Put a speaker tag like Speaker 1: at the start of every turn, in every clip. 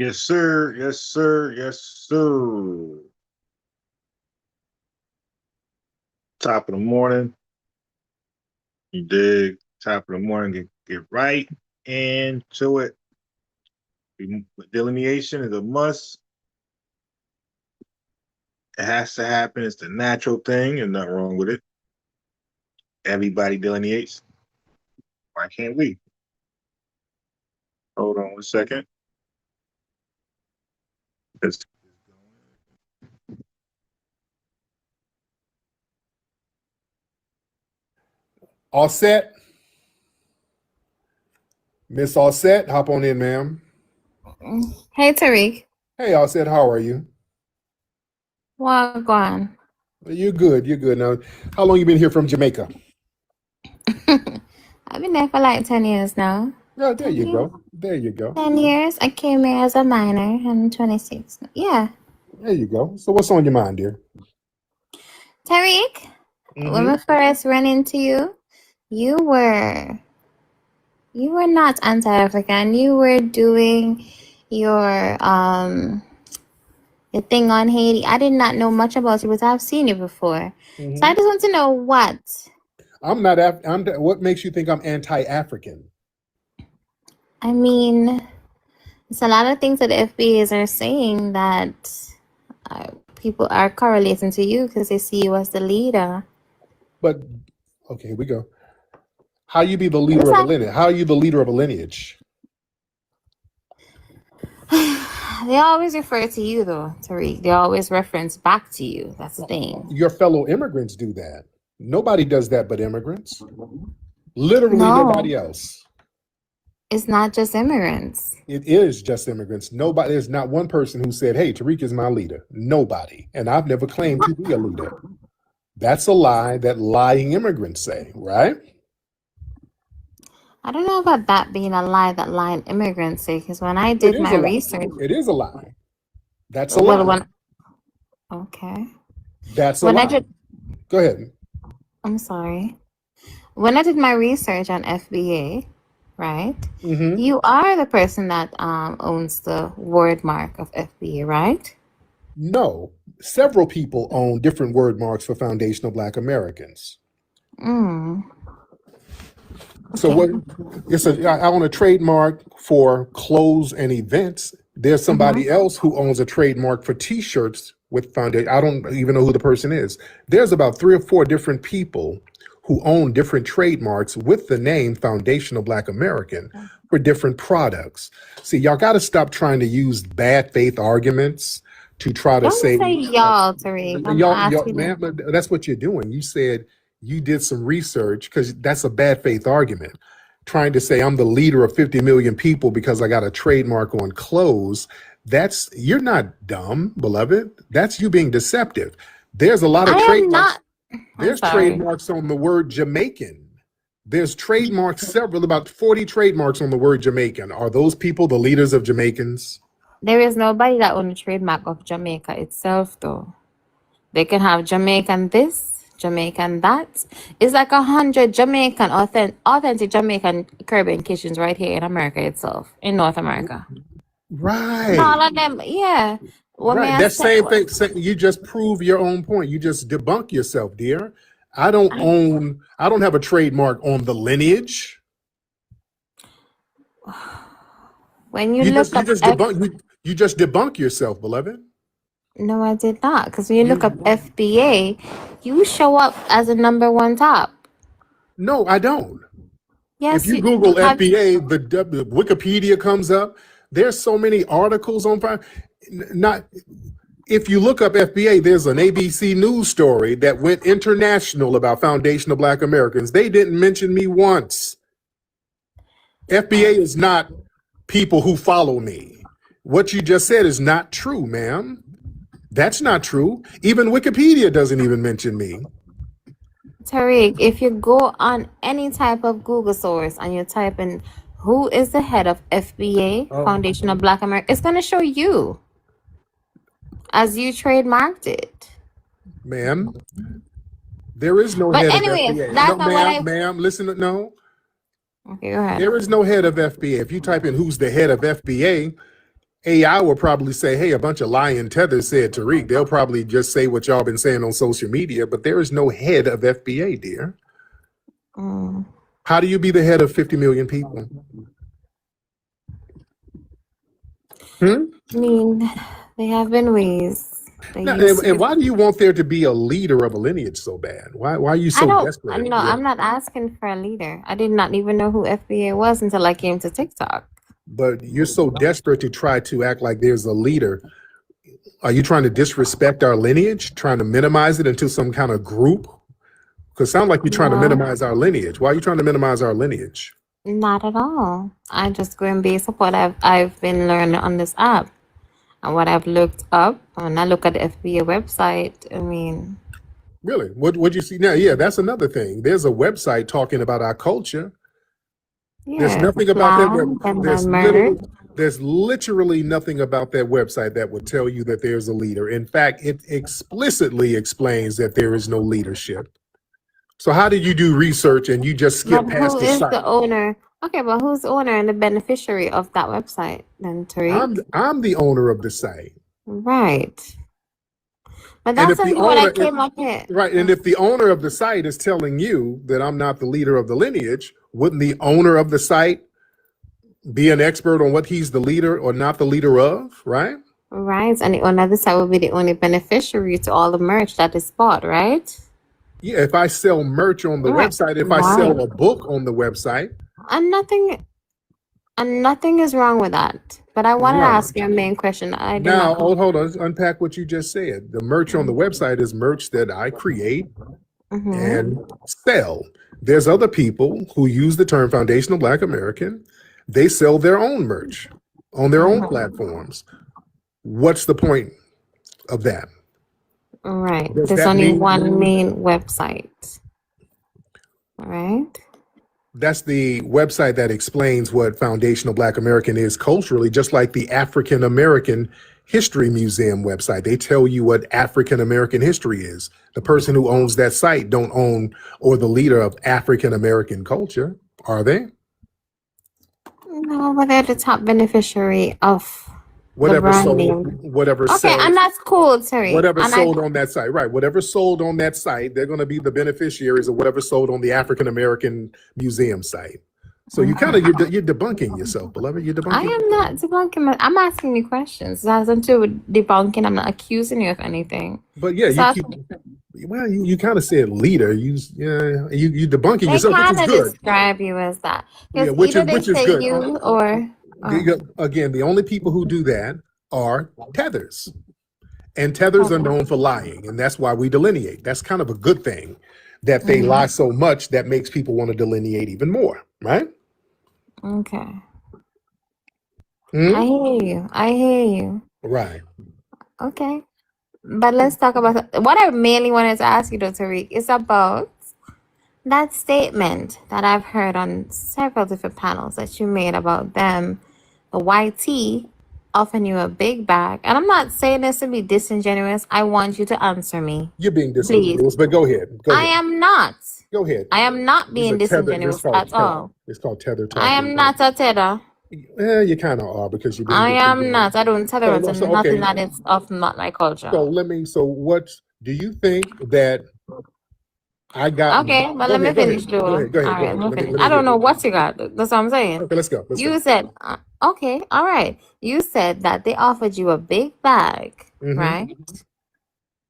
Speaker 1: Yes, sir. Yes, sir. Yes, sir. Top of the morning. You dig? Top of the morning. Get right into it. Delineation is a must. It has to happen. It's the natural thing, and nothing wrong with it. Everybody delineates. Why can't we? Hold on 1 second. Let's
Speaker 2: All set? Miss All Set, hop on in, ma'am.
Speaker 3: Hey, Tariq.
Speaker 2: Hey, All Set, how are you?
Speaker 3: Wagwan.
Speaker 2: You're good. You're good. Now, how long you been here from Jamaica?
Speaker 3: I've been there for like 10 years now.
Speaker 2: Oh, there you go. There you go.
Speaker 3: 10 years. I came here as a minor. I'm 26. Yeah.
Speaker 2: There you go. So what's on your mind, dear?
Speaker 3: Tariq, when we first ran into you, you were not anti-African. You were doing your thing on Haiti. I did not know much about you, but I've seen you before. So I just want to know what.
Speaker 2: I'm not. What makes you think I'm anti-African?
Speaker 3: I mean, it's a lot of things that the FBAs are saying that people are correlating to you because they see you as the leader.
Speaker 2: But okay, here we go. How you be the leader of a lineage? How are you the leader of a lineage?
Speaker 3: They always refer to you, though, Tariq. They always reference back to you. That's the thing.
Speaker 2: Your fellow immigrants do that. Nobody does that but immigrants. Literally nobody else.
Speaker 3: It's not just immigrants.
Speaker 2: It is just immigrants. Nobody. There's not one person who said, "Hey, Tariq is my leader." Nobody. And I've never claimed to be a leader. That's a lie that lying immigrants say, right?
Speaker 3: I don't know about that being a lie that lying immigrants say, because when I did my research...
Speaker 2: It is a lie. That's a lie.
Speaker 3: Okay.
Speaker 2: That's a lie. Go ahead.
Speaker 3: I'm sorry. When I did my research on FBA, right? You are the person that owns the word mark of FBA, right?
Speaker 2: No. Several people own different word marks for foundational Black Americans. So what? I own a trademark for clothes and events. There's somebody else who owns a trademark for T-shirts with foundation. I don't even know who the person is. There's about 3 or 4 different people who own different trademarks with the name Foundational Black American for different products. See, y'all got to stop trying to use bad faith arguments to try to say
Speaker 3: y'all, Tariq.
Speaker 2: Y'all, man, that's what you're doing. You said you did some research because that's a bad faith argument. Trying to say I'm the leader of 50 million people because I got a trademark on clothes. You're not dumb, beloved. That's you being deceptive. There's a lot of trademarks. There's trademarks on the word Jamaican. There's trademarks, about 40 trademarks on the word Jamaican. Are those people the leaders of Jamaicans?
Speaker 3: There is nobody that owns a trademark of Jamaica itself, though. They can have Jamaican this, Jamaican that. It's like 100 Jamaican, authentic Jamaican Caribbean kitchens right here in America itself, in North America.
Speaker 2: Right.
Speaker 3: All of them, yeah.
Speaker 2: Right. That same thing. You just prove your own point. You just debunk yourself, dear. I don't have a trademark on the lineage.
Speaker 3: When you look up,
Speaker 2: you just debunk yourself, beloved.
Speaker 3: No, I did not. Because when you look up FBA, you show up as a #1 top.
Speaker 2: No, I don't.
Speaker 3: Yes.
Speaker 2: If you Google FBA, the Wikipedia comes up. There's so many articles on fire. If you look up FBA, there's an ABC News story that went international about foundational Black Americans. They didn't mention me once. FBA is not people who follow me. What you just said is not true, ma'am. That's not true. Even Wikipedia doesn't even mention me.
Speaker 3: Tariq, if you go on any type of Google source and you type in who is the head of FBA, Foundational Black America, it's going to show you as you trademarked it.
Speaker 2: Ma'am, there is no head of FBA.
Speaker 3: That's not
Speaker 2: ma'am, listen, no.
Speaker 3: Okay, go ahead.
Speaker 2: There is no head of FBA. If you type in who's the head of FBA, AI will probably say, hey, a bunch of lying tethers said Tariq. They'll probably just say what y'all been saying on social media, but there is no head of FBA, dear.
Speaker 3: Mm.
Speaker 2: How do you be the head of 50 million people?
Speaker 3: I mean, they have been ways.
Speaker 2: Now, and why do you want there to be a leader of a lineage so bad? Why are you so desperate?
Speaker 3: No, I'm not asking for a leader. I did not even know who FBA was until I came to TikTok.
Speaker 2: But you're so desperate to try to act like there's a leader. Are you trying to disrespect our lineage, trying to minimize it into some kind of group? Because it sounds like you're trying to minimize our lineage. Why are you trying to minimize our lineage?
Speaker 3: Not at all. I just go and base up what I've been learning on this app and what I've looked up. When I look at the FBA website, I mean,
Speaker 2: really, what you see now? Yeah, that's another thing. There's a website talking about our culture.
Speaker 3: yeah,
Speaker 2: There's nothing about that. There's literally nothing about that website that would tell you that there's a leader. In fact, it explicitly explains that there is no leadership. So how did you do research and you just skip past the site?
Speaker 3: Who is the owner? Okay, but who's the owner and the beneficiary of that website then, Tariq?
Speaker 2: I'm the owner of the site.
Speaker 3: Right. But that's what I came up with.
Speaker 2: Right. And if the owner of the site is telling you that I'm not the leader of the lineage, wouldn't the owner of the site be an expert on what he's the leader or not the leader of, right?
Speaker 3: Right. And the owner of the site will be the only beneficiary to all the merch that is bought, right?
Speaker 2: Yeah, if I sell merch on the website, if I sell a book on the website.
Speaker 3: And nothing is wrong with that. But I want to ask you a main question.
Speaker 2: Now, hold on, let's unpack what you just said. The merch on the website is merch that I create and sell. There's other people who use the term foundational Black American. They sell their own merch on their own platforms. What's the point of that?
Speaker 3: Right. There's only one main website. Right.
Speaker 2: That's the website that explains what foundational Black American is culturally, just like the African American History Museum website. They tell you what African American history is. The person who owns that site don't own or the leader of African American culture, are they?
Speaker 3: No, but they're the top beneficiary of
Speaker 2: whatever sold,
Speaker 3: and that's cool, Terry.
Speaker 2: Whatever sold on that site, right? Whatever sold on that site, they're going to be the beneficiaries of whatever sold on the African American Museum site. So you kind of you're debunking yourself, beloved. You're debunking.
Speaker 3: I am not debunking. I'm asking you questions. That's into debunking. I'm not accusing you of anything.
Speaker 2: But yeah, you kind of said leader. You debunking yourself, which is good.
Speaker 3: Describe you as that.
Speaker 2: Yeah, which is good.
Speaker 3: You or
Speaker 2: again, the only people who do that are tethers, and tethers are known for lying, and that's why we delineate. That's kind of a good thing that they lie so much that makes people want to delineate even more, right?
Speaker 3: Okay. I hear you.
Speaker 2: Right.
Speaker 3: Okay. But let's talk about what I mainly wanted to ask you, Dr. Tariq, is about that statement that I've heard on several different panels that you made about them, the YT offering you a big bag. And I'm not saying this to be disingenuous. I want you to answer me.
Speaker 2: You're being disingenuous, but go ahead.
Speaker 3: I am not.
Speaker 2: Go ahead.
Speaker 3: I am not being disingenuous at all.
Speaker 2: It's called tether talk.
Speaker 3: I am not a tether.
Speaker 2: Yeah, you kind of are because you're being
Speaker 3: I am not. I don't tether to nothing that is of not my culture.
Speaker 2: So what do you think that I got?
Speaker 3: Okay, but let me finish, Joe. All right, let me finish. I don't know what you got. That's what I'm saying.
Speaker 2: Okay, let's go.
Speaker 3: You said, okay, all right. You said that they offered you a big bag, right?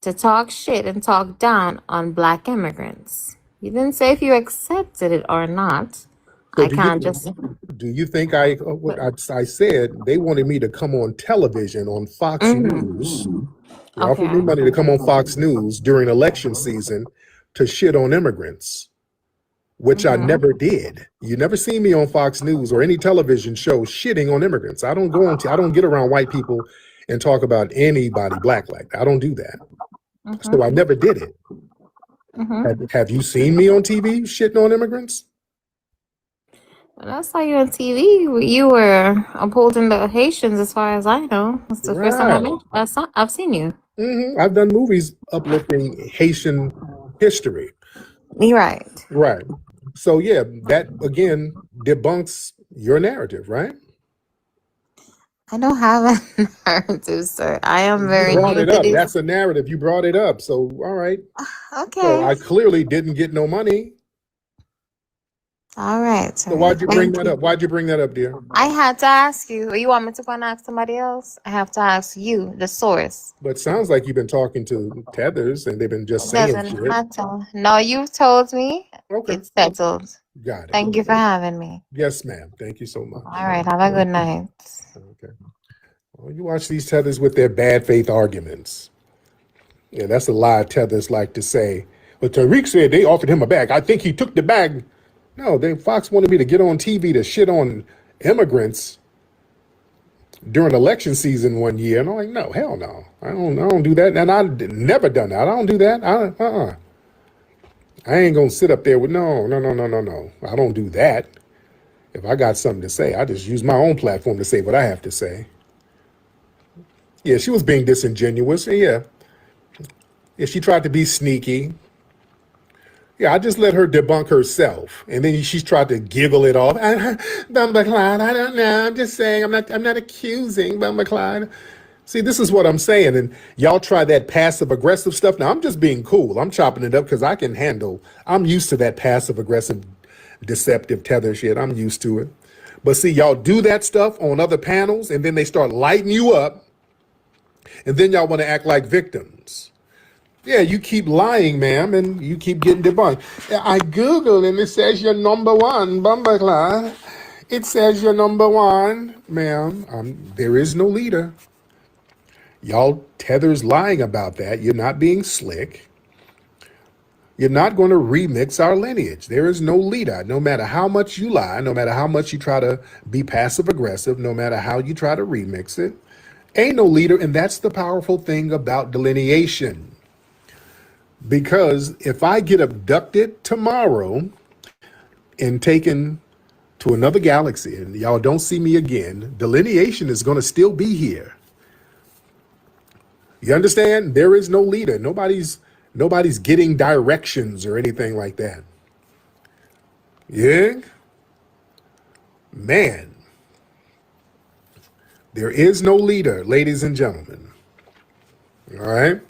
Speaker 3: To talk shit and talk down on Black immigrants. You didn't say if you accepted it or not.
Speaker 2: So do you think I said they wanted me to come on television on Fox News? They offered me money to come on Fox News during election season to shit on immigrants, which I never did. You never see me on Fox News or any television show shitting on immigrants. I don't get around white people and talk about anybody Black like that. I don't do that. So I never did it. Have you seen me on TV shitting on immigrants?
Speaker 3: When I saw you on TV, you were upholding the Haitians, as far as I know. That's the first time I've seen you.
Speaker 2: I've done movies uplifting Haitian history.
Speaker 3: Right.
Speaker 2: Right. So yeah, that again debunks your narrative, right?
Speaker 3: I don't have a narrative, sir. I am
Speaker 2: You
Speaker 3: very
Speaker 2: brought
Speaker 3: new
Speaker 2: it
Speaker 3: to
Speaker 2: up.
Speaker 3: this.
Speaker 2: That's a narrative. You brought it up. So, all right. So
Speaker 3: Okay.
Speaker 2: I clearly didn't get no money.
Speaker 3: All right,
Speaker 2: So
Speaker 3: sir.
Speaker 2: why'd you bring
Speaker 3: Thank
Speaker 2: that
Speaker 3: you.
Speaker 2: up? Why'd you bring that up, dear?
Speaker 3: I had to ask you. You want me to go and ask somebody else? I have to ask you, the source.
Speaker 2: But sounds like you've been talking to Tethers and they've been just
Speaker 3: It
Speaker 2: saying
Speaker 3: doesn't
Speaker 2: shit.
Speaker 3: matter. No, you told me.
Speaker 2: Okay.
Speaker 3: It's settled.
Speaker 2: Got it.
Speaker 3: Thank you for having me.
Speaker 2: Yes, ma'am. Thank you so much.
Speaker 3: All right. Have a good night.
Speaker 2: Okay. Well, you watch these Tethers with their bad faith arguments. Yeah, that's a lie Tethers like to say. But Tariq said they offered him a bag. I think he took the bag. No, Fox wanted me to get on TV to shit on immigrants during election season one year. And I'm like, no, hell no. I don't do that. And never done that. I don't do that. I ain't gonna sit up there with no. I don't do that. If I got something to say, I just use my own platform to say what I have to say. Yeah, she was being disingenuous. And yeah, she tried to be sneaky. Yeah, I just let her debunk herself, and then she's tried to giggle it off. Bumba Clyde, I don't know. I'm just saying. I'm not accusing Bumba Clyde. See, this is what I'm saying, and y'all try that passive aggressive stuff. Now I'm just being cool. I'm chopping it up because I can handle. I'm used to that passive aggressive, deceptive tether shit. I'm used to it. But see, y'all do that stuff on other panels, and then they start lighting you up, and then y'all want to act like victims. Yeah, you keep lying, ma'am, and you keep getting debunked. I Googled and it says you're number one, Bumbleclaw. It says you're number one, ma'am. There is no leader. Y'all Tether's lying about that. You're not being slick. You're not going to remix our lineage. There is no leader. No matter how much you lie, no matter how much you try to be passive aggressive, no matter how you try to remix it, ain't no leader. And that's the powerful thing about delineation. Because if I get abducted tomorrow and taken to another galaxy and y'all don't see me again, delineation is going to still be here. You understand? There is no leader. Nobody's getting directions or anything like that. Yeah? Man. There is no leader, ladies and gentlemen. All right?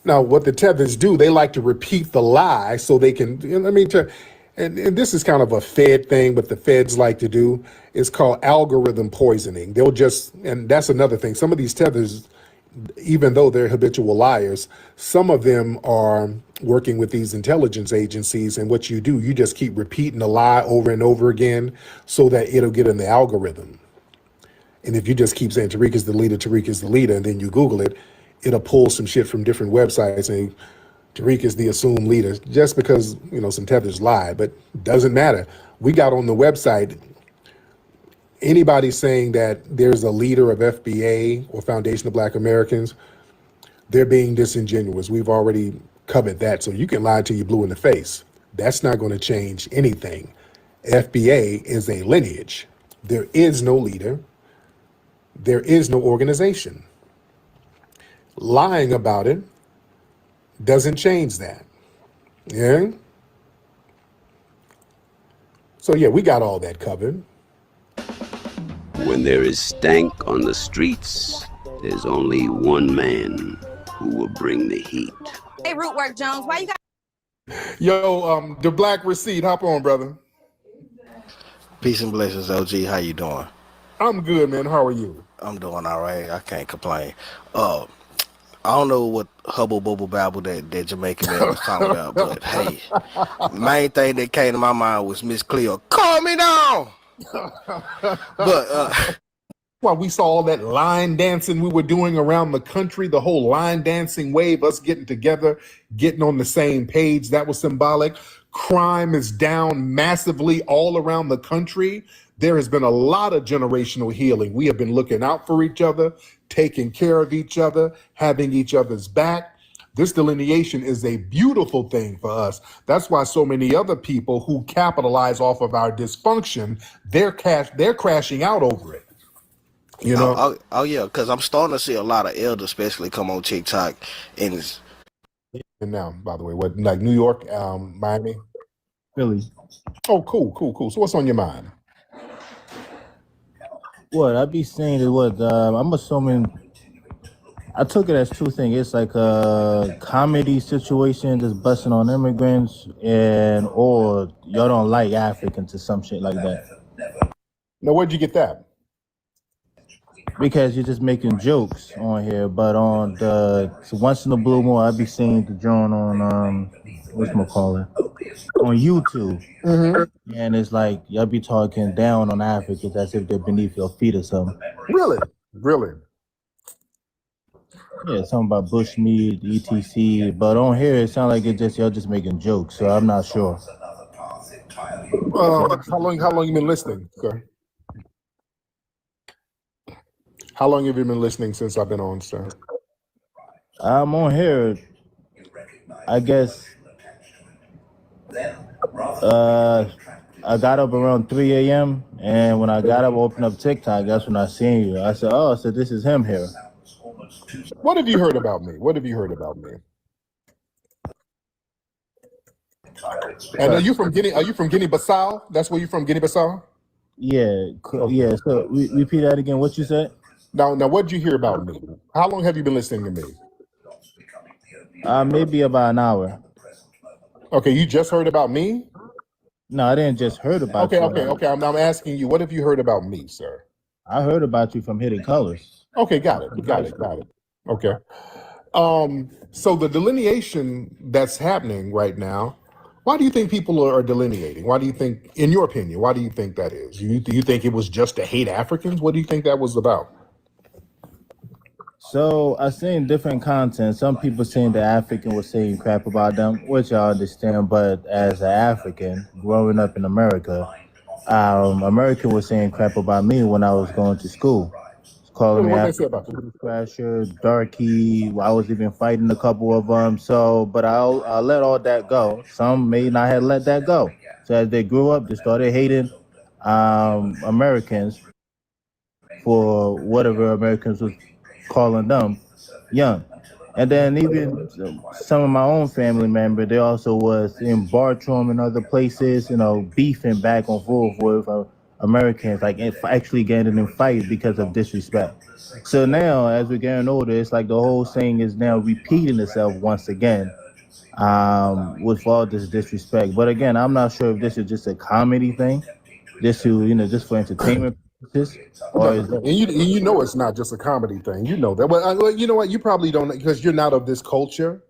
Speaker 2: Now, what the Tethers do, they like to repeat the lie so they can, and this is kind of a Fed thing, but the Feds like to do, it's called algorithm poisoning. And that's another thing. Some of these Tethers, even though they're habitual liars, some of them are working with these intelligence agencies. And what you do, you just keep repeating the lie over and over again so that it'll get in the algorithm. And if you just keep saying Tariq is the leader, and then you Google it, it'll pull some shit from different websites saying Tariq is the assumed leader just because, some Tethers lied, but doesn't matter. We got on the website, anybody saying that there's a leader of FBA or Foundation of Black Americans, they're being disingenuous. We've already covered that. So you can lie till you're blue in the face. That's not going to change anything. FBA is a lineage. There is no leader. There is no organization. Lying about it doesn't change that. Yeah? So yeah, we got all that covered.
Speaker 4: When there is stank on the streets, there's only one man who will bring the heat.
Speaker 5: Hey, Root Work Jones, why you got...
Speaker 2: Yo, the Black Receipt, hop on, brother.
Speaker 6: Peace and blessings, OG. How you doing?
Speaker 2: I'm good, man. How are you?
Speaker 6: I'm doing all right. I can't complain. I don't know what hubble bubble babble that Jamaican man was talking about, but hey, main thing that came to my mind was Miss Cleo. Calm me down. But
Speaker 2: Well, we saw all that line dancing we were doing around the country, the whole line dancing wave, us getting together, getting on the same page. That was symbolic. Crime is down massively all around the country. There has been a lot of generational healing. We have been looking out for each other, taking care of each other, having each other's back. This delineation is a beautiful thing for us. That's why so many other people who capitalize off of our dysfunction, they're crashing out over it.
Speaker 6: oh yeah, because I'm starting to see a lot of elders, especially come on TikTok, and
Speaker 2: now, by the way, what, like New York, Miami,
Speaker 7: Philly.
Speaker 2: Oh, cool. So what's on your mind?
Speaker 7: What I be saying is what I'm assuming. I took it as two things. It's like a comedy situation, just busting on immigrants, and or y'all don't like Africans or some shit like that.
Speaker 2: Now, where'd you get that?
Speaker 7: Because you're just making jokes on here, but on the once in a blue moon, I be seeing the joint on whatchamacallit, on YouTube, and it's like y'all be talking down on Africans as if they're beneath your feet or something.
Speaker 2: Really? Really?
Speaker 7: Yeah, something about bushmeat, etc. But on here, it sounds like it's just y'all just making jokes, so I'm not sure.
Speaker 2: How long you been listening, sir? How long have you been listening since I've been on, sir?
Speaker 7: I'm on here, I guess. I got up around 3 a.m. and when I got up, opened up TikTok, that's when I seen you. I said, "Oh, so this is him here."
Speaker 2: What have you heard about me? What have you heard about me? And are you from Guinea-Bissau? That's where you're from, Guinea-Bissau?
Speaker 7: Yeah, yeah. So repeat that again. What you said?
Speaker 2: Now, what did you hear about me? How long have you been listening to me?
Speaker 7: Maybe about an hour.
Speaker 2: Okay, you just heard about me?
Speaker 7: No, I didn't just heard about you.
Speaker 2: Okay. I'm asking you, what have you heard about me, sir?
Speaker 7: I heard about you from Hidden Colors.
Speaker 2: Okay, got it. Okay. So the delineation that's happening right now, why do you think people are delineating? Why do you think, in your opinion, why do you think that is? Do you think it was just to hate Africans? What do you think that was about?
Speaker 7: So I seen different content. Some people saying the African was saying crap about them, which I understand. But as an African growing up in America, American was saying crap about me when I was going to school, calling me
Speaker 2: What they say about
Speaker 7: African crasher, darky. I was even fighting a couple of them. So, but I'll let all that go. Some may not have let that go. So as they grew up, they started hating Americans for whatever Americans was calling them young. And then even some of my own family members, they also was in Bartram and other places, beefing back and forth with Americans, like actually getting in fights because of disrespect. So now, as we're getting older, it's like the whole thing is now repeating itself once again, with all this disrespect. But again, I'm not sure if this is just a comedy thing, just just for entertainment purposes, or is
Speaker 2: and you know it's not just a comedy thing. You know that. Well, you know what? You probably don't, because you're not of this culture.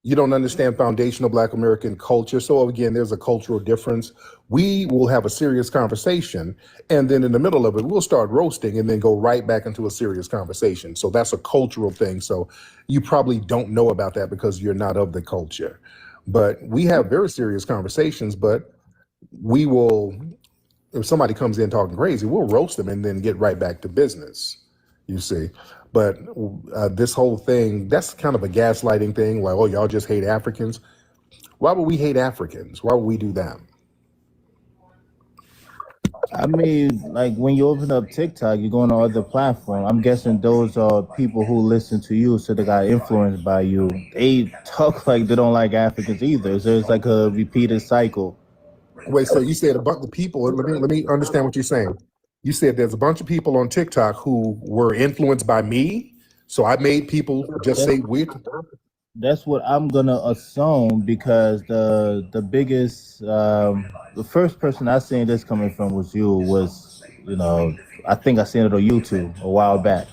Speaker 2: You don't understand foundational Black American culture. So again, there's a cultural difference. We will have a serious conversation, and then in the middle of it, we'll start roasting and then go right back into a serious conversation. So that's a cultural thing. So you probably don't know about that because you're not of the culture. But we have very serious conversations, but we will, if somebody comes in talking crazy, we'll roast them and then get right back to business, you see. But this whole thing, that's kind of a gaslighting thing, like, oh, y'all just hate Africans. Why would we hate Africans? Why would we do that?
Speaker 7: I mean, like when you open up TikTok, you go on other platform. I'm guessing those are people who listen to you, so they got influenced by you. They talk like they don't like Africans either. So it's like a repeated cycle.
Speaker 2: Wait, so you said a bunch of people, let me understand what you're saying. You said there's a bunch of people on TikTok who were influenced by me, so I made people just say weird.
Speaker 7: That's what I'm gonna assume, because the biggest the first person I seen this coming from was you. Was I think I seen it on YouTube a while back,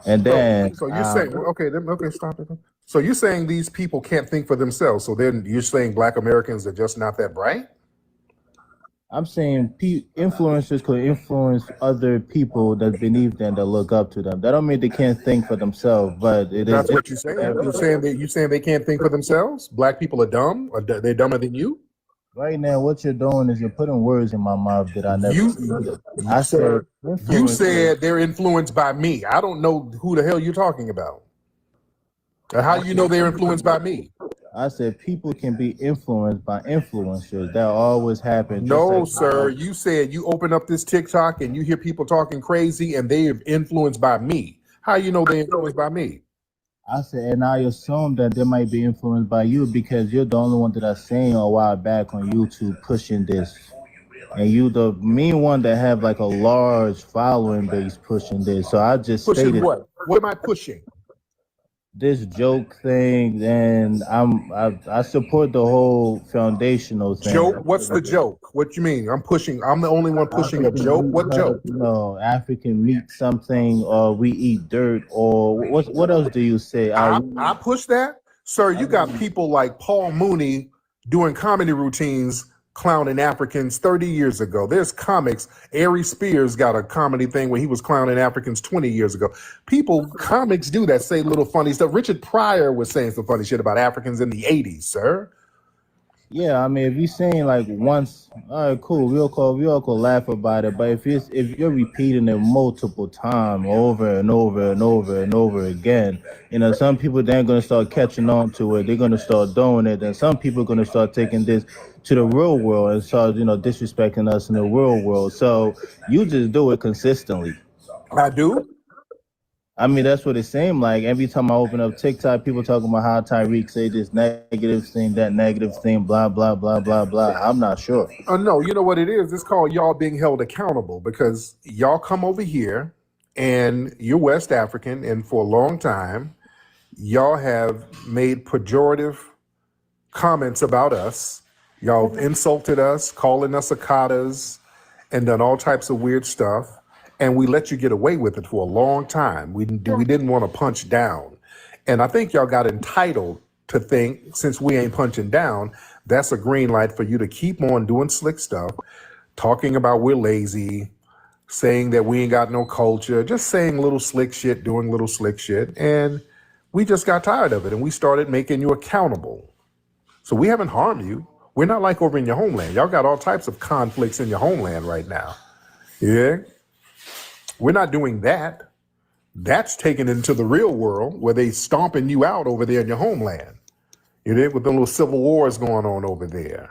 Speaker 7: and then
Speaker 2: So you're saying, okay, stop it. So you're saying these people can't think for themselves. So then you're saying Black Americans are just not that bright?
Speaker 7: I'm saying influencers could influence other people that's beneath them, that look up to them. That don't mean they can't think for themselves, but
Speaker 2: That's what you're saying. You're saying they can't think for themselves? Black people are dumb? Or they're dumber than you?
Speaker 7: Right now, what you're doing is you're putting words in my mouth that I never said.
Speaker 2: You said they're influenced by me. I don't know who the hell you're talking about. How do you know they're influenced by me?
Speaker 7: I said people can be influenced by influencers. That always happens.
Speaker 2: No, sir. You said you open up this TikTok and you hear people talking crazy and they're influenced by me. How you know they're influenced by me?
Speaker 7: I said, and I assume that they might be influenced by you because you're the only one that I seen a while back on YouTube pushing this. and you the main one that have like a large following base pushing this. So I just
Speaker 2: Pushing
Speaker 7: stated
Speaker 2: what? What am I pushing?
Speaker 7: this joke thing, and I support the whole foundational thing.
Speaker 2: Joke? What's the joke? What you mean? I'm the only one pushing a joke? What joke?
Speaker 7: No, African meat something, or we eat dirt, or what else do you say?
Speaker 2: I push that? Sir, you got people like Paul Mooney doing comedy routines clowning Africans 30 years ago. There's comics. Ari Spears got a comedy thing where he was clowning Africans 20 years ago. Comics do that, say little funny stuff. Richard Pryor was saying some funny shit about Africans in the 80s, sir.
Speaker 7: Yeah, I mean, if you're saying like once, all right, cool, we all could laugh about it. But if you're repeating it multiple times, over and over and over and over again, some people then gonna start catching on to it. They're gonna start doing it, and some people are gonna start taking this to the real world and start, disrespecting us in the real world. So you just do it consistently.
Speaker 2: I do.
Speaker 7: I mean, that's what it seemed like. Every time I open up TikTok, people talking about how Tyreek say this negative thing, that negative thing, blah, blah, blah, blah, blah. I'm not sure.
Speaker 2: No, you know what it is? It's called y'all being held accountable, because y'all come over here and you're West African, and for a long time, y'all have made pejorative comments about us. Y'all have insulted us, calling us Akatas, and done all types of weird stuff. And we let you get away with it for a long time. We didn't want to punch down. And I think y'all got entitled to think, since we ain't punching down, that's a green light for you to keep on doing slick stuff, talking about we're lazy, saying that we ain't got no culture, just saying little slick shit, doing little slick shit. And we just got tired of it, and we started making you accountable. So we haven't harmed you. We're not like over in your homeland. Y'all got all types of conflicts in your homeland right now. Yeah? We're not doing that. That's taken into the real world where they stomping you out over there in your homeland. You know, with the little civil wars going on over there.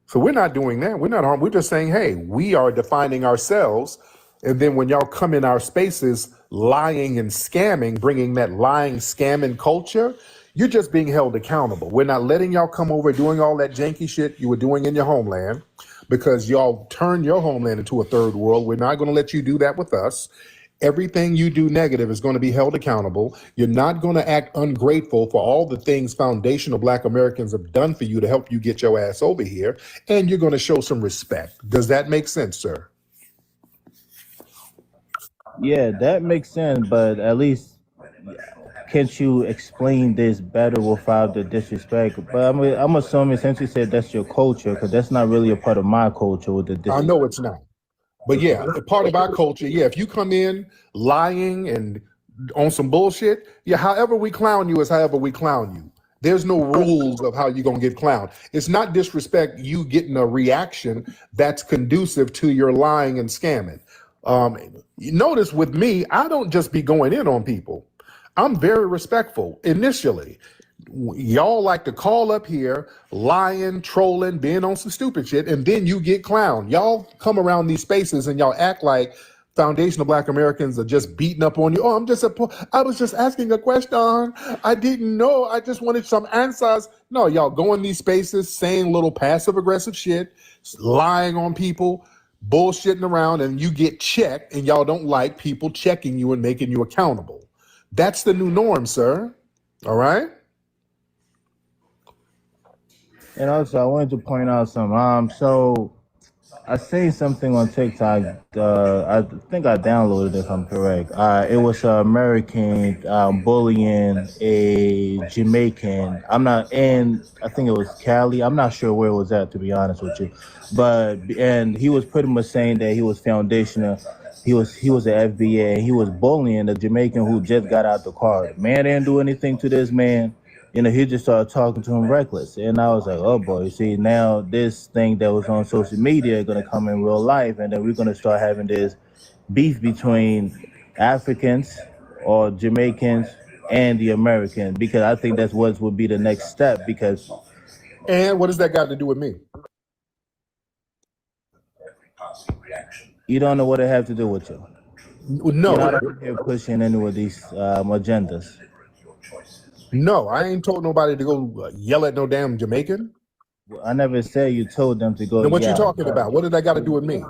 Speaker 2: So we're not doing that. We're not harmed. We're just saying, hey, we are defining ourselves. And then when y'all come in our spaces lying and scamming, bringing that lying, scamming culture, you're just being held accountable. We're not letting y'all come over doing all that janky shit you were doing in your homeland, because y'all turn your homeland into a third world. We're not going to let you do that with us. Everything you do negative is going to be held accountable. You're not going to act ungrateful for all the things foundational Black Americans have done for you to help you get your ass over here. And you're going to show some respect. Does that make sense, sir?
Speaker 7: Yeah, that makes sense. But at least, can't you explain this better without the disrespect? But I'm assuming, since you said that's your culture, because that's not really a part of my culture with the disrespect.
Speaker 2: I know it's not. But yeah, a part of our culture, yeah, if you come in lying and on some bullshit, yeah, however we clown you is however we clown you. There's no rules of how you're going to get clowned. It's not disrespect, you getting a reaction that's conducive to your lying and scamming. You notice with me, I don't just be going in on people. I'm very respectful initially. Y'all like to call up here, lying, trolling, being on some stupid shit, and then you get clowned. Y'all come around these spaces and y'all act like foundational Black Americans are just beating up on you. Oh, I was just asking a question. I didn't know. I just wanted some answers. No, y'all go in these spaces saying little passive aggressive shit, lying on people, bullshitting around, and you get checked, and y'all don't like people checking you and making you accountable. That's the new norm, sir. All right?
Speaker 7: And also, I wanted to point out something. So I seen something on TikTok. I think I downloaded it, if I'm correct. It was an American bullying a Jamaican. I think it was Cali. I'm not sure where it was at, to be honest with you. And he was pretty much saying that he was foundational. He was an FBA, and he was bullying the Jamaican who just got out the car. The man didn't do anything to this man. He just started talking to him reckless. And I was like, oh boy, see, now this thing that was on social media is going to come in real life. And then we're going to start having this beef between Africans or Jamaicans and the Americans, because I think that's what would be the next step. Because.
Speaker 2: And what does that got to do with me?
Speaker 7: You don't know what it have to do with you.
Speaker 2: No.
Speaker 7: You're not here pushing any of these agendas.
Speaker 2: No, I ain't told nobody to go yell at no damn Jamaican.
Speaker 7: I never said you told them to go.
Speaker 2: Then what you
Speaker 7: Yeah,
Speaker 2: talking about? What did that got to do with me?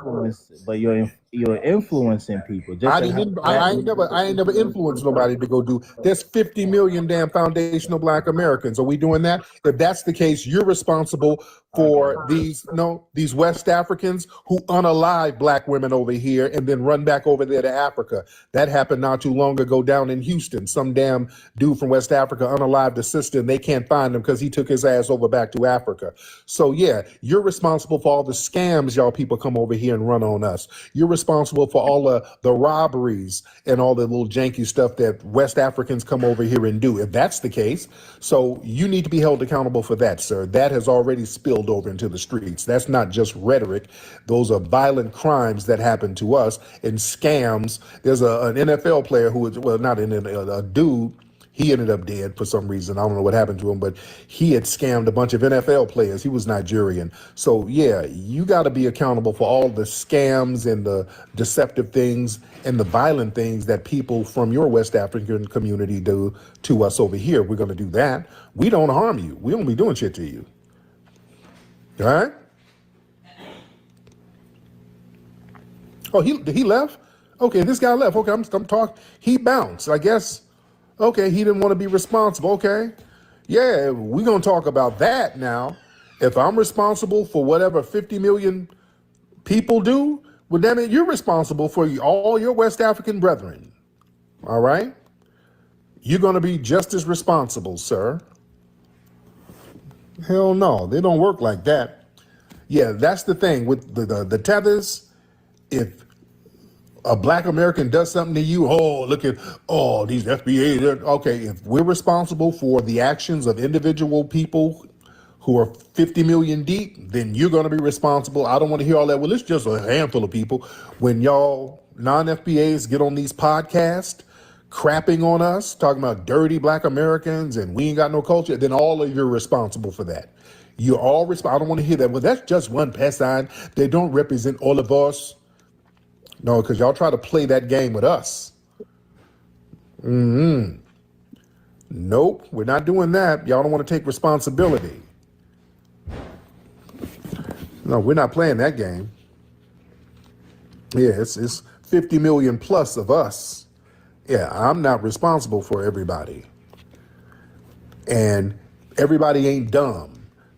Speaker 7: but you're influencing people. Just
Speaker 2: I
Speaker 7: like
Speaker 2: didn't. I ain't never influenced nobody to go do. There's 50 million damn foundational Black Americans. Are we doing that? If that's the case, you're responsible for these West Africans who unalive Black women over here and then run back over there to Africa. That happened not too long ago down in Houston. Some damn dude from West Africa unalived a sister and they can't find him because he took his ass over back to Africa. So yeah, you're responsible for all the scams y'all people come over here and run on us. You're responsible for all the robberies and all the little janky stuff that West Africans come over here and do. If that's the case, so you need to be held accountable for that, sir. That has already spilled over into the streets. That's not just rhetoric. Those are violent crimes that happen to us and scams. There's an NFL player who was, well, not a dude. He ended up dead for some reason. I don't know what happened to him, but he had scammed a bunch of NFL players. He was Nigerian. So yeah, you got to be accountable for all the scams and the deceptive things and the violent things that people from your West African community do to us over here. We're going to do that. We don't harm you. We don't be doing shit to you. All right? Oh, he left? Okay, this guy left. Okay, I'm talking. He bounced, I guess. Okay, he didn't want to be responsible. Okay. Yeah, we're going to talk about that now. If I'm responsible for whatever 50 million people do, well, damn it, you're responsible for all your West African brethren. All right? You're going to be just as responsible, sir. Hell no, they don't work like that. Yeah, that's the thing with the tethers. If a Black American does something to you, oh, look at, oh, these FBA. Okay, if we're responsible for the actions of individual people who are 50 million deep, then you're going to be responsible. I don't want to hear all that. Well, it's just a handful of people. When y'all non-FBAs get on these podcasts, crapping on us, talking about dirty Black Americans and we ain't got no culture, then all of you are responsible for that. You're all responsible. I don't want to hear that. Well, that's just one person. They don't represent all of us. No, because y'all try to play that game with us. Nope, we're not doing that. Y'all don't want to take responsibility. No, we're not playing that game. Yeah, it's 50 million plus of us. Yeah, I'm not responsible for everybody. And everybody ain't dumb.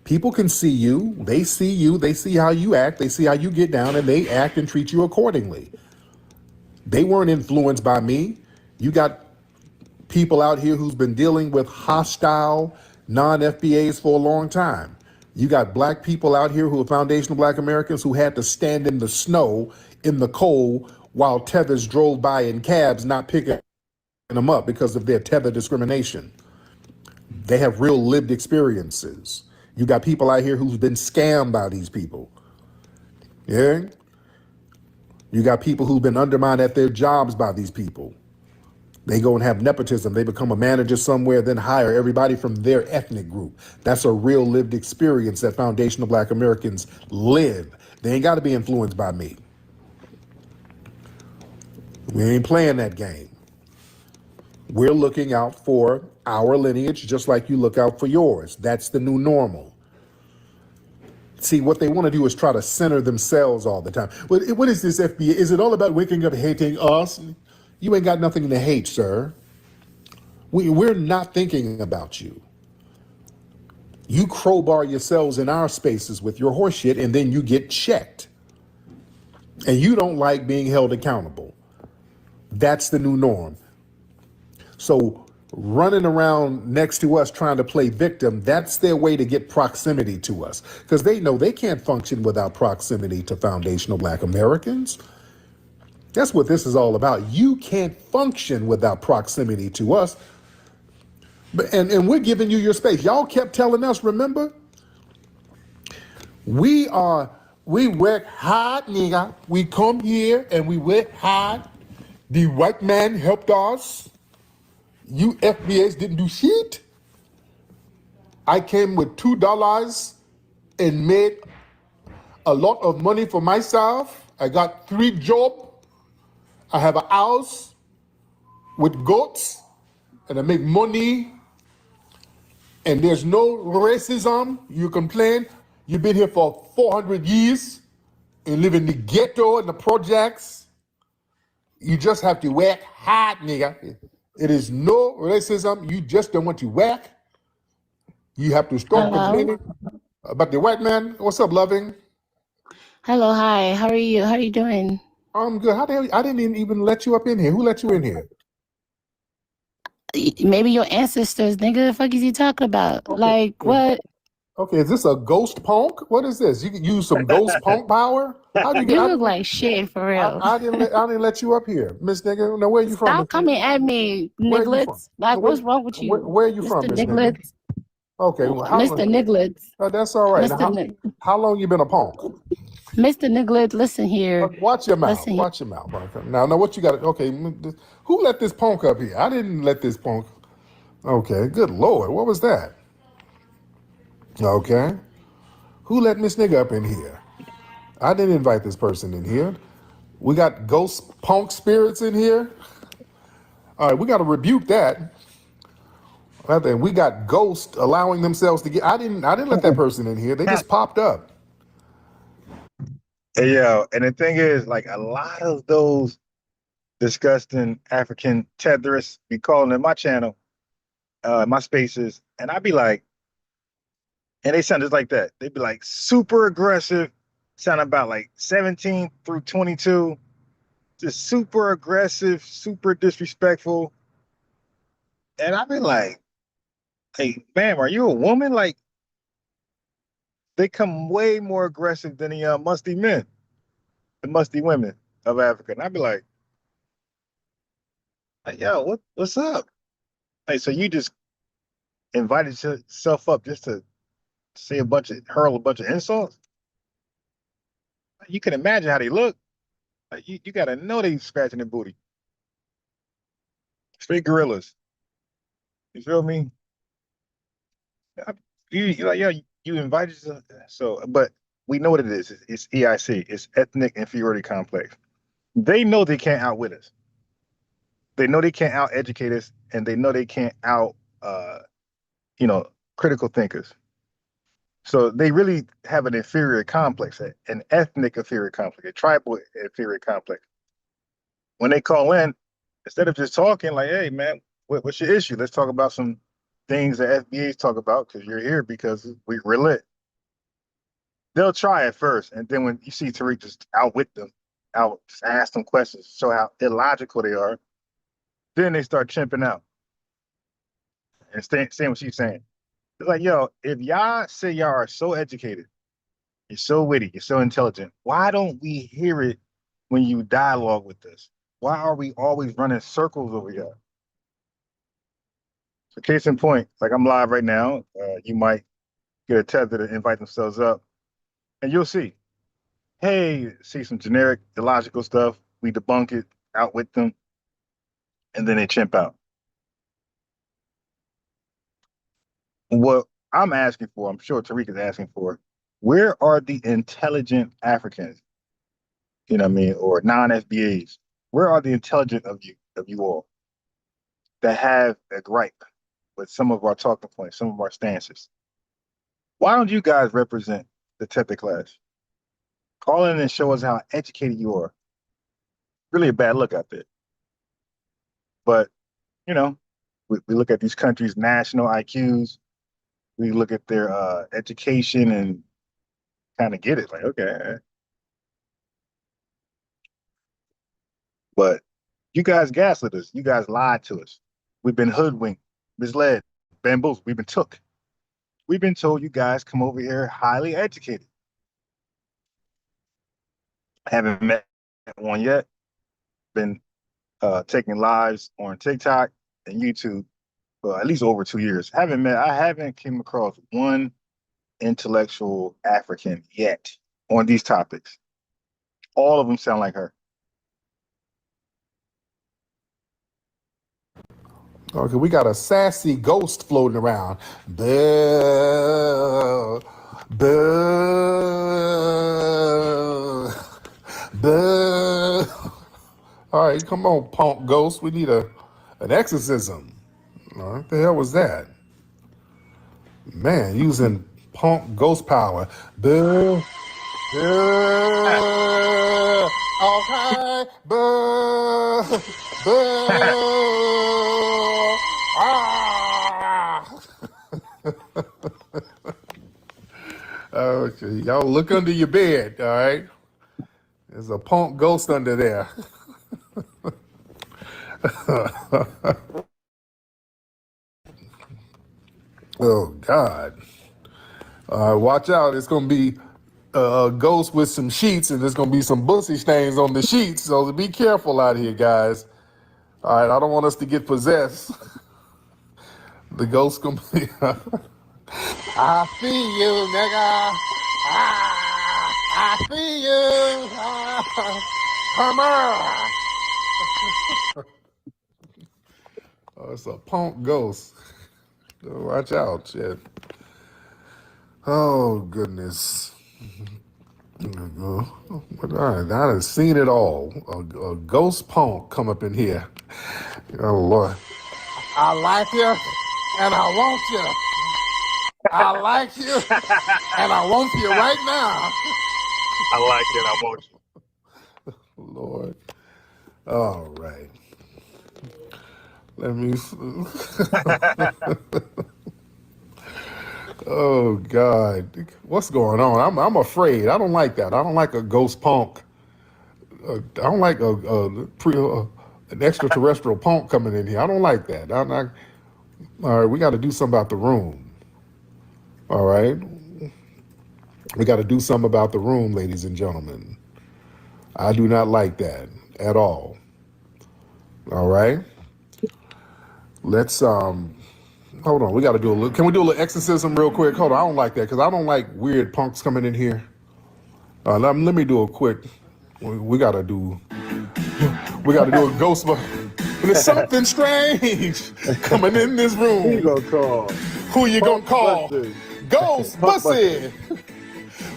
Speaker 2: People can see you, they see how you act, they see how you get down, and they act and treat you accordingly. They weren't influenced by me. You got people out here who's been dealing with hostile non-FBAs for a long time. You got Black people out here who are foundational Black Americans who had to stand in the snow, in the cold, while tethers drove by in cabs, not picking them up because of their tether discrimination. They have real lived experiences. You got people out here who've been scammed by these people. Yeah? You got people who've been undermined at their jobs by these people. They go and have nepotism. They become a manager somewhere, then hire everybody from their ethnic group. That's a real lived experience that foundational Black Americans live. They ain't got to be influenced by me. We ain't playing that game. We're looking out for our lineage just like you look out for yours. That's the new normal. See, what they want to do is try to center themselves all the time. What is this FBA? Is it all about waking up hating us? You ain't got nothing to hate, sir. We're not thinking about you. You crowbar yourselves in our spaces with your horse shit, and then you get checked. And you don't like being held accountable. That's the new norm. So running around next to us trying to play victim, that's their way to get proximity to us. Because they know they can't function without proximity to foundational Black Americans. That's what this is all about. You can't function without proximity to us. And we're giving you your space. Y'all kept telling us, remember? We work hard, nigga. We come here and we work hard. The white man helped us. You FBAs didn't do shit. I came with $2 and made a lot of money for myself. I got 3 jobs. I have a house with goats and I make money and there's no racism. You complain. You've been here for 400 years and live in the ghetto and the projects. You just have to work hard, nigga. It is no racism. You just don't want to work. You have to stop
Speaker 8: Hello.
Speaker 2: complaining about the white man. What's up, loving?
Speaker 8: Hello, hi. How are you? How are you doing?
Speaker 2: I'm good. How the hell? I didn't even let you up in here. Who let you in here?
Speaker 8: Maybe your ancestors, nigga. The fuck is you talking about?
Speaker 2: Okay.
Speaker 8: Like what?
Speaker 2: Okay, is this a ghost punk? What is this? You can use some ghost punk power? How do you get?
Speaker 8: You look like shit for real.
Speaker 2: I didn't let you up here, Miss Nigga. Now where are you from?
Speaker 8: Stop coming at me,
Speaker 2: Where are you from?
Speaker 8: nigglets. Like what's wrong with you?
Speaker 2: Where are you from,
Speaker 8: Mr.
Speaker 2: Miss Nigga?
Speaker 8: Nigglets?
Speaker 2: Okay, well,
Speaker 8: Mr. Nigglets.
Speaker 2: that's all right.
Speaker 8: Mr.
Speaker 2: Now, how long you been a punk?
Speaker 8: Mr. Nigglets, listen here.
Speaker 2: Watch your mouth.
Speaker 8: Listen
Speaker 2: Watch your mouth. Now, what you got? Okay, who let this punk up here? I didn't let this punk. Okay, good Lord, what was that? Okay, who let Miss Nigga up in here? I didn't invite this person in here. We got ghost punk spirits in here. All right, we got to rebuke that. We got ghosts allowing themselves to get. I didn't let that person in here. They just popped up.
Speaker 1: Hey, yo, and the thing is, like, a lot of those disgusting African tetherists be calling in my channel, my spaces, and I'd be like, and they sound just like that. They'd be like super aggressive, sound about like 17 through 22, just super aggressive, super disrespectful. And I'd be like, hey, ma'am, are you a woman? Like, they come way more aggressive than the musty men, the musty women of Africa. And I'd be like, yo, what's up? Hey, so you just invited yourself up just to say hurl a bunch of insults? You can imagine how they look. Like, you gotta know they scratching their booty. Straight gorillas. You feel me? You invited yourself. So, but we know what it is. It's EIC. It's ethnic inferiority complex. They know they can't outwit us. They know they can't out-educate us, and they know they can't critical thinkers. So they really have an inferior complex, an ethnic inferior complex, a tribal inferior complex. When they call in, instead of just talking like, hey, man, what's your issue? Let's talk about some things that FBA's talk about because you're here because we're lit. They'll try at first, and then when you see Tariq just outwit them, just ask them questions, show how illogical they are, then they start chimping out and saying what she's saying. It's like, yo, if y'all say y'all are so educated, you're so witty, you're so intelligent, why don't we hear it when you dialogue with us? Why are we always running circles over here? So case in point, like I'm live right now, you might get a tether to invite themselves up, and you'll see, hey, see some generic, illogical stuff, we debunk it, outwit them, and then they chimp out. What I'm asking for, I'm sure Tariq is asking for, where are the intelligent Africans? You know what I mean? Or non-FBAs. Where are the intelligent of you all that have a gripe with some of our talking points, some of our stances? Why don't you guys represent the Tether class? Call in and show us how educated you are. Really a bad look out there. But, you know, we look at these countries' national IQs. We look at their education and kind of get it. Like, okay. But you guys gaslit us. You guys lied to us. We've been hoodwinked, misled, bamboozled. We've been took. We've been told you guys come over here highly educated. Haven't met one yet. Been taking lives on TikTok and YouTube for at least over 2 years. I haven't came across one intellectual African yet on these topics. All of them sound like her.
Speaker 2: Okay, we got a sassy ghost floating around. Boo, boo, boo. All right, come on, punk ghost. We need an exorcism. What the hell was that? Man, using Punk ghost power. Boo. Boo. Okay. Boo. Boo. Ah. Okay, y'all look under your bed, all right? There's a punk ghost under there. Oh, God. Watch out. It's going to be a ghost with some sheets, and there's going to be some bussy stains on the sheets. So be careful out here, guys. All right, I don't want us to get possessed. The ghost going to be... I see you, nigga. I see you. Come on. Oh, it's a punk ghost. Watch out, shit. Oh, goodness. All right, I done seen it all. A ghost punk come up in here. Oh, Lord. I like you, and I want you. I like you, and I want you right now.
Speaker 1: I like it. I want you.
Speaker 2: Lord. All right. Let me. Oh God, what's going on? I'm afraid. I don't like that. I don't like a ghost punk. I don't like an extraterrestrial punk coming in here. I don't like that. All right, we got to do something about the room. All right, we got to do something about the room, ladies and gentlemen. I do not like that at all. All right, let's hold on. We got to do a little. Can we do a little exorcism real quick? Hold on. I don't like that because I don't like weird punks coming in here. Let me do a quick. We got to do a ghost. There's something strange coming in this room.
Speaker 1: Who you gonna call?
Speaker 2: Who you gonna call? Ghost Bussy.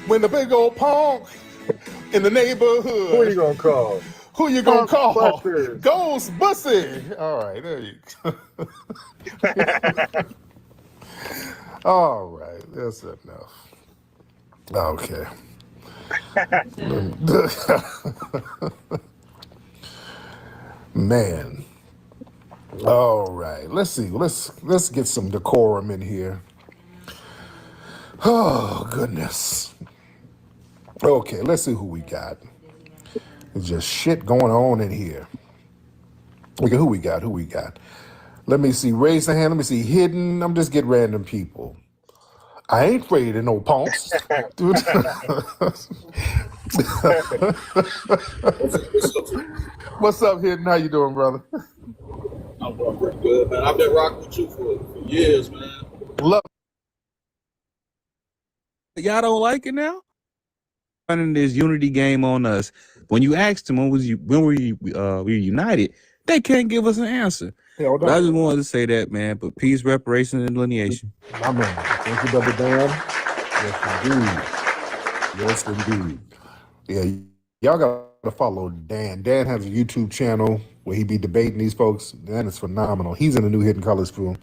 Speaker 2: When the big old punk in the neighborhood.
Speaker 1: Who you gonna call?
Speaker 2: Who you gonna call?
Speaker 1: Busters.
Speaker 2: Ghost Bussy. All right, there you go. All right, that's enough. Okay. Man. All right. Let's see. Let's get some decorum in here. Oh, goodness. Okay, let's see who we got. There's just shit going on in here. Okay, who we got? Let me see. Raise the hand. Let me see. Hidden. I'm just getting random people. I ain't afraid of no punks. Dude. What's up, Hidden? How you doing, brother?
Speaker 9: I'm doing pretty good, man. I've been rocking with you for years, man.
Speaker 2: Love.
Speaker 10: Y'all don't like it now? Running this unity game on us. When you asked them when were you united, they can't give us an answer. But I just wanted to say that, man. But peace, reparations, and delineation.
Speaker 2: My man. Thank you, Brother Dan. Yes, indeed. Yeah, y'all gotta follow Dan. Dan has a YouTube channel where he be debating these folks. Dan is phenomenal. He's in the new Hidden Colors film.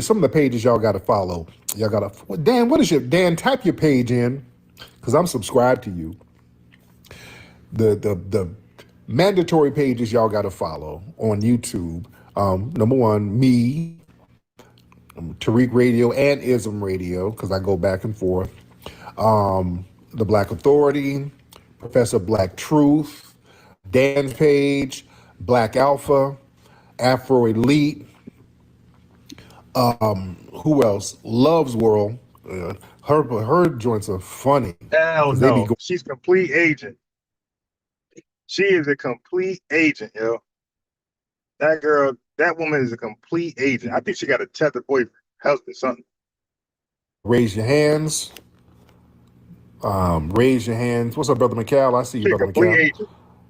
Speaker 2: Some of the pages y'all gotta follow. Y'all gotta. Dan, what is your Dan? Type your page in, because I'm subscribed to you. The mandatory pages y'all gotta follow on YouTube. Number one, me, Tariq Radio and Ism Radio, because I go back and forth. The Black Authority, Professor Black Truth, Dan's page, Black Alpha, Afro Elite. Who else? Love's World. Her joints are funny.
Speaker 1: Hell no. She's complete agent. She is a complete agent, yo. That woman is a complete agent. I think she got a tethered boyfriend, husband, something.
Speaker 2: Raise your hands. Raise your hands. What's up, Brother McCall? I see you, Brother McCall.
Speaker 1: Agent.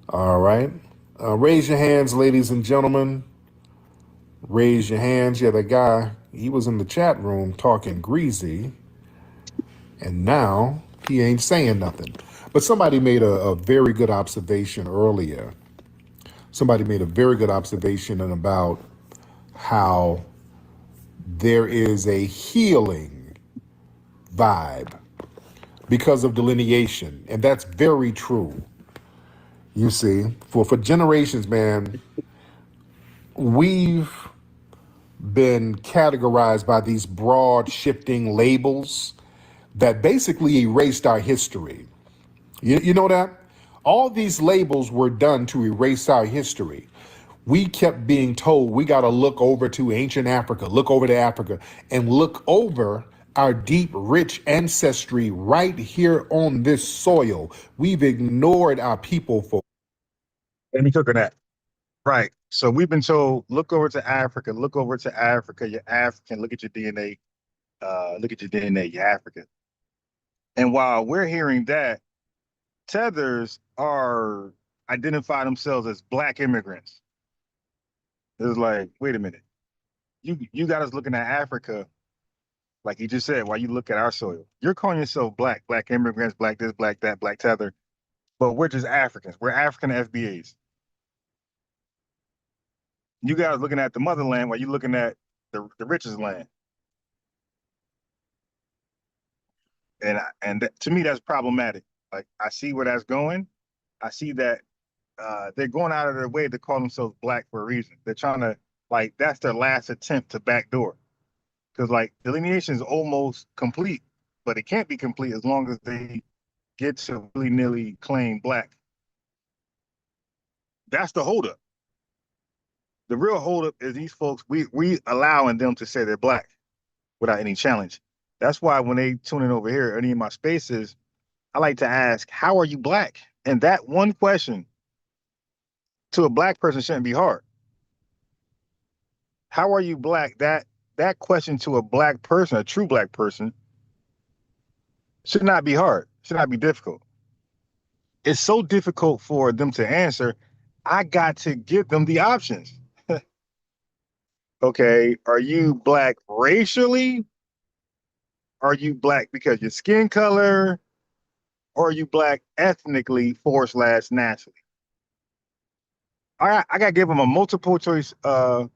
Speaker 2: All right. Raise your hands, ladies and gentlemen. Raise your hands. Yeah, that guy, he was in the chat room talking greasy, and now he ain't saying nothing. But somebody made a very good observation earlier. Somebody made a very good observation about how there is a healing vibe because of delineation. And that's very true. You see, for generations, man, we've been categorized by these broad shifting labels that basically erased our history. You know that? All these labels were done to erase our history. We kept being told we got to look over to ancient Africa, look over to Africa, and look over our deep, rich ancestry right here on this soil. We've ignored our people for.
Speaker 1: Let me cook on that. Right. So we've been told, look over to Africa, look over to Africa, you're African, look at your DNA, you're African. And while we're hearing that, tethers are identify themselves as black immigrants. It's like, wait a minute. You got us looking at Africa, like you just said, while you look at our soil. You're calling yourself black immigrants, black this, black that, black tether, but we're just Africans. We're African FBAs. You guys looking at the motherland while you're looking at the richest land. And to me, that's problematic. Like, I see where that's going. I see that they're going out of their way to call themselves black for a reason. They're trying to, like, that's their last attempt to backdoor. Because, like, delineation is almost complete, but it can't be complete as long as they get to willy-nilly claim black. That's the holdup. The real holdup is these folks, we allowing them to say they're black without any challenge. That's why when they tune in over here, any of my spaces, I like to ask, how are you black? And that one question to a black person shouldn't be hard. How are you black? That question to a black person, a true black person, should not be hard, should not be difficult. It's so difficult for them to answer. I got to give them the options. Okay, are you black racially? Are you black because your skin color? Or are you black ethnically / nationally? I gotta give them a multiple choices for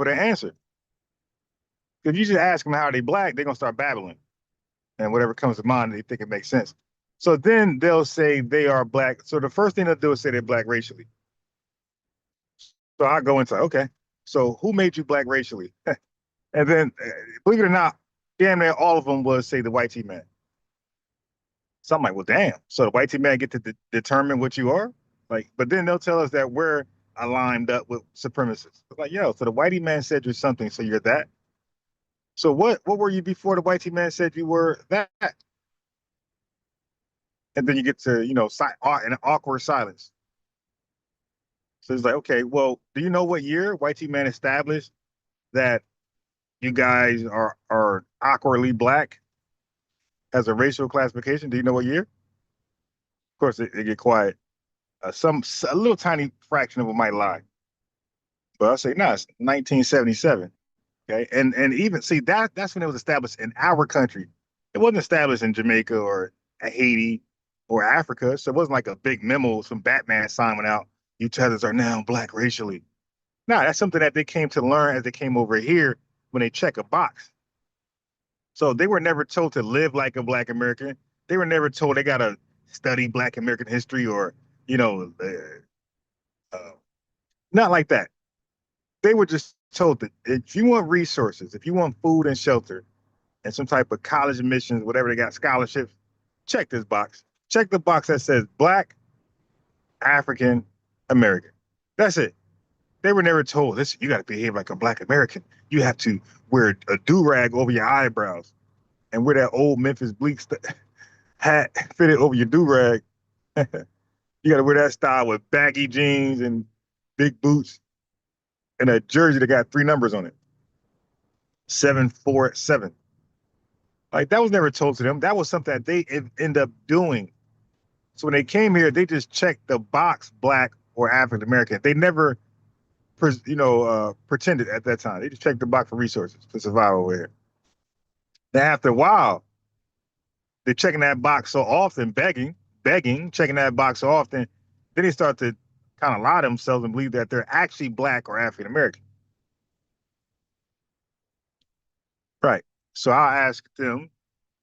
Speaker 1: their answer. If you just ask them how they black, they're gonna start babbling. And whatever comes to mind, they think it makes sense. So then they'll say they are black. So the first thing they'll do is say they're black racially. So I go into, okay, so who made you black racially? And then, believe it or not, damn near all of them will say the white man. So I'm like, well, damn. So the white man get to determine what you are? Like, but then they'll tell us that we're aligned up with supremacists. It's like, yo, so the whitey man said you're something, so you're that. So what were you before the whitey man said you were that? And then you get to, in an awkward silence. So it's like, okay, well, do you know what year whitey man established that you guys are awkwardly black as a racial classification? Do you know what year? Of course, they get quiet. A little tiny fraction of them might lie, but I'll say no, it's 1977. Okay, and even see that's when it was established in our country. It wasn't established in Jamaica or Haiti or Africa, so it wasn't like a big memo, some Batman sign went out. You tethers are now black racially. No, that's something that they came to learn as they came over here when they check a box. So they were never told to live like a black American. They were never told they gotta study black American history or not like that. They were just told that if you want resources, if you want food and shelter and some type of college admissions, whatever they got, scholarships, check this box. Check the box that says black, African, American. That's it. They were never told, this, you got to behave like a black American. You have to wear a do-rag over your eyebrows and wear that old Memphis Bleak hat fitted over your do-rag. You got to wear that style with baggy jeans and big boots and a jersey that got 3 numbers on it. 747. Like, that was never told to them. That was something that they end up doing. So when they came here, they just checked the box, black or African American. They never, pretended at that time. They just checked the box for resources to survive over here. Then after a while, they're checking that box so often, begging, checking that box so often, then they start to kind of lie to themselves and believe that they're actually black or African American. Right. So I'll ask them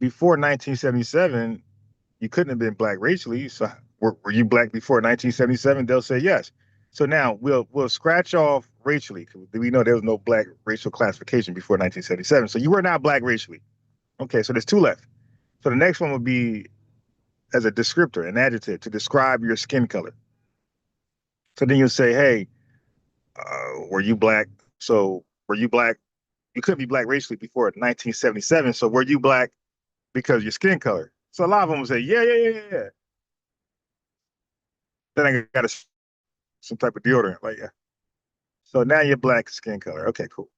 Speaker 1: before 1977, you couldn't have been black racially. So were you black before 1977? They'll say yes. So now we'll scratch off racially. We know there was no black racial classification before 1977. So you were not black racially. Okay, so there's two left. So the next one would be as a descriptor, an adjective to describe your skin color. So then you'll say, hey, were you black? So were you black? You couldn't be black racially before 1977. So were you black because of your skin color? So a lot of them will say, yeah, yeah, yeah, yeah. Then I got some type of deodorant, like yeah. So now you're black skin color. Okay, cool.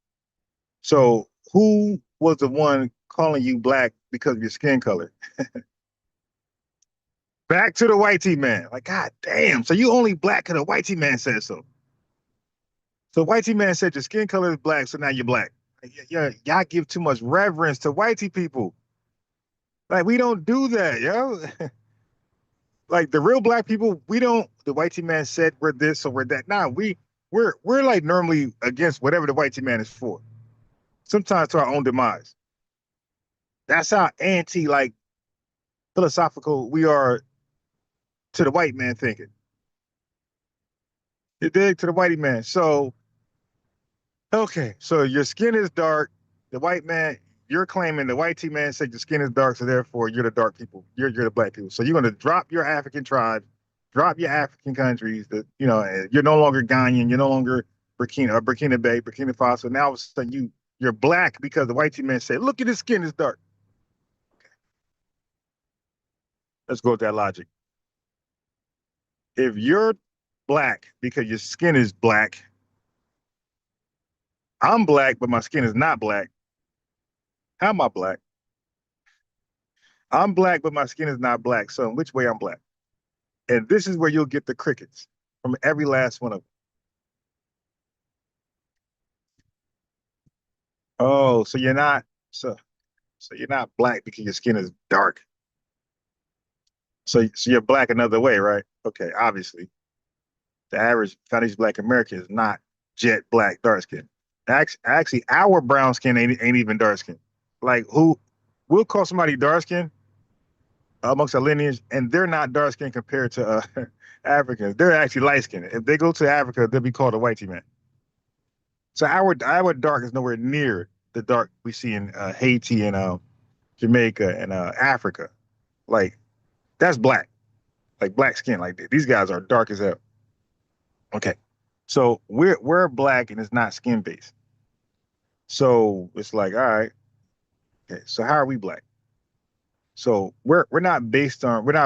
Speaker 1: So who was the one calling you black because of your skin color? Back to the white T man. Like, God damn. So you only black because the white T man said so. So white T man said your skin color is black, so now you're black. Yeah, y'all give too much reverence to white T people. Like, we don't do that, yo. Like the real black people, we don't. The white T man said we're this or we're that. Nah, we're like normally against whatever the white T man is for. Sometimes to our own demise. That's how anti like philosophical we are to the white man thinking. You dig, to the whitey man. So okay, so your skin is dark. The white man, you're claiming the white T man said your skin is dark, so therefore you're the dark people. You're the black people. So you're gonna drop your African tribes, drop your African countries. That you're no longer Ghanaian. You're no longer Burkina Bay, Burkina Faso. Now all of a sudden you're black because the white T man said, look at his skin is dark. Okay. Let's go with that logic. If you're black because your skin is black, I'm black, but my skin is not black. How am I black? I'm black, but my skin is not black. So in which way I'm black? And this is where you'll get the crickets from every last one of them. Oh, so you're not so you're not black because your skin is dark. So you're black another way, right? Okay, obviously. The average Chinese black American is not jet black dark skin. Actually, our brown skin ain't even dark skin. Like who we'll call somebody dark skin amongst our lineage, and they're not dark skinned compared to Africans. They're actually light skinned. If they go to Africa, they'll be called a white man. So our dark is nowhere near the dark we see in Haiti and Jamaica and Africa. Like that's black, like black skin. Like these guys are dark as hell. Okay, so we're black and it's not skin based. So it's like, all right, okay. So how are we black? So we're not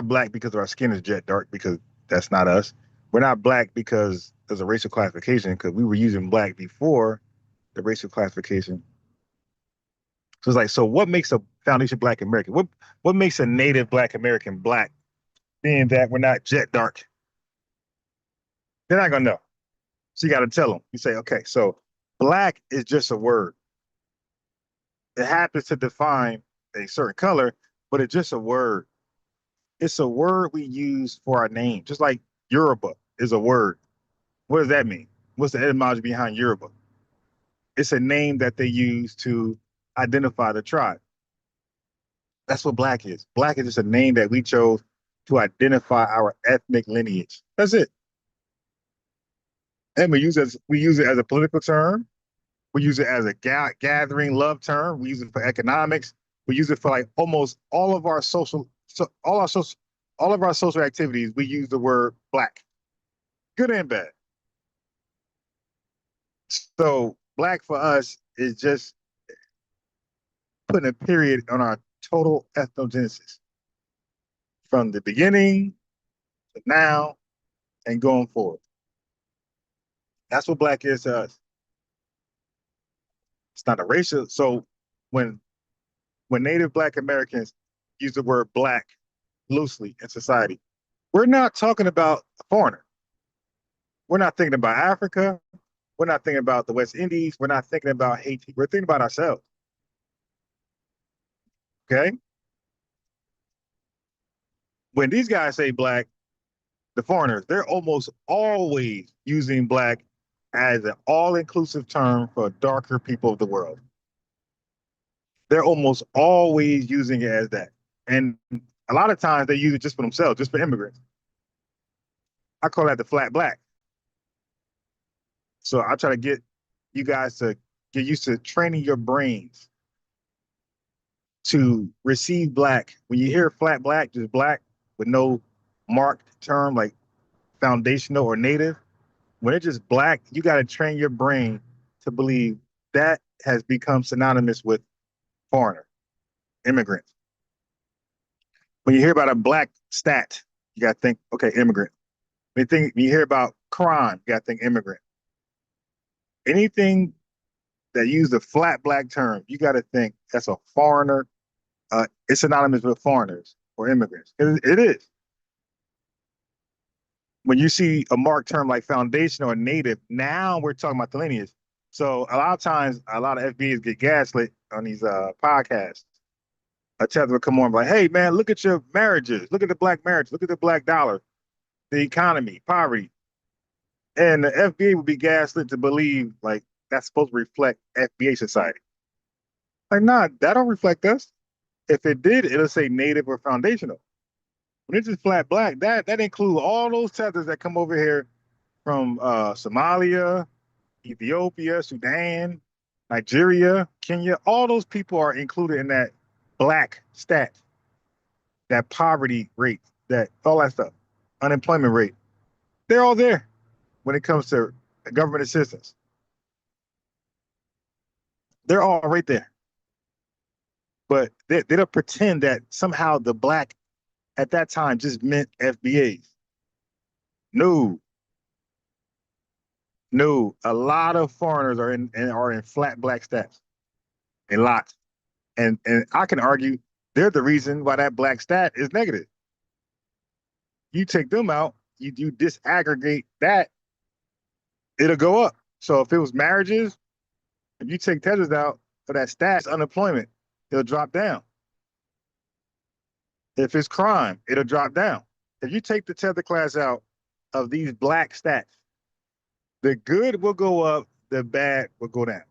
Speaker 1: black because our skin is jet dark because that's not us. We're not black because there's a racial classification because we were using black before the racial classification. So it's like, so what makes a foundation black American? What makes a native black American black? Being that we're not jet dark, they're not gonna know. So you got to tell them. You say, okay, so black is just a word. It happens to define a certain color, but it's just a word. It's a word we use for our name, just like Yoruba is a word. What does that mean? What's the etymology behind Yoruba? It's a name that they use to identify the tribe. That's what black is. Black is just a name that we chose to identify our ethnic lineage. That's it. And we use it as a political term. We use it as a gathering love term. We use it for economics. We use it for like almost all of our all of our social activities. We use the word black, good and bad. So black for us is just putting a period on our total ethnogenesis from the beginning to now and going forward. That's what black is to us. It's not a racial. So when Native Black Americans use the word black loosely in society, we're not talking about a foreigner. We're not thinking about Africa. We're not thinking about the West Indies. We're not thinking about Haiti. We're thinking about ourselves. Okay? When these guys say black, the foreigners, they're almost always using black as an all-inclusive term for darker people of the world. they're almost always using it as that. And a lot of times they use it just for themselves, just for immigrants. I call that the flat black. So I try to get you guys to get used to training your brains to receive black. When you hear flat black, just black with no marked term like foundational or native, when it's just black, you got to train your brain to believe that has become synonymous with foreigner, immigrant. When you hear about a black stat, you got to think, okay, immigrant. When you hear about crime, you got to think immigrant. Anything that use the flat black term, you got to think that's a foreigner. It's synonymous with foreigners or immigrants. It is. When you see a marked term like foundation or native, now we're talking about the lineage. So a lot of times, a lot of FBAs get gaslit on these podcasts. A tether will come on like, hey man, look at your marriages, look at the black marriage, look at the black dollar, the economy, poverty. And the FBA would be gaslit to believe like that's supposed to reflect FBA society. Like, nah, that don't reflect us. If it did, it'll say native or foundational. When it's just flat black, that includes all those tethers that come over here from Somalia, Ethiopia, Sudan, Nigeria, Kenya. All those people are included in that black stat, that poverty rate, that all that stuff, unemployment rate. They're all there when it comes to government assistance. They're all right there. But they don't pretend that somehow the black at that time just meant FBAs. No. A lot of foreigners are in flat black stats. A lot. And I can argue they're the reason why that black stat is negative. You take them out, you disaggregate that, it'll go up. So if it was marriages, if you take tethers out for that stat, unemployment, it'll drop down. If it's crime, it'll drop down. If you take the tether class out of these black stats, the good will go up, the bad will go down.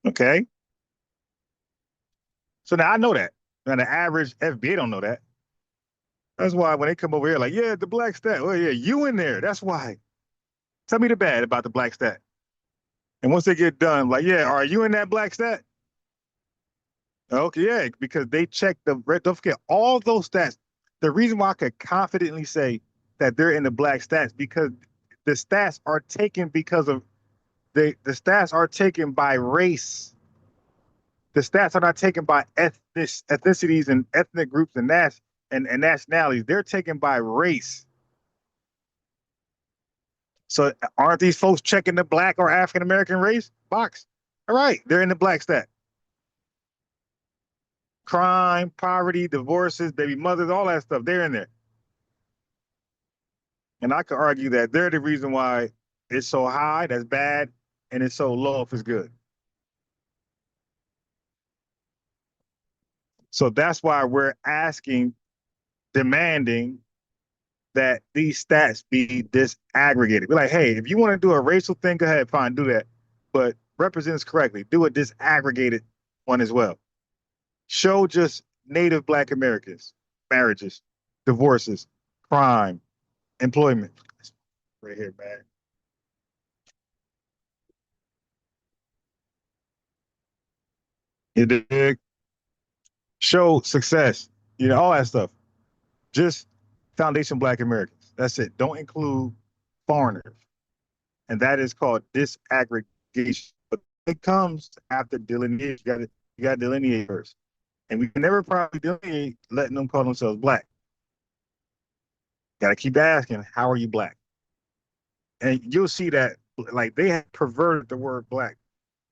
Speaker 1: Okay? So now I know that. Now the average FBA don't know that. That's why when they come over here, like, yeah, the black stat. Oh yeah, you in there. That's why. Tell me the bad about the black stat. And once they get done, like, yeah, are you in that black stat? Okay, yeah, because they check don't forget all those stats. The reason why I could confidently say that they're in the black stats because the stats are taken because of the stats are taken by race. The stats are not taken by ethnicities and ethnic groups and nationalities. They're taken by race. So aren't these folks checking the black or African American race box? All right, they're in the black stat. Crime, poverty, divorces, baby mothers, all that stuff, they're in there. And I could argue that they're the reason why it's so high, that's bad, and it's so low if it's good. So that's why we're demanding that these stats be disaggregated. We're like, hey, if you want to do a racial thing, go ahead, fine, do that. But represent us correctly. Do a disaggregated one as well. Show just Native Black Americans, marriages, divorces, crime, employment. Right here, man. You dig? Show success, all that stuff. Just foundation Black Americans. That's it. Don't include foreigners. And that is called disaggregation. But it comes after delineation. You got to delineate first. And we can never probably delineate letting them call themselves Black. Got to keep asking, how are you Black? And you'll see that, like, they have perverted the word Black.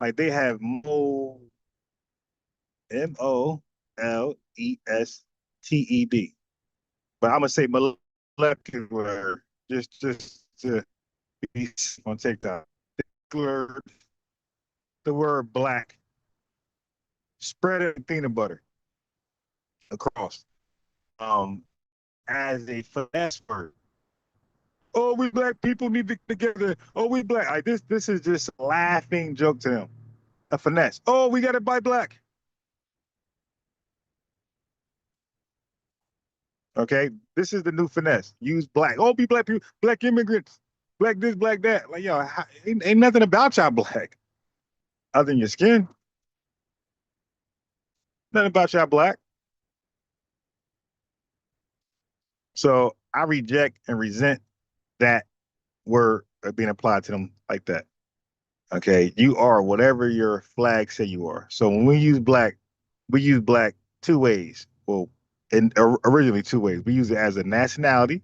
Speaker 1: Like, they have MOLESTED. But I'm gonna say molecular, just to be on TikTok. The word Black, spread it in peanut butter across, as a finesse word. Oh, we black people need to get together. Oh, we black. Like this is just a laughing joke to them. A finesse. Oh, we got to buy black. Okay, this is the new finesse. Use black. Oh, be black people, black immigrants, black this, black that. Like yo, ain't nothing about y'all black other than your skin. Nothing about y'all black. So I reject and resent that word being applied to them like that. Okay, you are whatever your flag say you are. So when we use black two ways. Well, and originally two ways. We use it as a nationality.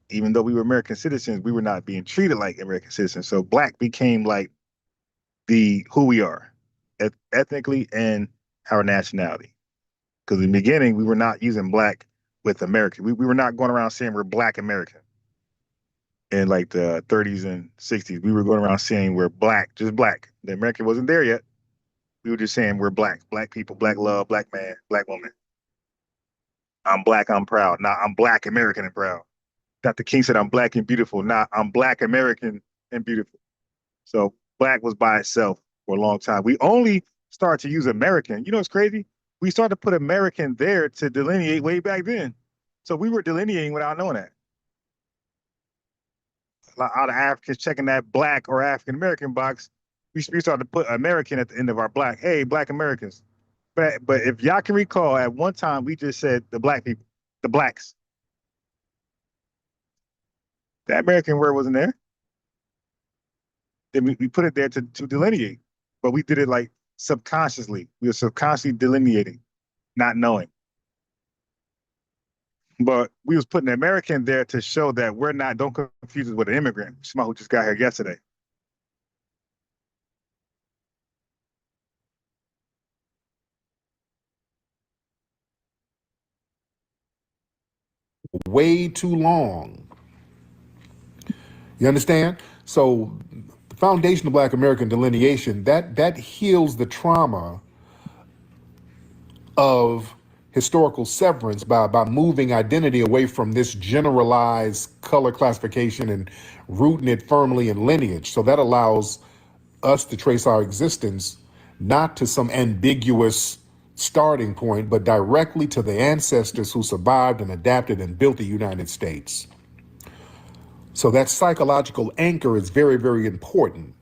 Speaker 1: Even though we were American citizens, we were not being treated like American citizens. So black became like the who we are, ethnically and our nationality. Because in the beginning, we were not using black with American. We were not going around saying we're black American. In like the 30s and 60s, we were going around saying we're black, just black. The American wasn't there yet. We were just saying we're black people, black love, black man, black woman. I'm black, I'm proud. Nah, I'm black American and proud. Dr. King said I'm black and beautiful. Nah, I'm black American and beautiful. So black was by itself for a long time. We only started to use American. You know what's crazy? We started to put American there to delineate way back then. So we were delineating without knowing that. A lot of Africans checking that black or African American box, we started to put American at the end of our black. Hey, black Americans. But if y'all can recall, at one time we just said the black people, the blacks. The American word wasn't there. Then we put it there to delineate, but we did it like subconsciously. We were subconsciously delineating, not knowing. But we was putting American there to show that we're not, don't confuse us with an immigrant, somebody who just got here yesterday.
Speaker 2: Way too long. You understand? So the foundation of Black American delineation, that heals the trauma of historical severance by moving identity away from this generalized color classification and rooting it firmly in lineage. So that allows us to trace our existence not to some ambiguous starting point, but directly to the ancestors who survived and adapted and built the United States. So that psychological anchor is very, very important.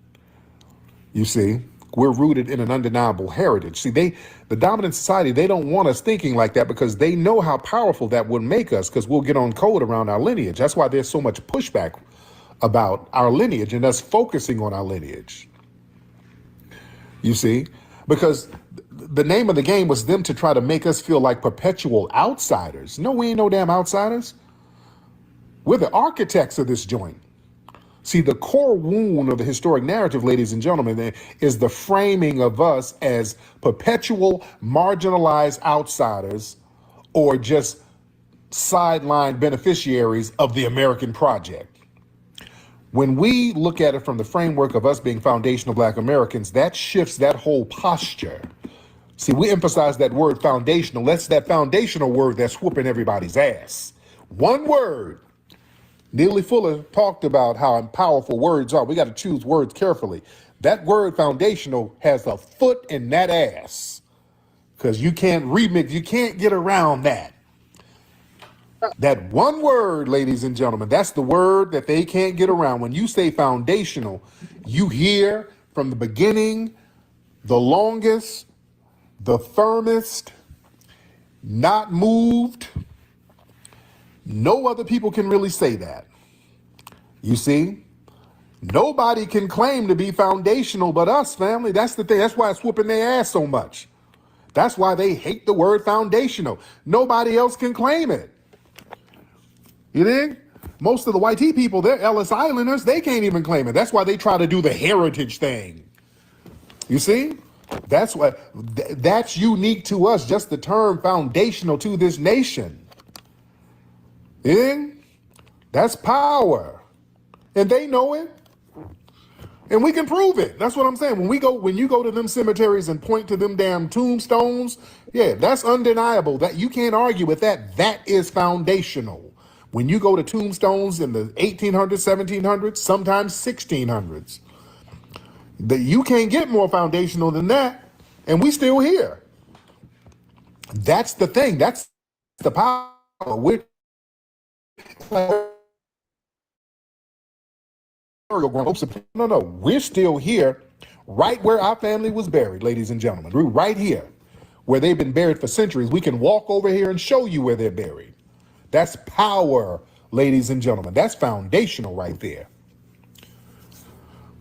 Speaker 2: You see, we're rooted in an undeniable heritage. See, the dominant society, they don't want us thinking like that because they know how powerful that would make us, because we'll get on code around our lineage. That's why there's so much pushback about our lineage and us focusing on our lineage. You see, because the name of the game was them to try to make us feel like perpetual outsiders. No, we ain't no damn outsiders. We're the architects of this joint. See, the core wound of the historic narrative, ladies and gentlemen, is the framing of us as perpetual marginalized outsiders or just sideline beneficiaries of the American project. When we look at it from the framework of us being foundational Black Americans, that shifts that whole posture. See, we emphasize that word foundational. That's that foundational word that's whooping everybody's ass. One word. Neely Fuller talked about how powerful words are. We got to choose words carefully. That word foundational has a foot in that ass because you can't remix, you can't get around that. That one word, ladies and gentlemen, that's the word that they can't get around. When you say foundational, you hear from the beginning, the longest, the firmest, not moved. No other people can really say that. You see, nobody can claim to be foundational but us, family. That's the thing. That's why it's whooping their ass so much. That's why they hate the word foundational. Nobody else can claim it. You dig? Most of the white people, they're Ellis Islanders. They can't even claim it. That's why they try to do the heritage thing. You see? That's what that's unique to us, just the term foundational to this nation. Yeah? That's power. And they know it. And we can prove it. That's what I'm saying. When you go to them cemeteries and point to them damn tombstones, yeah, that's undeniable. That you can't argue with that. That is foundational. When you go to tombstones in the 1800s, 1700s, sometimes 1600s, that you can't get more foundational than that, and we still here. That's the thing. That's the power. No, we're still here, right where our family was buried, ladies and gentlemen. We're right here, where they've been buried for centuries. We can walk over here and show you where they're buried. That's power, ladies and gentlemen. That's foundational right there.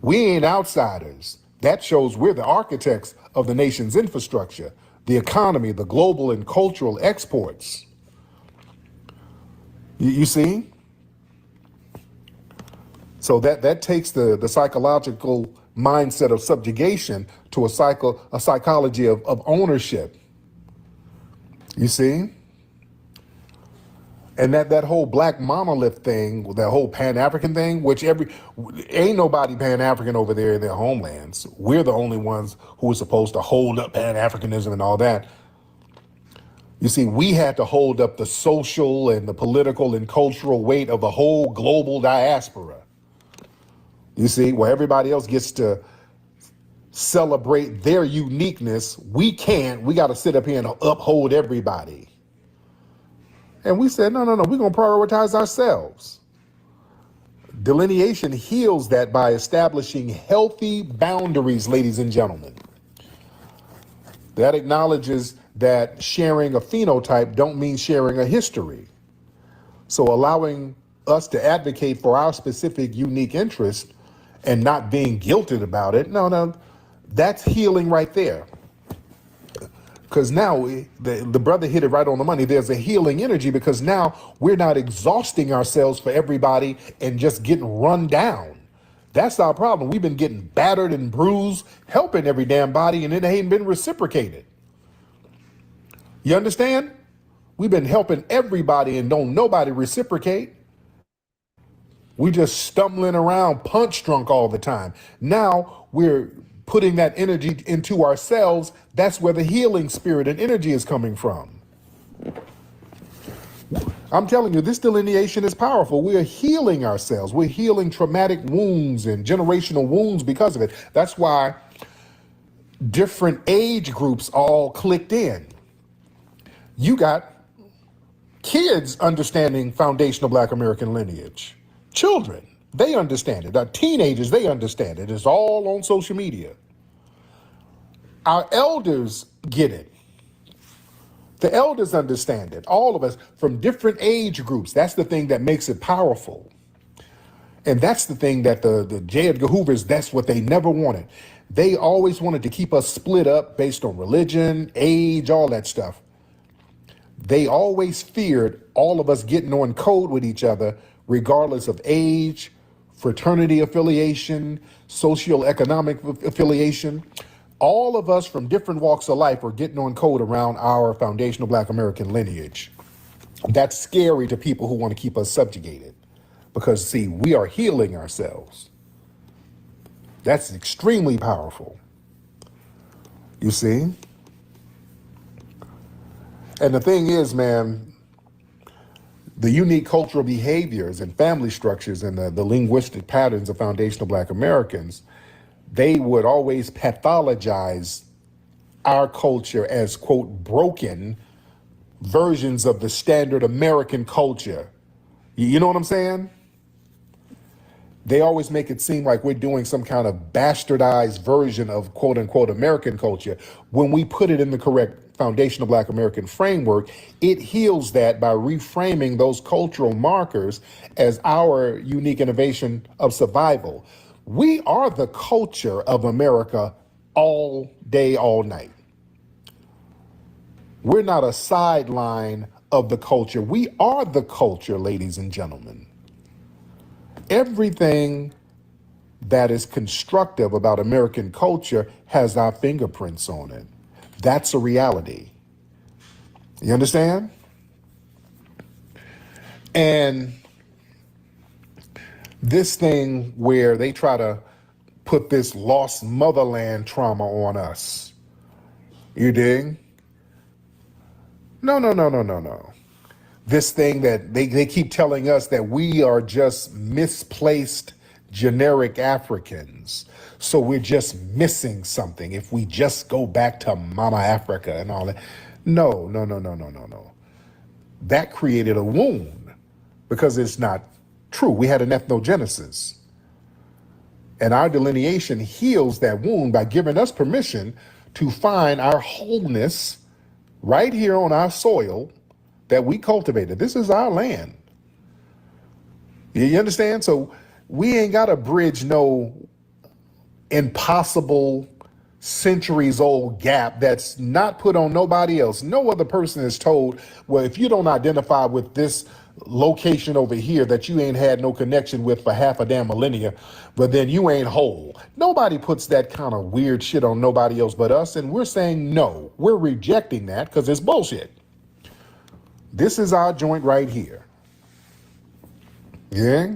Speaker 2: We ain't outsiders. That shows we're the architects of the nation's infrastructure, the economy, the global and cultural exports. You see? So that takes the psychological mindset of subjugation to a psychology of ownership. You see? And that whole black monolith thing, that whole Pan-African thing, which ain't nobody Pan-African over there in their homelands. We're the only ones who are supposed to hold up Pan-Africanism and all that. You see, we had to hold up the social and the political and cultural weight of the whole global diaspora. You see, where everybody else gets to celebrate their uniqueness, we can't. We got to sit up here and uphold everybody. And we said, no, we're going to prioritize ourselves. Delineation heals that by establishing healthy boundaries, ladies and gentlemen. That acknowledges that sharing a phenotype don't mean sharing a history. So allowing us to advocate for our specific unique interest and not being guilted about it, no, that's healing right there. Because now the brother hit it right on the money. There's a healing energy because now we're not exhausting ourselves for everybody and just getting run down. That's our problem. We've been getting battered and bruised, helping every damn body, and it ain't been reciprocated. You understand? We've been helping everybody and don't nobody reciprocate. We just stumbling around punch drunk all the time. Now we're putting that energy into ourselves. That's where the healing spirit and energy is coming from. I'm telling you, this delineation is powerful. We're healing ourselves. We're healing traumatic wounds and generational wounds because of it. That's why different age groups all clicked in. You got kids understanding foundational Black American lineage. Children, they understand it. Our teenagers, they understand it. It's all on social media. Our elders get it. The elders understand it. All of us from different age groups. That's the thing that makes it powerful. And that's the thing that the J. Edgar Hoovers, that's what they never wanted. They always wanted to keep us split up based on religion, age, all that stuff. They always feared all of us getting on code with each other, regardless of age, fraternity affiliation, socioeconomic affiliation. All of us from different walks of life are getting on code around our foundational Black American lineage. That's scary to people who want to keep us subjugated because, see, we are healing ourselves. That's extremely powerful. You see? And the thing is, man, the unique cultural behaviors and family structures and the linguistic patterns of foundational Black Americans, they would always pathologize our culture as, quote, broken versions of the standard American culture. You know what I'm saying? They always make it seem like we're doing some kind of bastardized version of, quote unquote, American culture. When we put it in the correct foundational Black American framework, it heals that by reframing those cultural markers as our unique innovation of survival. We are the culture of America all day, all night. We're not a sideline of the culture. We are the culture, ladies and gentlemen. Everything that is constructive about American culture has our fingerprints on it. That's a reality. You understand? And this thing where they try to put this lost motherland trauma on us. You dig? No. this thing that they keep telling us that we are just misplaced generic Africans. So we're just missing something if we just go back to Mama Africa and all that. No. That created a wound because it's not true. We had an ethnogenesis. And our delineation heals that wound by giving us permission to find our wholeness right here on our soil that we cultivated. This is our land. You understand? So we ain't got to bridge no impossible centuries old gap that's not put on nobody else. No other person is told, well, if you don't identify with this location over here that you ain't had no connection with for half a damn millennia, but then you ain't whole. Nobody puts that kind of weird shit on nobody else but us. And we're saying no, we're rejecting that because it's bullshit. This is our joint right here. Yeah.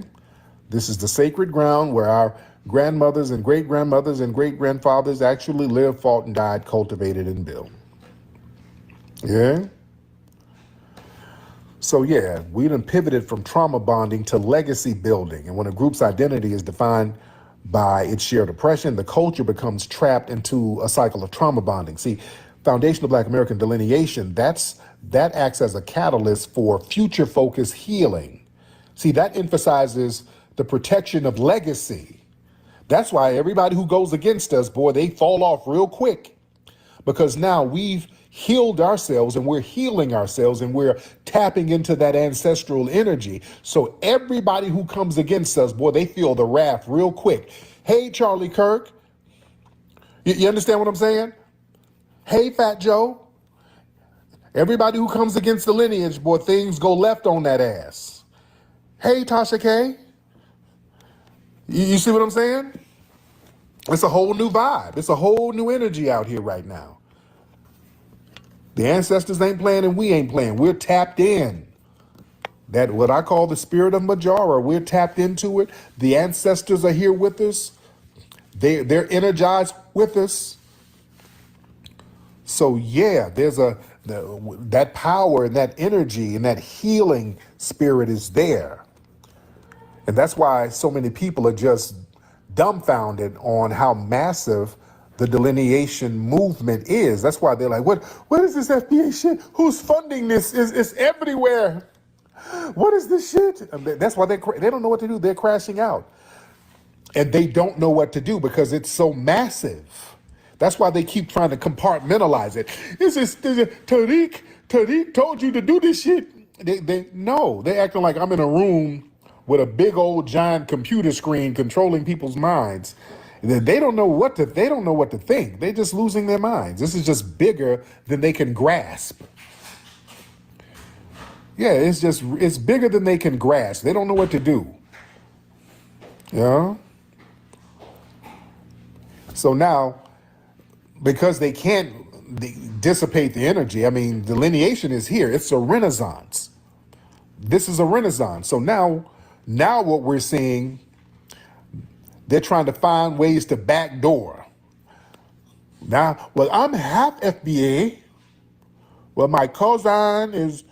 Speaker 2: This is the sacred ground where our grandmothers and great-grandmothers and great-grandfathers actually lived, fought, and died, cultivated, and built. Yeah? So yeah, we done pivoted from trauma bonding to legacy building. And when a group's identity is defined by its shared oppression, the culture becomes trapped into a cycle of trauma bonding. See, foundational Black American delineation, that acts as a catalyst for future-focused healing. See, that emphasizes the protection of legacy. That's why everybody who goes against us, boy, they fall off real quick, because now we've healed ourselves and we're healing ourselves and we're tapping into that ancestral energy. So everybody who comes against us, boy, they feel the wrath real quick. Hey, Charlie Kirk, you understand what I'm saying? Hey, Fat Joe, everybody who comes against the lineage, boy, things go left on that ass. Hey, Tasha K, you see what I'm saying? It's a whole new vibe. It's a whole new energy out here right now. The ancestors ain't playing and we ain't playing. We're tapped in. That what I call the spirit of Majara. We're tapped into it. The ancestors are here with us. They're energized with us. So yeah, there's that power and that energy and that healing spirit is there. And that's why so many people are just dumbfounded on how massive the delineation movement is. That's why they're like, what is this FBA shit? Who's funding this? It's everywhere. What is this shit? That's why they don't know what to do. They're crashing out. And they don't know what to do because it's so massive. That's why they keep trying to compartmentalize it. Tariq told you to do this shit. They're acting like I'm in a room with a big old giant computer screen controlling people's minds. They don't know what to think. They're just losing their minds. This is just bigger than they can grasp. Yeah, it's bigger than they can grasp. They don't know what to do. Yeah. So now, because they can't dissipate the energy, I mean, delineation is here. It's a renaissance. This is a renaissance. So now what we're seeing, they're trying to find ways to backdoor. Now, well, I'm half FBA. Well, my cousin is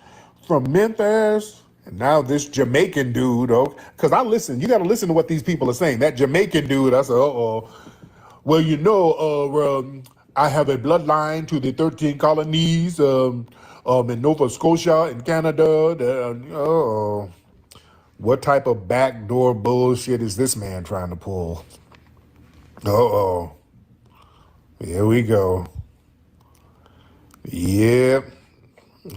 Speaker 2: from Memphis. And now this Jamaican dude, because you got to listen to what these people are saying. That Jamaican dude, I said, uh-oh. Well, I have a bloodline to the 13 colonies in Nova Scotia in Canada. What type of backdoor bullshit is this man trying to pull? Uh-oh. Here we go. Yep.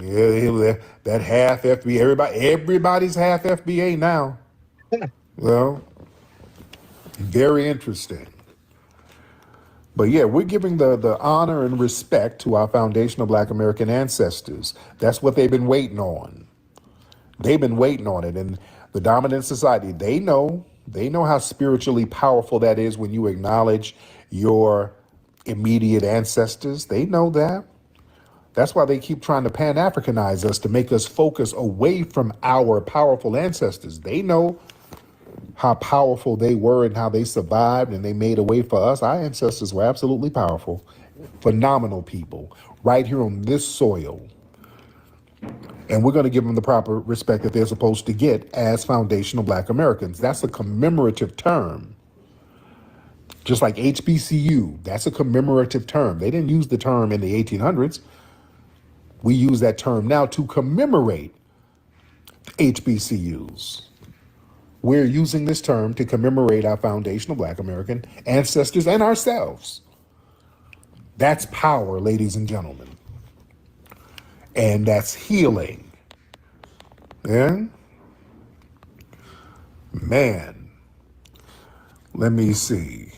Speaker 2: Yeah, that half FBA. Everybody's half FBA now. Well, very interesting. But yeah, we're giving the honor and respect to our foundational Black American ancestors. That's what they've been waiting on. They've been waiting on it. And the dominant society, they know how spiritually powerful that is when you acknowledge your immediate ancestors. They know that. That's why they keep trying to Pan-Africanize us to make us focus away from our powerful ancestors. They know how powerful they were and how they survived and they made a way for us. Our ancestors were absolutely powerful, phenomenal people right here on this soil. And we're going to give them the proper respect that they're supposed to get as foundational Black Americans. That's a commemorative term. Just like HBCU, that's a commemorative term. They didn't use the term in the 1800s. We use that term now to commemorate HBCUs. We're using this term to commemorate our foundational Black American ancestors and ourselves. That's power, ladies and gentlemen. And that's healing. Yeah? Man. Let me see.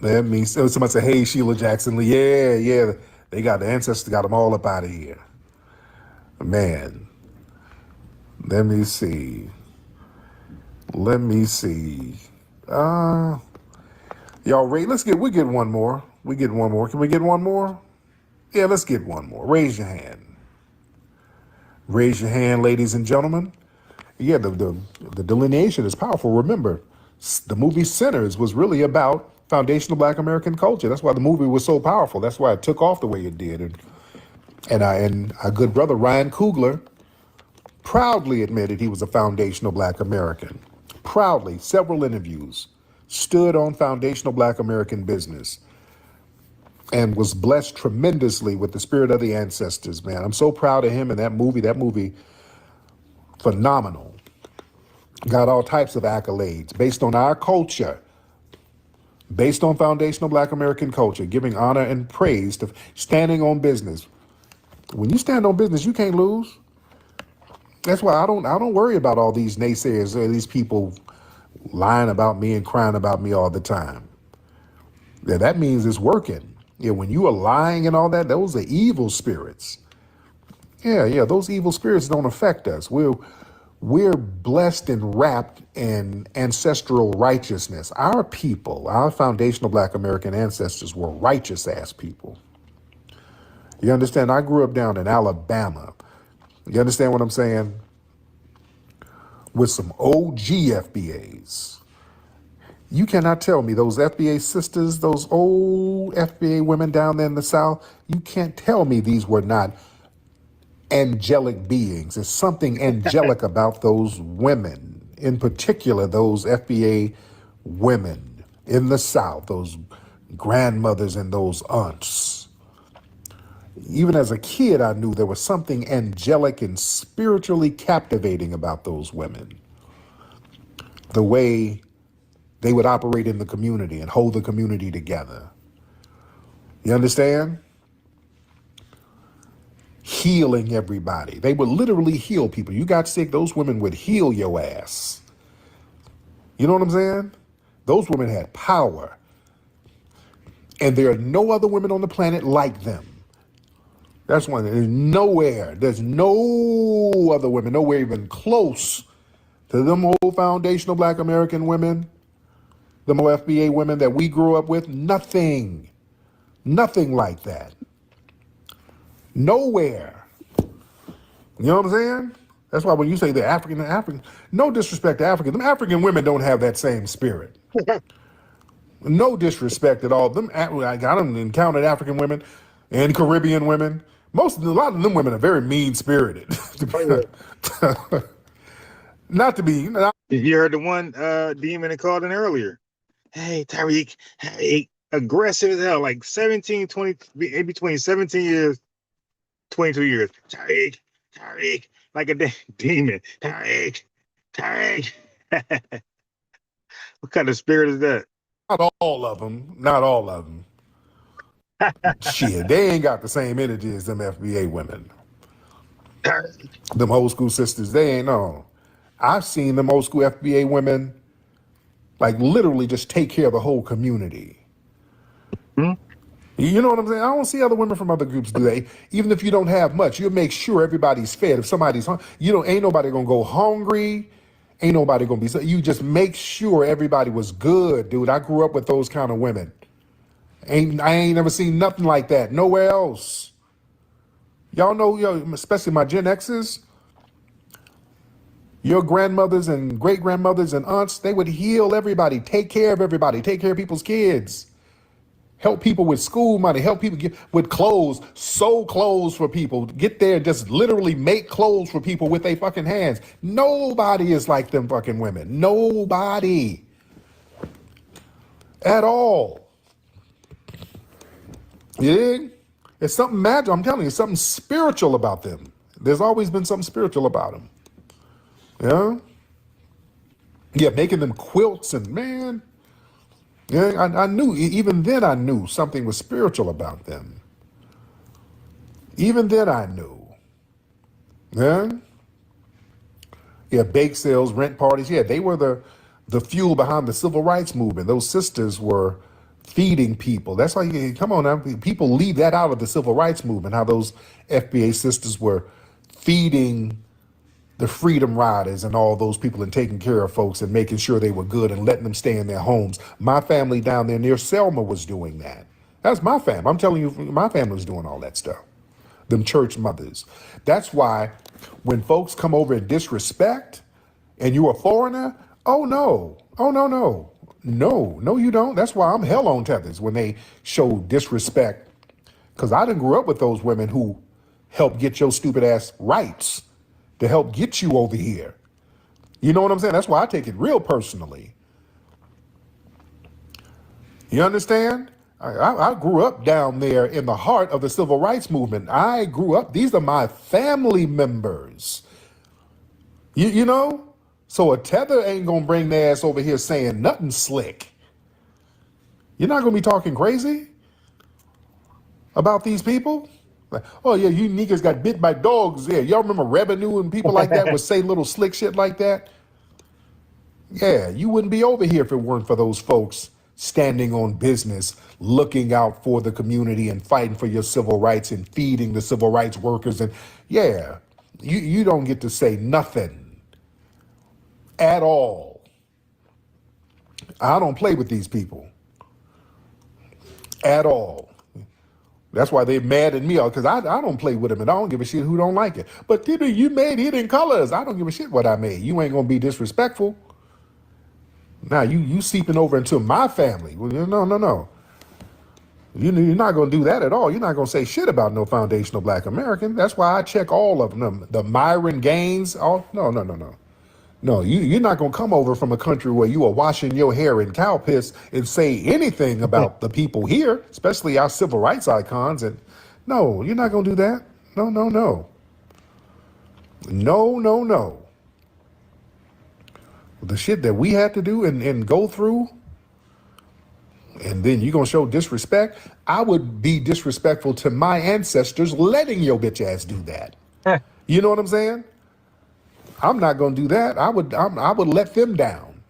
Speaker 2: Somebody say, hey, Sheila Jackson Lee. Yeah. They got the ancestors, got them all up out of here. Man. Let me see. Y'all rate. We get one more. Can we get one more? Yeah, let's get one more. Raise your hand. Raise your hand, ladies and gentlemen. Yeah, the delineation is powerful. Remember, the movie Sinners was really about foundational Black American culture. That's why the movie was so powerful. That's why it took off the way it did. And our good brother Ryan Coogler proudly admitted he was a foundational Black American. Proudly, several interviews, stood on foundational Black American business and was blessed tremendously with the spirit of the ancestors, man. I'm so proud of him in that movie, phenomenal. Got all types of accolades based on our culture, based on foundational Black American culture, giving honor and praise to standing on business. When you stand on business, you can't lose. That's why I don't worry about all these naysayers or these people lying about me and crying about me all the time. Yeah, that means it's working. Yeah, when you are lying and all that, those are evil spirits. Yeah, those evil spirits don't affect us. We're blessed and wrapped in ancestral righteousness. Our people, our foundational Black American ancestors were righteous ass people. You understand? I grew up down in Alabama. You understand what I'm saying? With some OG FBAs. You cannot tell me those FBA sisters, those old FBA women down there in the South, you can't tell me these were not angelic beings. There's something angelic about those women, in particular, those FBA women in the South, those grandmothers and those aunts. Even as a kid, I knew there was something angelic and spiritually captivating about those women. The way they would operate in the community and hold the community together. You understand? Healing everybody. They would literally heal people. You got sick, those women would heal your ass. You know what I'm saying? Those women had power. And there are no other women on the planet like them. That's one. There's no other women, nowhere even close to them old foundational Black American women, them old FBA women that we grew up with. Nothing like that. Nowhere. You know what I'm saying? That's why when you say the African, no disrespect to African, them African women don't have that same spirit. No disrespect at all. I got them encountered African women and Caribbean women. A lot of them women are very mean spirited. Not to be.
Speaker 1: You heard the one demon that called in earlier. Hey, Tariq, hey, aggressive as hell, like 17, 20, in between 17 years, 22 years. Tariq, like a demon. Tariq. What kind of spirit is that?
Speaker 2: Not all of them. Shit, they ain't got the same energy as them FBA women. Them old school sisters, they ain't on. I've seen them old school FBA women like literally just take care of the whole community.
Speaker 1: Hmm?
Speaker 2: You know what I'm saying? I don't see other women from other groups do that. Even if you don't have much, you'll make sure everybody's fed. If somebody's hungry, ain't nobody gonna go hungry. Ain't nobody gonna be. You just make sure everybody was good, dude. I grew up with those kind of women. I ain't never seen nothing like that nowhere else. Y'all know, especially my Gen X's, your grandmothers and great grandmothers and aunts, they would heal everybody, take care of everybody, take care of people's kids. help people with school money, help people get with clothes, sew clothes for people, get there and just literally make clothes for people with their fucking hands. Nobody is like them fucking women. Nobody. At all. You dig? It's something magical. I'm telling you, something spiritual about them. There's always been something spiritual about them. Yeah? Yeah, making them quilts and man. Yeah, I knew, even then I knew something was spiritual about them. Even then I knew. Yeah? Yeah, bake sales, rent parties. Yeah, they were the fuel behind the civil rights movement. Those sisters were feeding people. That's why, come on now, people leave that out of the civil rights movement, how those FBA sisters were feeding the freedom riders and all those people and taking care of folks and making sure they were good and letting them stay in their homes. My family down there near Selma was doing that. That's my family. I'm telling you, my family was doing all that stuff. Them church mothers. That's why when folks come over and disrespect and you're a foreigner, oh no, oh no, no. No, you don't. That's why I'm hell on tethers when they show disrespect. Because I done grew up with those women who helped get your stupid ass rights to help get you over here. You know what I'm saying? That's why I take it real personally. You understand? I grew up down there in the heart of the civil rights movement. I grew up, these are my family members. You know? So a tether ain't gonna bring their ass over here saying nothing slick. You're not gonna be talking crazy about these people? Like, oh yeah, you niggas got bit by dogs there. Y'all remember Revenue and people like that would say little slick shit like that? Yeah, you wouldn't be over here if it weren't for those folks standing on business, looking out for the community and fighting for your civil rights and feeding the civil rights workers. And yeah, you don't get to say nothing at all. I don't play with these people at all. That's why they're mad at me, because I don't play with them and I don't give a shit who don't like it. But you made it in colors. I don't give a shit what I made. You ain't gonna be disrespectful. Now you seeping over into my family. Well, no. You're not gonna do that at all. You're not gonna say shit about no foundational Black American. That's why I check all of them. The Myron Gaines. Oh no. No, you're not gonna come over from a country where you are washing your hair in cow piss and say anything about the people here, especially our civil rights icons. And no, you're not gonna do that. No. The shit that we had to do and go through, and then you're gonna show disrespect. I would be disrespectful to my ancestors letting your bitch ass do that. You know what I'm saying? I'm not going to do that. I would let them down.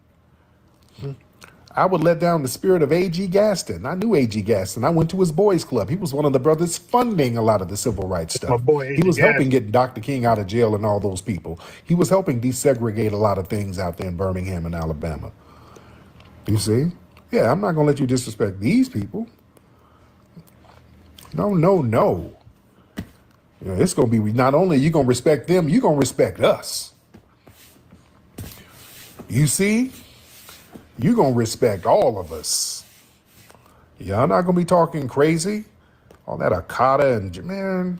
Speaker 2: I would let down the spirit of A.G. Gaston. I knew A.G. Gaston. I went to his boys club. He was one of the brothers funding a lot of the civil rights stuff. He was helping get Dr. King out of jail and all those people. He was helping desegregate a lot of things out there in Birmingham and Alabama. You see? Yeah, I'm not going to let you disrespect these people. No. Yeah, it's going to be, not only you going to respect them, you're going to respect us. You see? You're going to respect all of us. Y'all not going to be talking crazy. All that Akata and, man,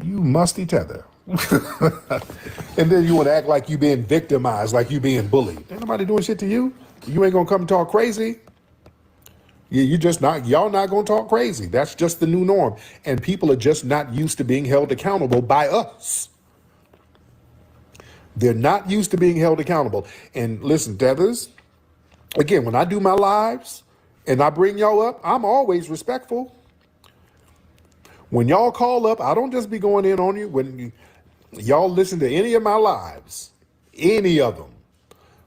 Speaker 2: you musty tether. And then you want to act like you being victimized, like you being bullied. Ain't nobody doing shit to you. You ain't going to come and talk crazy. Y'all not going to talk crazy. That's just the new norm. And people are just not used to being held accountable by us. They're not used to being held accountable. And listen, tethers, again, when I do my lives and I bring y'all up, I'm always respectful. When y'all call up, I don't just be going in on you. When y'all listen to any of my lives, any of them,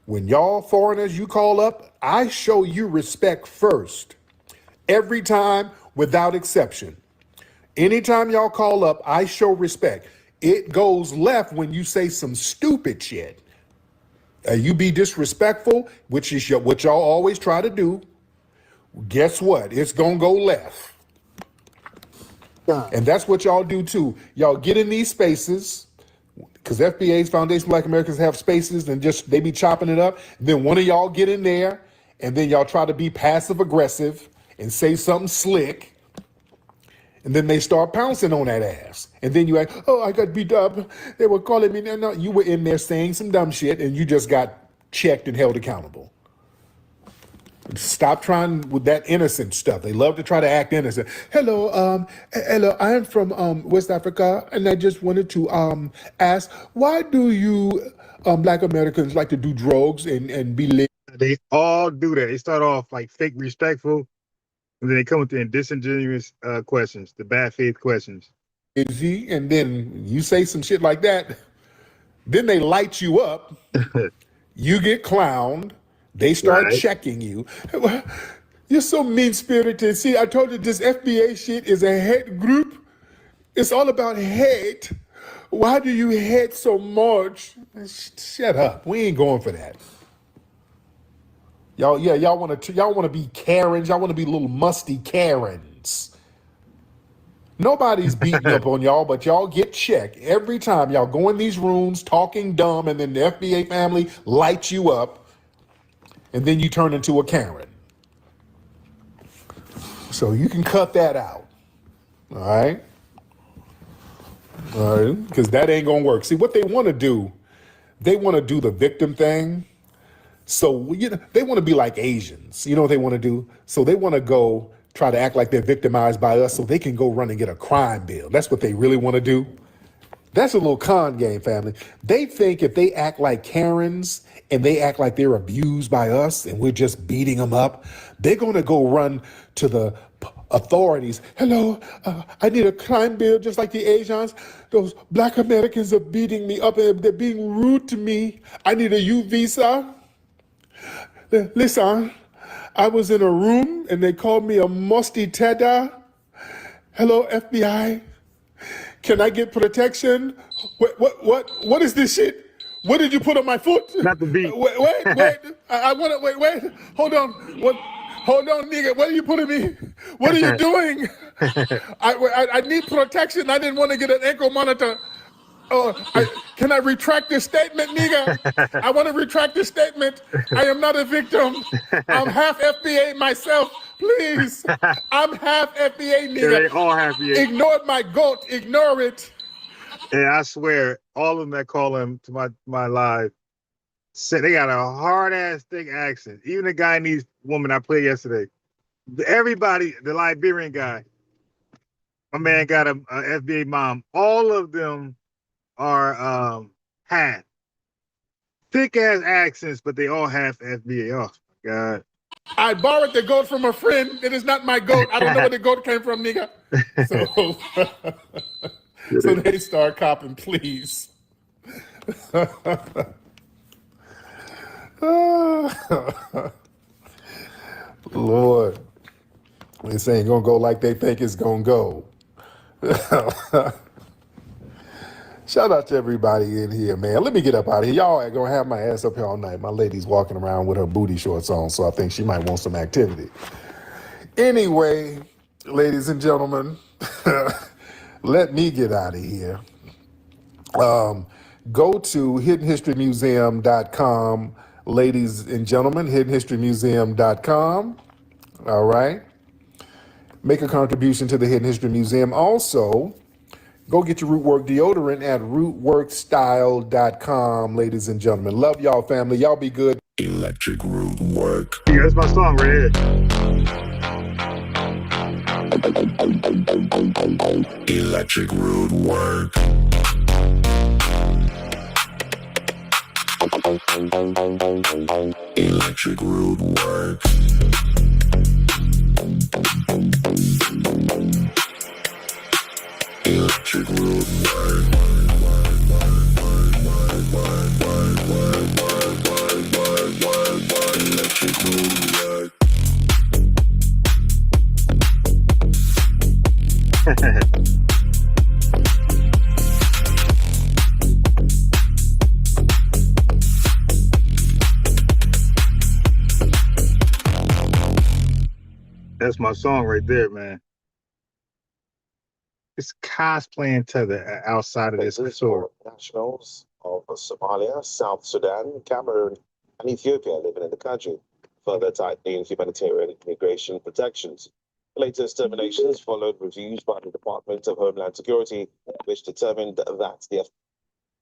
Speaker 2: when y'all foreigners, you call up, I show you respect first. Every time, without exception. Anytime y'all call up, I show respect. It goes left when you say some stupid shit. You be disrespectful, which is what y'all always try to do. Guess what? It's going to go left. And that's what y'all do too. Y'all get in these spaces, because FBA's Foundation Black Americans have spaces and they be chopping it up. Then one of y'all get in there and then y'all try to be passive aggressive and say something slick, and then they start pouncing on that ass. And then you ask, oh, I got beat up. They were calling me. No, you were in there saying some dumb shit, and you just got checked and held accountable. Stop trying with that innocent stuff. They love to try to act innocent. Hello, I'm from West Africa, and I just wanted to ask, why do you Black Americans like to do drugs and be lazy?
Speaker 1: They all do that. They start off like fake respectful, and then they come with the disingenuous questions, the bad faith questions.
Speaker 2: And then you say some shit like that, then they light you up. You get clowned. They start checking you. You're so mean-spirited. See, I told you this FBA shit is a hate group. It's all about hate. Why do you hate so much? Shut up. We ain't going for that. Y'all want to be Karens. Y'all want to be little musty Karens. Nobody's beating up on y'all, but y'all get checked every time y'all go in these rooms talking dumb, and then the FBA family lights you up. And then you turn into a Karen. So you can cut that out. All right? All right? Because that ain't going to work. See, what they want to do, they want to do the victim thing. So, they want to be like Asians. You know what they want to do? So they want to go try to act like they're victimized by us so they can go run and get a crime bill. That's what they really want to do. That's a little con game, family. They think if they act like Karens and they act like they're abused by us and we're just beating them up, they're going to go run to the authorities. Hello, I need a crime bill just like the Asians. Those Black Americans are beating me up and they're being rude to me. I need a U visa. Listen, I was in a room and they called me a musty tedder. Hello, FBI. Can I get protection? What is this shit? What did you put on my foot?
Speaker 1: Not the beat.
Speaker 2: Wait. I want to wait. Hold on. Hold on, nigga. What are you putting me? What are you doing? I need protection. I didn't want to get an ankle monitor. Can I retract this statement, nigga? I want to retract this statement. I am not a victim. I'm half FBA myself. Please. I'm half FBA, nigga.
Speaker 1: They all half FBA.
Speaker 2: Ignore my goat. Ignore it.
Speaker 1: And I swear, all of them that call him to my live, said they got a hard ass thick accent. Even the Guyanese woman I played yesterday. Everybody, the Liberian guy, my man got a FBA mom. All of them are half thick ass accents, but they all have FBA. Oh my God.
Speaker 2: I borrowed the goat from a friend. It is not my goat. I don't know where the goat came from, nigga. So they start copping, please. Lord, this ain't gonna go like they think it's gonna go. Shout out to everybody in here, man. Let me get up out of here. Y'all ain't gonna have my ass up here all night. My lady's walking around with her booty shorts on, so I think she might want some activity. Anyway, ladies and gentlemen, let me get out of here. Go to hiddenhistorymuseum.com, ladies and gentlemen, hiddenhistorymuseum.com. All right. Make a contribution to the Hidden History Museum. Also, go get your Rootwork deodorant at rootworkstyle.com, ladies and gentlemen. Love y'all, family. Y'all be good. Electric Root Work.
Speaker 1: Yeah, that's my song right here.
Speaker 2: Electric Root Work. Electric Root Work. Electric Root Work. Electric Root Work.
Speaker 1: That's my song right there, man. It's cosplaying to the outside of this store.
Speaker 11: Nationals of Somalia, South Sudan, Cameroon, and Ethiopia living in the country. further tightening humanitarian immigration protections. The latest terminations followed reviews by the Department of Homeland Security, which determined that the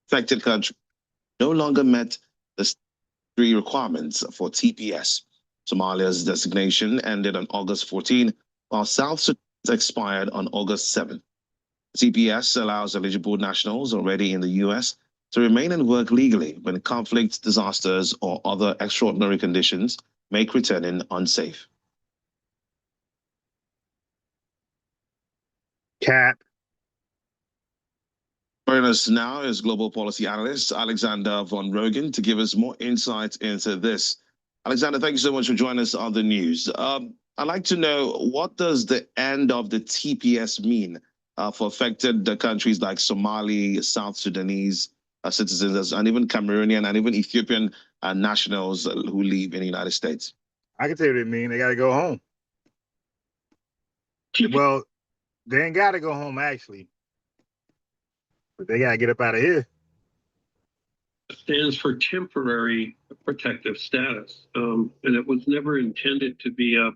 Speaker 11: affected country no longer met the three requirements for TPS. Somalia's designation ended on August 14, while South Sudan's expired on August 7. TPS allows eligible nationals already in the U.S. to remain and work legally when conflict, disasters, or other extraordinary conditions make returning unsafe.
Speaker 1: Cat.
Speaker 11: Joining us now is global policy analyst Alexander von Rogen to give us more insight into this. Alexander, thank you so much for joining us on the news. I'd like to know, what does the end of the TPS mean for affected countries like Somali, South Sudanese citizens, and even Cameroonian and even Ethiopian nationals who live in the United States?
Speaker 1: I can tell you what it means. They got to go home. Well, they ain't got to go home, actually. But they got to get up out of here.
Speaker 12: Stands for temporary protective status. And it was never intended to be a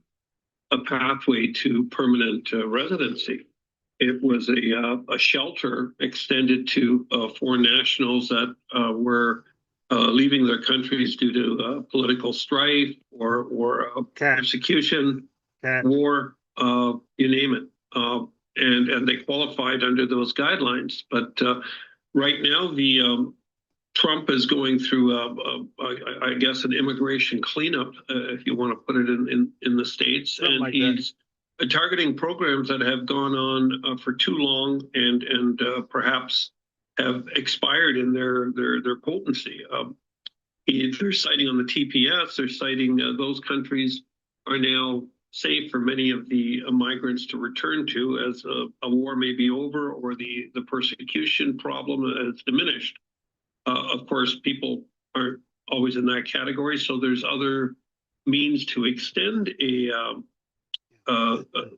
Speaker 12: pathway to permanent residency. It was a shelter extended to foreign nationals that were leaving their countries due to political strife or persecution, war, you name it. And they qualified under those guidelines. But right now, Trump is going through, I guess, an immigration cleanup, if you want to put it in the States. Something and like he's targeting programs that have gone on for too long and perhaps have expired in their potency. They're citing on the TPS, they're citing those countries are now safe for many of the migrants to return to, as a war may be over or the persecution problem has diminished. Of course, people aren't always in that category, so there's other means to extend a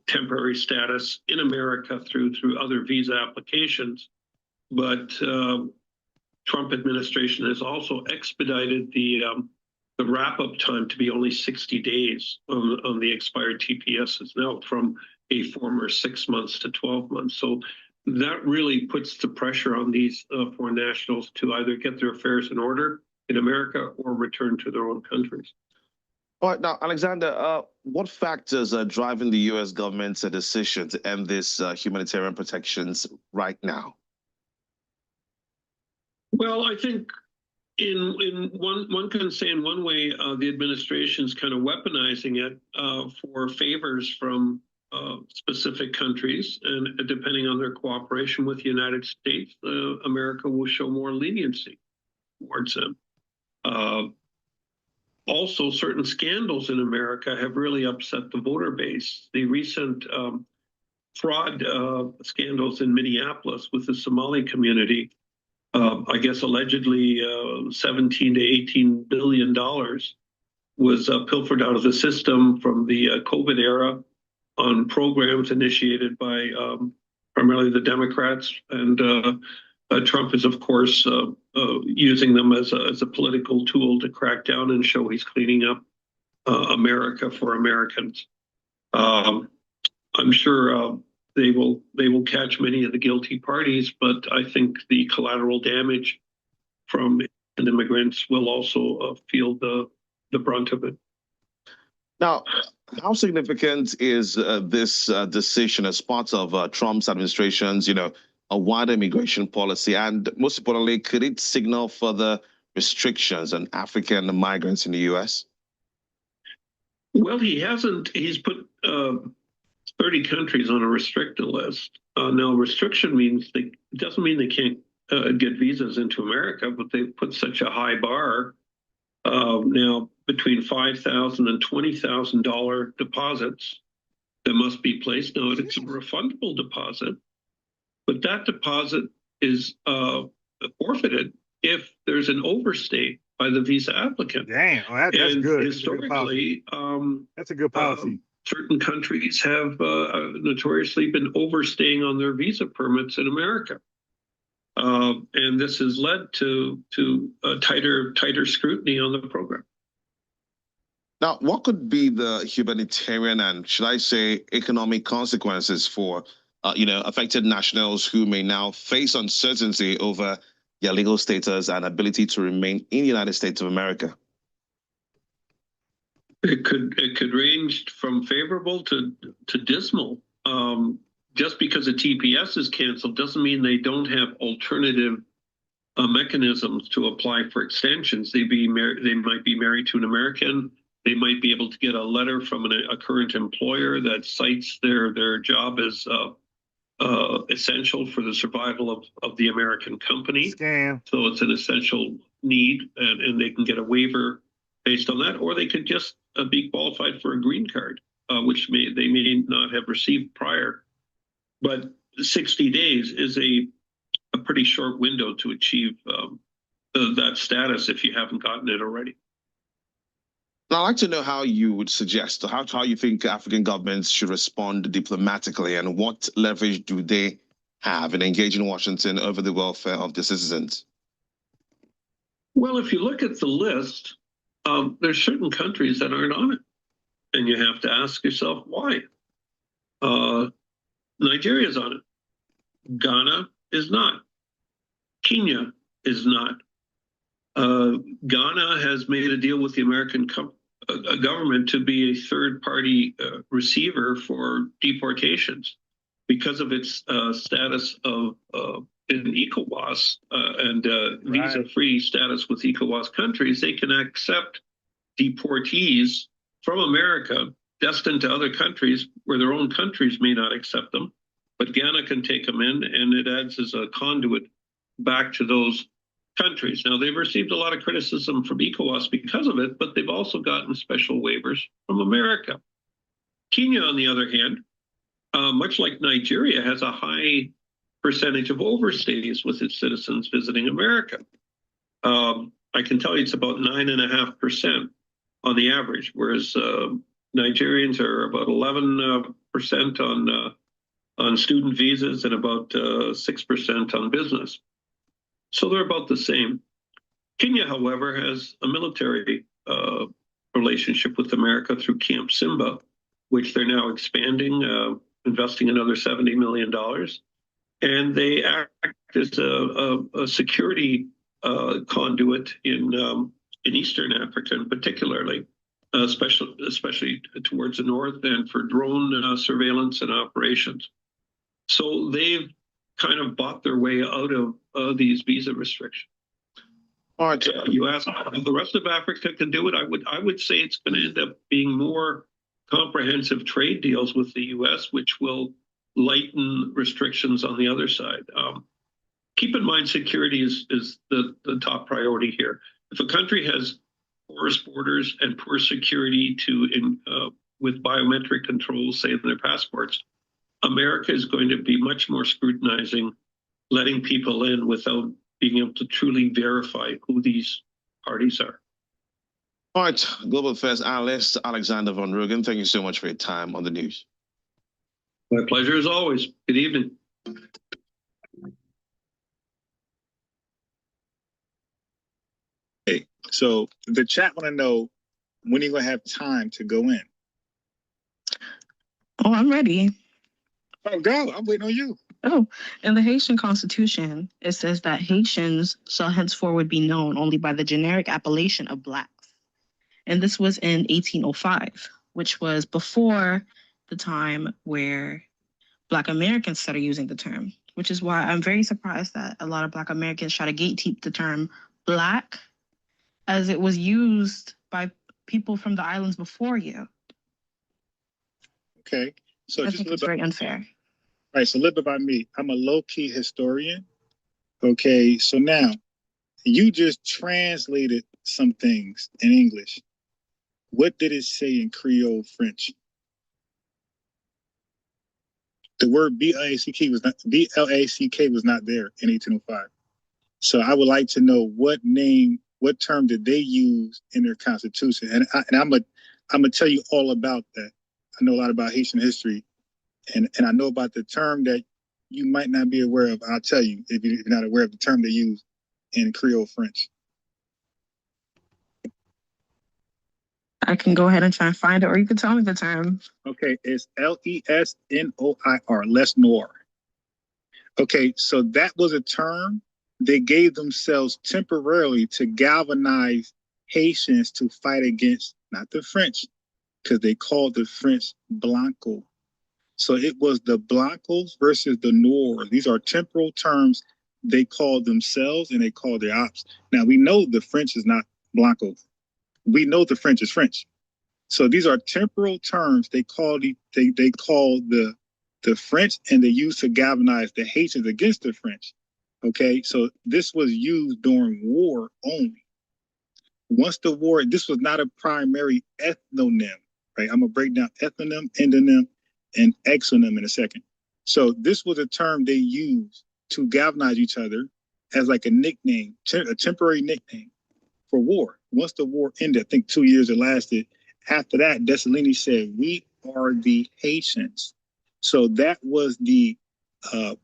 Speaker 12: temporary status in America through other visa applications. But Trump administration has also expedited the wrap-up time to be only 60 days on the expired TPSs now, from a former 6 months to 12 months. So that really puts the pressure on these foreign nationals to either get their affairs in order in America or return to their own countries.
Speaker 11: All right, now, Alexander, what factors are driving the U.S. government's decision to end this humanitarian protections right now?
Speaker 12: Well, I think in one can say in one way the administration's kind of weaponizing it for favors from specific countries, and depending on their cooperation with the United States, America will show more leniency towards them. Also, certain scandals in America have really upset the voter base. The recent fraud scandals in Minneapolis with the Somali community, I guess allegedly 17 to 18 billion dollars was pilfered out of the system from the COVID era on programs initiated by primarily the Democrats, and Trump is, of course, using them as a political tool to crack down and show he's cleaning up America for Americans. I'm sure they will catch many of the guilty parties, but I think the collateral damage from immigrants will also feel the brunt of it.
Speaker 11: Now, how significant is this decision as part of Trump's administration's, a wider immigration policy? And most importantly, could it signal further restrictions on African migrants in the U.S.?
Speaker 12: Well, he hasn't. He's put 30 countries on a restricted list. Now, restriction means it doesn't mean they can't get visas into America, but they've put such a high bar now, between $5,000 and $20,000 deposits that must be placed. Now, it's a refundable deposit, but that deposit is forfeited if there's an overstay by the visa applicant.
Speaker 1: Damn, well, that's good.
Speaker 12: Historically,
Speaker 1: that's a good policy.
Speaker 12: Certain countries have notoriously been overstaying on their visa permits in America. And this has led to tighter scrutiny on the program.
Speaker 11: Now, what could be the humanitarian and, should I say, economic consequences for, affected nationals who may now face uncertainty over their legal status and ability to remain in the United States of America?
Speaker 12: It could range from favorable to dismal. Just because a TPS is canceled doesn't mean they don't have alternative mechanisms to apply for extensions. They might be married to an American. They might be able to get a letter from a current employer that cites their job as essential for the survival of the American company.
Speaker 1: Scam.
Speaker 12: So it's an essential need, and they can get a waiver based on that, or they could just be qualified for a green card, which they may not have received prior. But 60 days is a pretty short window to achieve that status if you haven't gotten it already.
Speaker 11: Now, I'd like to know how you would suggest, or how you think African governments should respond diplomatically, and what leverage do they have in engaging Washington over the welfare of their citizens?
Speaker 12: Well, if you look at the list, there's certain countries that aren't on it, and you have to ask yourself why. Nigeria's on it. Ghana is not. Kenya is not. Ghana has made a deal with the American government to be a third-party receiver for deportations because of its status of in ECOWAS and visa-free status with ECOWAS countries. They can accept deportees from America destined to other countries where their own countries may not accept them, but Ghana can take them in, and it adds as a conduit back to those countries. Now, they've received a lot of criticism from ECOWAS because of it, but they've also gotten special waivers from America. Kenya, on the other hand, much like Nigeria, has a high percentage of overstays with its citizens visiting America. I can tell you it's about 9.5% on the average, whereas Nigerians are about 11% on student visas and about 6% on business. So they're about the same. Kenya, however, has a military relationship with America through Camp Simba, which they're now expanding, investing another $70 million. And they act as a security conduit in Eastern Africa, particularly, especially towards the north, and for drone surveillance and operations. So they've kind of bought their way out of these visa restrictions.
Speaker 11: All right.
Speaker 12: You ask if the rest of Africa can do it. I would say it's going to end up being more comprehensive trade deals with the U.S., which will lighten restrictions on the other side. Keep in mind, security is the top priority here. If a country has porous borders and poor security with biometric controls, say in their passports, America is going to be much more scrutinizing letting people in without being able to truly verify who these parties are.
Speaker 11: All right, Global Affairs analyst Alexander Von Rugen, thank you so much for your time on the news.
Speaker 12: My pleasure as always. Good evening.
Speaker 1: Hey, so the chat want to know when you're going to have time to go in.
Speaker 13: Oh, I'm ready.
Speaker 1: Oh, go. I'm waiting on you.
Speaker 13: Oh, in the Haitian Constitution, it says that Haitians shall henceforward be known only by the generic appellation of Blacks. And this was in 1805, which was before the time where Black Americans started using the term, which is why I'm very surprised that a lot of Black Americans try to gatekeep the term Black, as it was used by people from the islands before you.
Speaker 1: Okay. So
Speaker 13: I think it's very unfair.
Speaker 1: All right, so a little bit about me. I'm a low-key historian. Okay, so now you just translated some things in English. What did it say in Creole French? The word B-L-A-C-K was not there in 1805. So I would like to know what term did they use in their constitution? And I'm gonna tell you all about that. I know a lot about Haitian history, and I know about the term that you might not be aware of. I'll tell you if you're not aware of the term they use in Creole French.
Speaker 13: I can go ahead and try and find it, or you can tell me the term.
Speaker 1: Okay, it's Lesnoir, less noir. Okay, so that was a term they gave themselves temporarily to galvanize Haitians to fight against, not the French, because they called the French Blanco. So it was the Blancos versus the Noirs. These are temporal terms they called themselves and they called their ops. Now we know the French is not Blanco. We know the French is French. So these are temporal terms they call the French, and they used to galvanize the Haitians against the French. Okay, so this was used during war only. Once the war, this was not a primary ethnonym, right? I'm gonna break down ethnonym, endonym, and exonym in a second. So this was a term they used to galvanize each other as like a nickname, a temporary nickname for war. Once the war ended, I think 2 years it lasted. After that, Dessalines said, "We are the Haitians." So that was the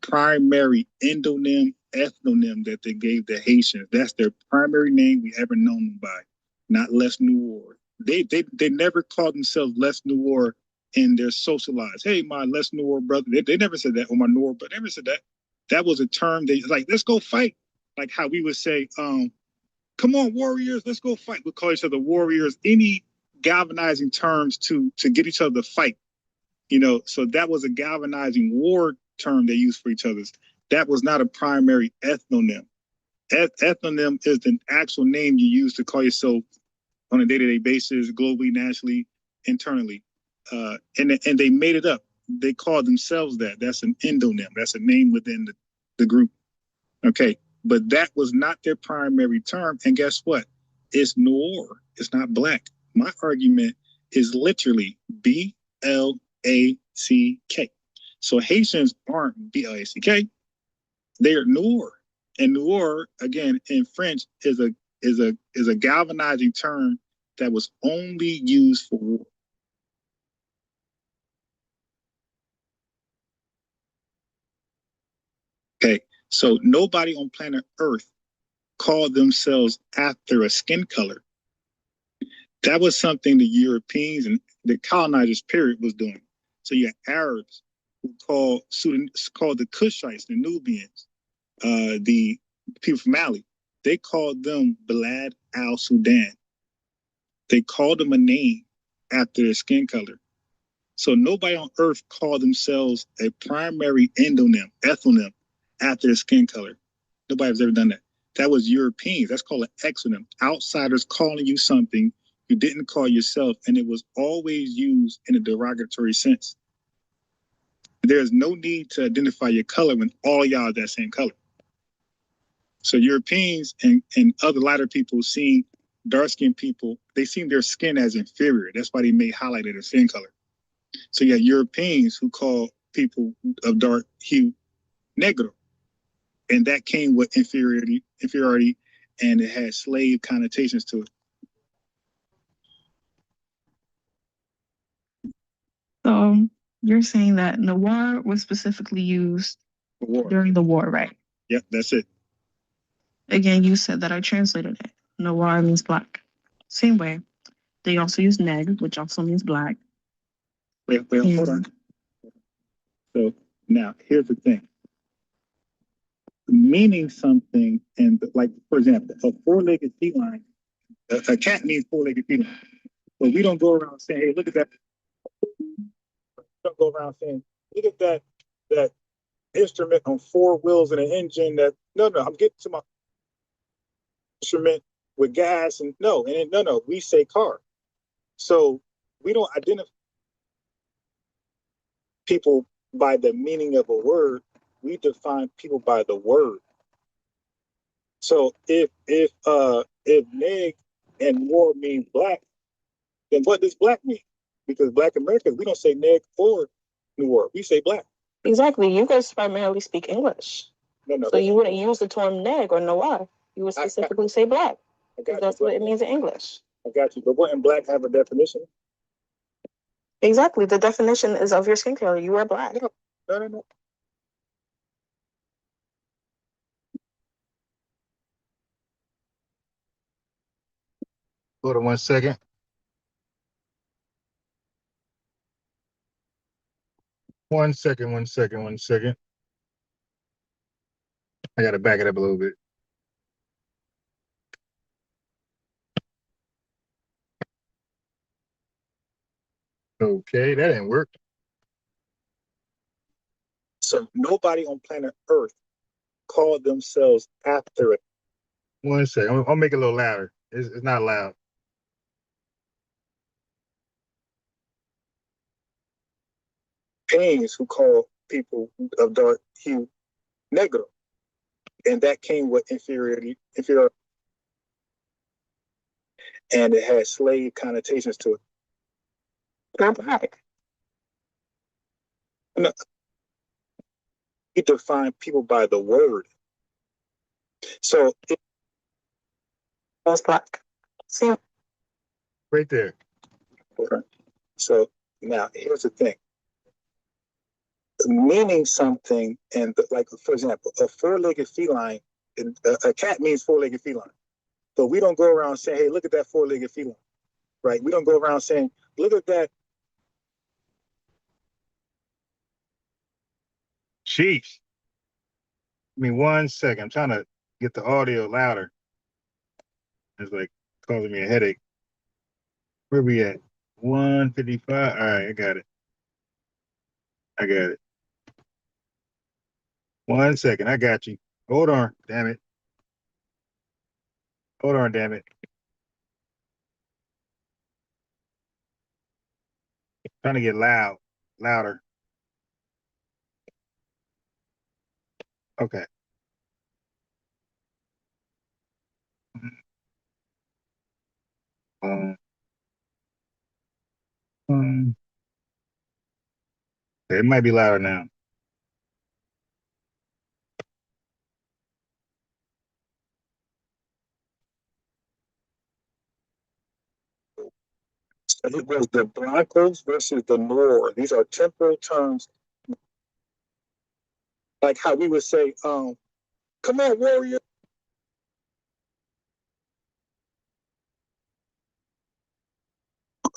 Speaker 1: primary endonym, ethnonym that they gave the Haitians. That's their primary name we ever known them by, not Les Noir. They never called themselves Les Noir in their social lives. Hey, my Les Noir brother. They never said that, or my Noir, but they never said that. That was a term they like, let's go fight. Like how we would say, come on, warriors, let's go fight. We call each other warriors, any galvanizing terms to get each other to fight. You know, so that was a galvanizing war term they used for each other's. That was not a primary ethnonym. Ethnonym is the actual name you use to call yourself on a day-to-day basis, globally, nationally, internally. And they made it up. They called themselves that. That's an endonym. That's a name within the group. Okay, but that was not their primary term. And guess what? It's noir. It's not black. My argument is literally BLACK. So Haitians aren't BLACK. They are noir. And noir, again, in French, is a galvanizing term that was only used for war. Okay, so nobody on planet Earth called themselves after a skin color. That was something the Europeans and the colonizers period was doing. So you had Arabs who called the Kushites, the Nubians, the people from Mali. They called them Balad al-Sudan. They called them a name after their skin color. So nobody on earth called themselves a primary endonym, ethnonym, after their skin color. Nobody has ever done that. That was Europeans. That's called an exonym. Outsiders calling you something you didn't call yourself, and it was always used in a derogatory sense. There's no need to identify your color when all y'all are that same color. So Europeans and other lighter people seen dark-skinned people, they seen their skin as inferior. That's why they made highlight of their skin color. So you have Europeans who call people of dark hue negro. And that came with inferiority, and it had slave connotations to it.
Speaker 13: So you're saying that noir was specifically used during the war, right?
Speaker 1: Yep, that's it.
Speaker 13: Again, you said that I translated it. Noir means black. Same way. They also use neg, which also means black.
Speaker 1: Wait, hold on. So now here's the thing. Meaning something, and like, for example, a four-legged feline, a cat means four-legged feline. But we don't go around saying, hey, look at that. We don't go around saying, look at that instrument on four wheels and an engine that, no, I'm getting to my instrument with gas and no, we say car. So we don't identify people by the meaning of a word. We define people by the word. So if neg and war means black, then what does black mean? Because Black Americans, we don't say neg or noir, we say black.
Speaker 13: Exactly. You guys primarily speak English.
Speaker 1: No.
Speaker 13: So you wouldn't use the term neg or noir. You would specifically say black. Because that's what it means in English.
Speaker 1: I got you. But wouldn't black have a definition?
Speaker 13: Exactly. The definition is of your skin color. You are black.
Speaker 1: No. Hold on 1 second. One second. I gotta back it up a little bit. Okay, that didn't work. So nobody on planet Earth called themselves after it. One second, I'll make it a little louder. It's not loud. Pains who call people of dark hue negro, and that came with inferior, and it had slave connotations to it. I'm black. No, you define people by the word. So that's black. See, right there. Okay. So now here's the thing. Meaning something, and like for example, a four-legged feline, a cat means four-legged feline. But we don't go around saying, hey, look at that four-legged feline. Right? We don't go around saying, look at that. Chiefs. I mean, one second. I'm trying to get the audio louder. It's like causing me a headache. Where we at? 155. All right, I got it. One second. I got you. Hold on. Damn it. Hold on, damn it. Trying to get louder. Okay. It might be louder now. It was the Broncos versus the Noir. These are temporal terms, like how we would say, come on, warrior.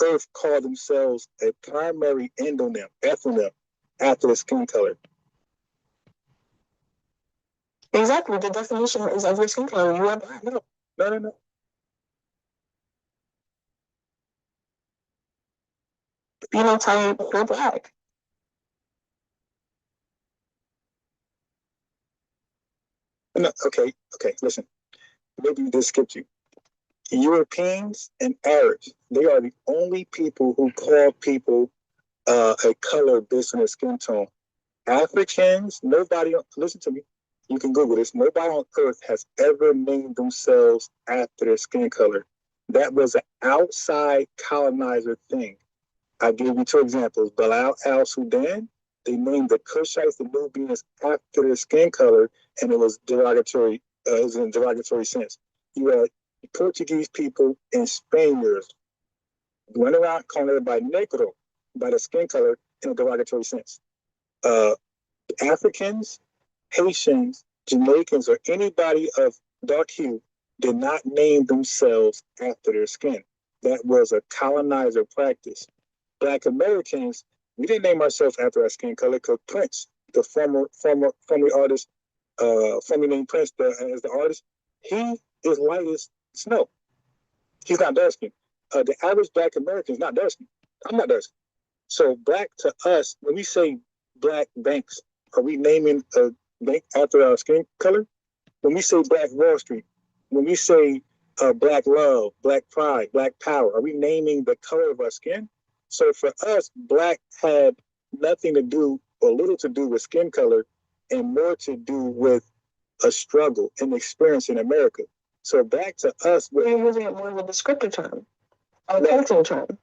Speaker 1: Earth called themselves a primary endonym, ethnonym, after the skin color. Exactly. The definition is of your skin color. You are black. No. Phenotype, you're black. No, okay, listen. Maybe this skipped you. Europeans and Arabs, they are the only people who call people a color based on their skin tone. Africans, nobody, listen to me, you can Google this, nobody on earth has ever named themselves after their skin color. That was an outside colonizer thing. I give you two examples. Bilal al-Sudan, they named the Kushites, the Nubians, after their skin color, and it was derogatory, it was in a derogatory sense. You had Portuguese people and Spaniards went around calling everybody negro by the skin color in a derogatory sense. Africans, Haitians, Jamaicans, or anybody of dark hue did not name themselves after their skin. That was a colonizer practice. Black Americans, we didn't name ourselves after our skin color because Prince, the former artist, formerly named Prince as the artist, he is light as snow. He's not dark skinned. The average Black American is not dark skinned. I'm not dark skinned. So black to us, when we say black banks, are we naming a bank after our skin color? When we say Black Wall Street, when we say black love, black pride, black power, are we naming the color of our skin? So for us, black had nothing to do or little to do with skin color and more to do with a struggle and experience in America. So back to us, we're using it more of a descriptive term, a cultural term.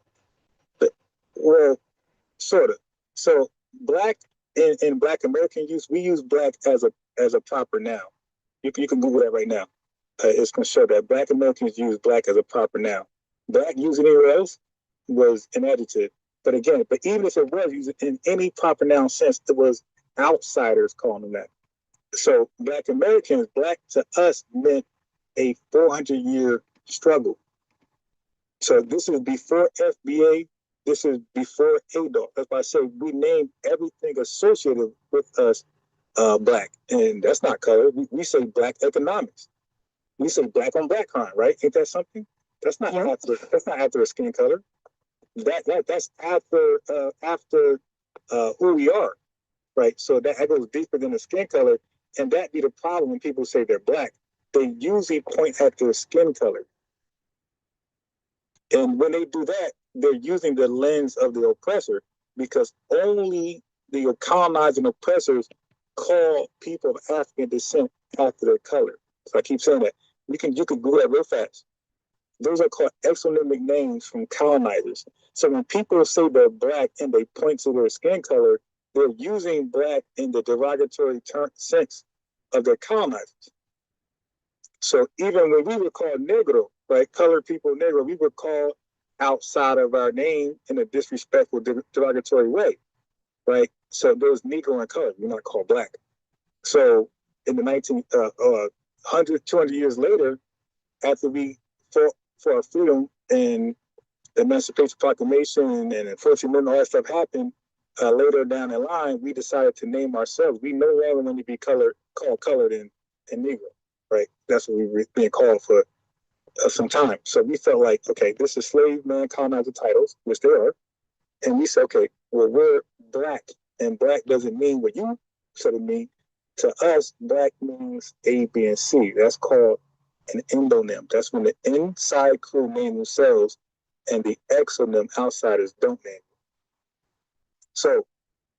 Speaker 1: Well, sort of. So black in Black American use, we use black as a proper noun. You can Google that right now. It's going to show that Black Americans use black as a proper noun. Black used anywhere else was an adjective. But again, even if it was used in any proper noun sense, it was outsiders calling them that. So Black Americans, black to us meant a 400-year struggle. So this was before FBA This is before Adolf. That's why I say we name everything associated with us black, and that's not color. We say black economics. We say black on black crime, right? Ain't that something? That's not after a skin color. That's after who we are, right? So that goes deeper than the skin color, and that be the problem when people say they're black. They usually point at their skin color, and when they do that, they're using the lens of the oppressor, because only the colonizing oppressors call people of African descent after their color. So I keep saying that. You can Google that real fast. Those are called exonymic names from colonizers. So when people say they're black and they point to their skin color, they're using black in the derogatory sense of their colonizers. So even when we were called negro, right, colored people negro, we were called outside of our name in a disrespectful, derogatory way, right? So there's negro and colored, we're not called black. So in the 100, 200 years later, after we fought for our freedom and the Emancipation Proclamation and Enforcement, all that stuff happened, later down the line, we decided to name ourselves. We no longer want to be called colored and negro, right? That's what we were being called for some time. So we felt like, okay, this is slave man colonizer titles, which they are. And we said, okay, well, we're black, and black doesn't mean what you said it mean. To us, black means A, B, and C. That's called an endonym. That's when the inside crew name themselves and the exonym outsiders don't name. So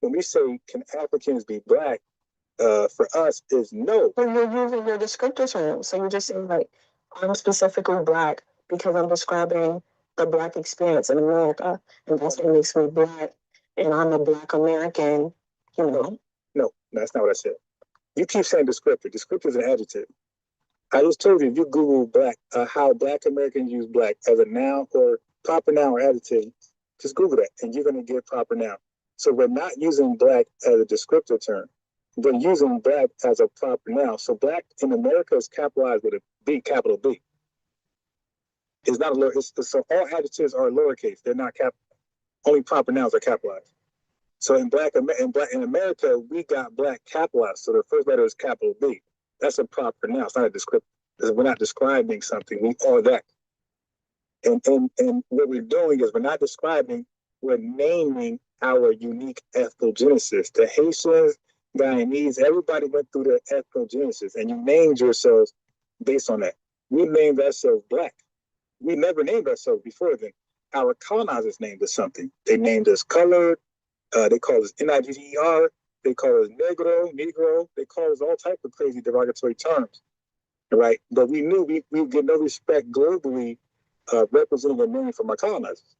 Speaker 1: when we say, can Africans be black, for us is no.
Speaker 14: But you're using your descriptor term. So you're just saying like, I'm specifically black because I'm describing the black experience in America, and that's what makes me black, and I'm a black American, you know?
Speaker 1: No, that's not what I said. You keep saying descriptor. Descriptor is an adjective. I just told you, if you Google black, how black Americans use black as a noun or proper noun or adjective, just Google that and you're going to get proper noun. So we're not using black as a descriptor term. We're using black as a proper noun. So black in America is capitalized with a B, capital B. It's not a lower, so all adjectives are lowercase. They're not only proper nouns are capitalized. So in in America, we got black capitalized. So the first letter is capital B. That's a proper noun. It's not a descriptor. We're not describing something. We are that. And what we're doing is we're not describing, we're naming our unique ethnogenesis. The Haitians, Guyanese, everybody went through their ethnogenesis, and you named yourselves based on that. We named ourselves black. We never named ourselves before then. Our colonizers named us something. They named us colored. They call us NIGGER. They call us negro. They call us all types of crazy derogatory terms, right? But we knew we would get no respect globally representing a name from our colonizers.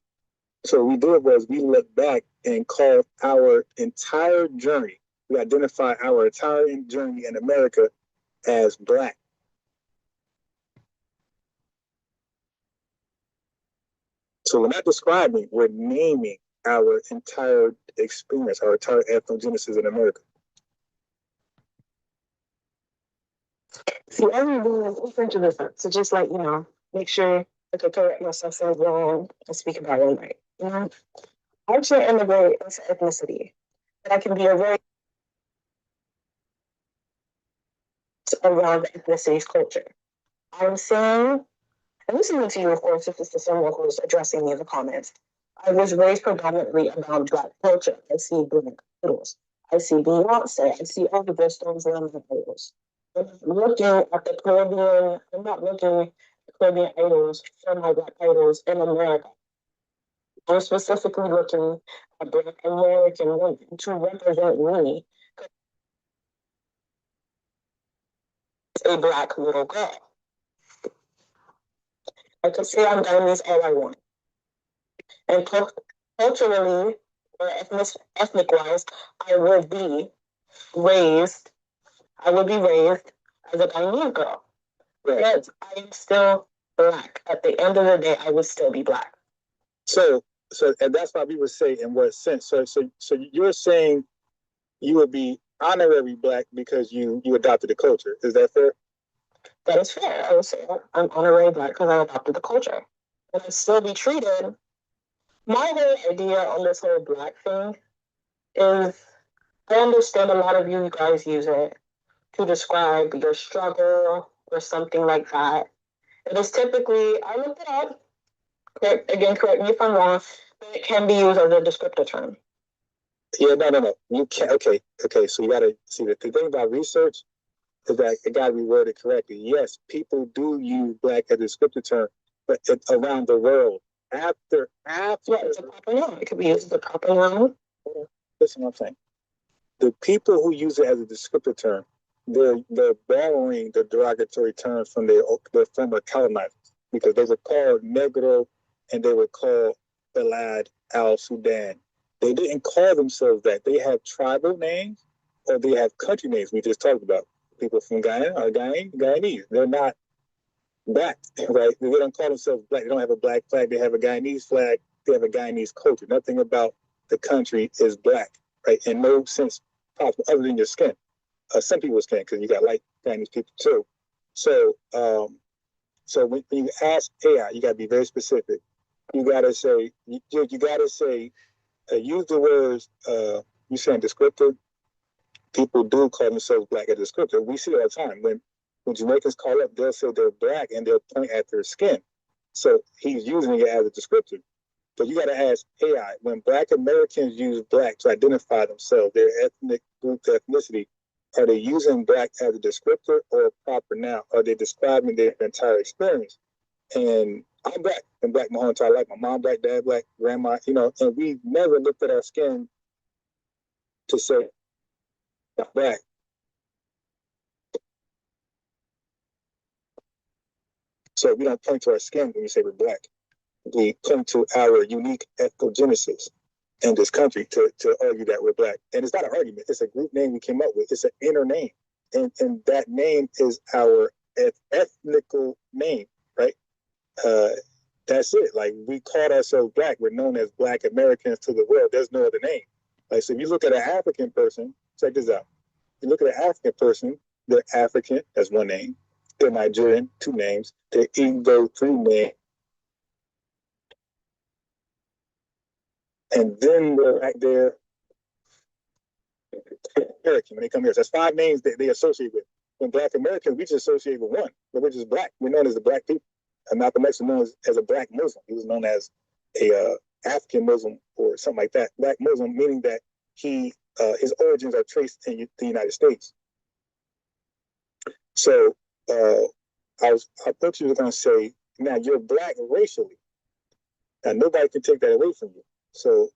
Speaker 1: So what we did was we looked back and called our entire journey. We identified our entire journey in America as black. So we're not describing, we're naming our entire experience, our entire ethnogenesis in America.
Speaker 14: See, everyone is open to this. So just like, you know, make sure I can correct myself so wrong and speak about it right. You know, I can't integrate into ethnicity, but I can be a very around the ethnicity's culture. I'm saying, and listening to you, of course, if this is someone who's addressing me in the comments, I was raised predominantly around Black culture. I see Black idols. I see Beyonce. I see all of those stones around the idols. I'm looking at the Caribbean, I'm not looking at Caribbean idols for my Black idols in America. I'm specifically looking at Black American women to represent me as a Black little girl. I could say I'm Guyanese all I want. And culturally, or ethnic wise, I would be raised as a Guyanese girl. But I am still Black. At the end of the day, I would still be Black.
Speaker 1: So and that's why we would say in what sense. So you're saying you would be honorary Black because you adopted the culture. Is that fair?
Speaker 14: That is fair. I would say I'm honorary Black because I adopted the culture. And I'd still be treated My whole idea on this whole black thing is I understand a lot of you guys use it to describe your struggle or something like that. It is typically, I looked it up, correct me if I'm wrong, but it can be used as a descriptor term.
Speaker 1: Yeah, no. You can't. Okay. So you gotta see the thing about research is that it gotta be worded correctly. Yes, people do use black as a descriptive term, but around the world. After.
Speaker 14: Yeah, it's a proper noun. It could be used as a proper noun.
Speaker 1: Listen, what I'm saying. The people who use it as a descriptive term, they're borrowing the derogatory terms from their former colonizers because they were called Negro and they were called Balad al Sudan. They didn't call themselves that. They have tribal names or they have country names. We just talked about people from Guyana or Guyanese. They're not black, right? They don't call themselves black. They don't have a black flag. They have a Guyanese flag. They have a Guyanese culture. Nothing about the country is black, right? In no sense possible other than your skin. Some people's skin, because you got light Guyanese people too. So, so when you ask AI, you got to be very specific. You got to say, use the words, you saying descriptive. People do call themselves black as descriptive. We see it all the time. When Jamaicans call up, they'll say they're black and they'll point at their skin. So he's using it as a descriptive. But you got to ask AI, when Black Americans use black to identify themselves, their ethnic group, ethnicity, are they using black as a descriptor or a proper noun? Are they describing their entire experience? And I'm black. I'm black my whole entire life. My mom black, dad black, grandma, and we never looked at our skin to say black. So we don't point to our skin when we say we're black. We point to our unique ethnogenesis in this country to argue that we're black. And it's not an argument. It's a group name we came up with. It's an inner name. And that name is our ethnical name, right? That's it. Like, we called ourselves black. We're known as Black Americans to the world. There's no other name. Like, so if you look at an African person, check this out. You look at an African person, they're African, that's one name. They're Nigerian, two names. They're Igbo, three names. And then they're back there, American, when they come here. So that's five names that they associate with. When Black Americans, we just associate with one, but we're just black. We're known as the black people. And Malcolm X was known as a black Muslim. He was known as a African Muslim or something like that. Black Muslim, meaning that his origins are traced in the United States. So I thought you were going to say, now you're black racially. Now nobody can take that away from you. So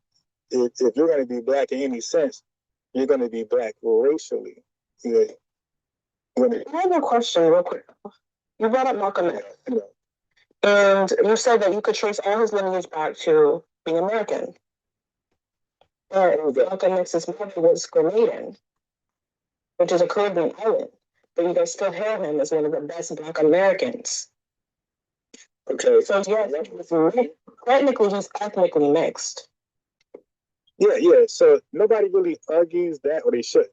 Speaker 1: if you're going to be black in any sense, you're going to be black racially. I
Speaker 14: have a question real quick. You brought up Malcolm X. And you said that you could trace all his lineage back to being American. But Malcolm X's mother was Grenadian, which is a Caribbean island. But you guys still hail him as one of the best Black Americans. Okay. So technically he's ethnically mixed.
Speaker 1: Yeah. So nobody really argues that, or they should.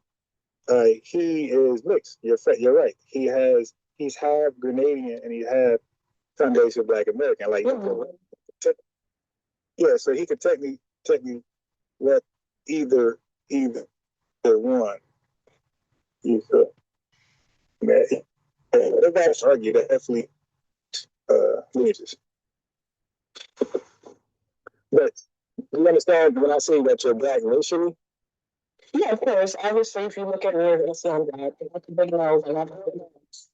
Speaker 1: He is mixed. You're right. He's half Grenadian and he half foundation Black American. Like, yeah. So he could technically let either one. Nobody's argue that definitely lineages. But you understand when I say that you're black racially? Yeah, of course. Obviously, if you look at me, you're going to see I'm black. I got the big nose. I got the big nose.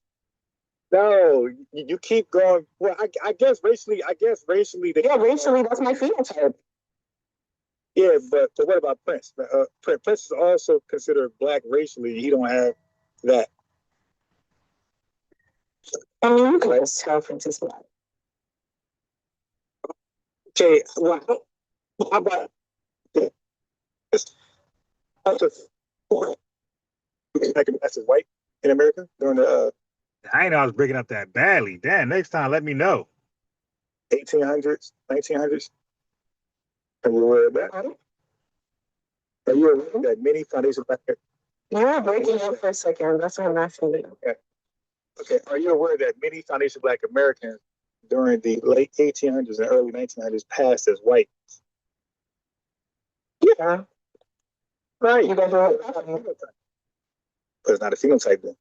Speaker 1: No, you keep going. Well, I guess racially. Yeah, racially, that's my phenotype. Yeah, but what about Prince? Prince is also considered black racially. He don't have that. I mean, you can always tell Prince is black. Okay, well, how about this? That's white in America during the. I know I was breaking up that badly. Damn, next time let me know. 1800s, 1900s. Are you aware of that? Are you aware that many foundations black? You're breaking up for a second. That's what I'm asking you. Okay. Are you aware that many foundation Black Americans during the late 1800s and early 1900s passed as white?
Speaker 14: Yeah. Right. You guys are.
Speaker 1: But it's not a phenotype then.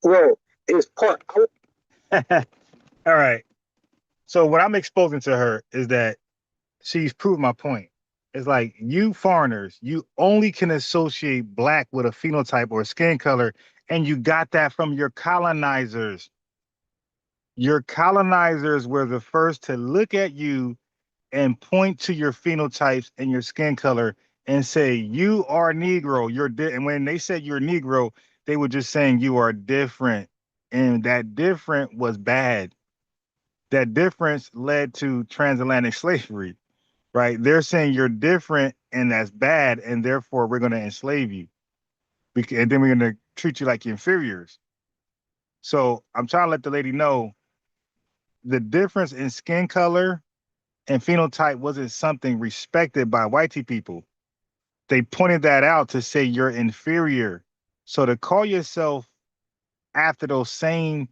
Speaker 1: Well, it's part. All right. So what I'm exposing to her is that she's proved my point. It's like you foreigners, you only can associate black with a phenotype or a skin color, and you got that from your colonizers. Your colonizers were the first to look at you and point to your phenotypes and your skin color and say, you are Negro. And when they said you're Negro, they were just saying you are different. And that different was bad. That difference led to transatlantic slavery, right? They're saying you're different and that's bad. And therefore we're going to enslave you. And then we're going to treat you like inferiors. So I'm trying to let the lady know the difference in skin color and phenotype wasn't something respected by whitey people. They pointed that out to say you're inferior. So to call yourself after those same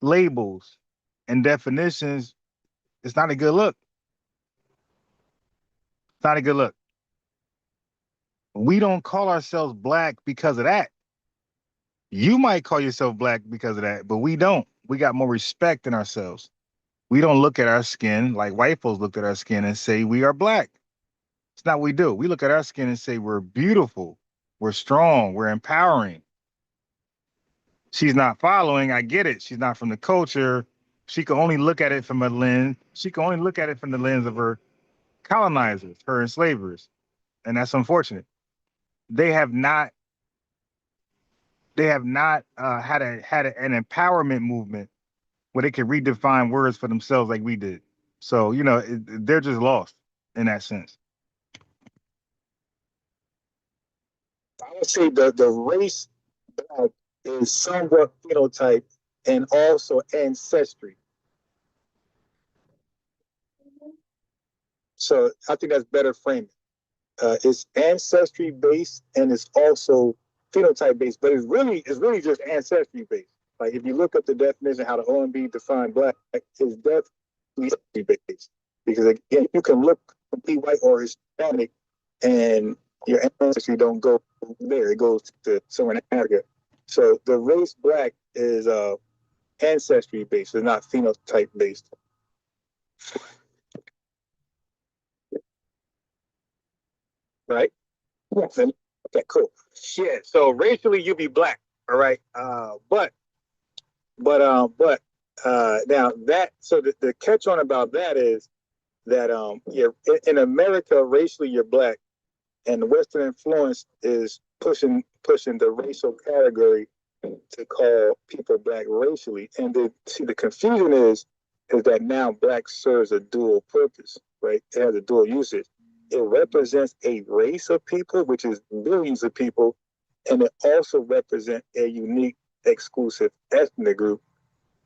Speaker 1: labels and definitions, it's not a good look. It's not a good look. We don't call ourselves black because of that. You might call yourself black because of that, but we don't. We got more respect in ourselves. We don't look at our skin like white folks looked at our skin and say we are black. It's not what we do. We look at our skin and say we're beautiful, we're strong, we're empowering. She's not following. I get it. She's not from the culture. She can only look at it from a lens. She can only look at it from the lens of her colonizers, her enslavers, and that's unfortunate. They have not. They have not had an empowerment movement where they could redefine words for themselves like we did. So they're just lost in that sense. I would say the race black is somewhat phenotype and also ancestry. So I think that's better framing. It's ancestry based and it's also phenotype based, but it's really just ancestry based. Like if you look up the definition, how the OMB defined black, it's definitely ancestry based. Because again, you can look complete white or Hispanic, and your ancestry don't go there; it goes to somewhere in Africa. So the race black is ancestry based, it's not phenotype based. Right? Yes. Okay, cool. Yeah. So racially, you be black. All right. But now that so the catch on about that is that you're in America racially you're black, and the Western influence is pushing the racial category to call people black racially, and the confusion is that now black serves a dual purpose, right? It has a dual usage. It represents a race of people, which is billions of people, and it also represents a unique, exclusive ethnic group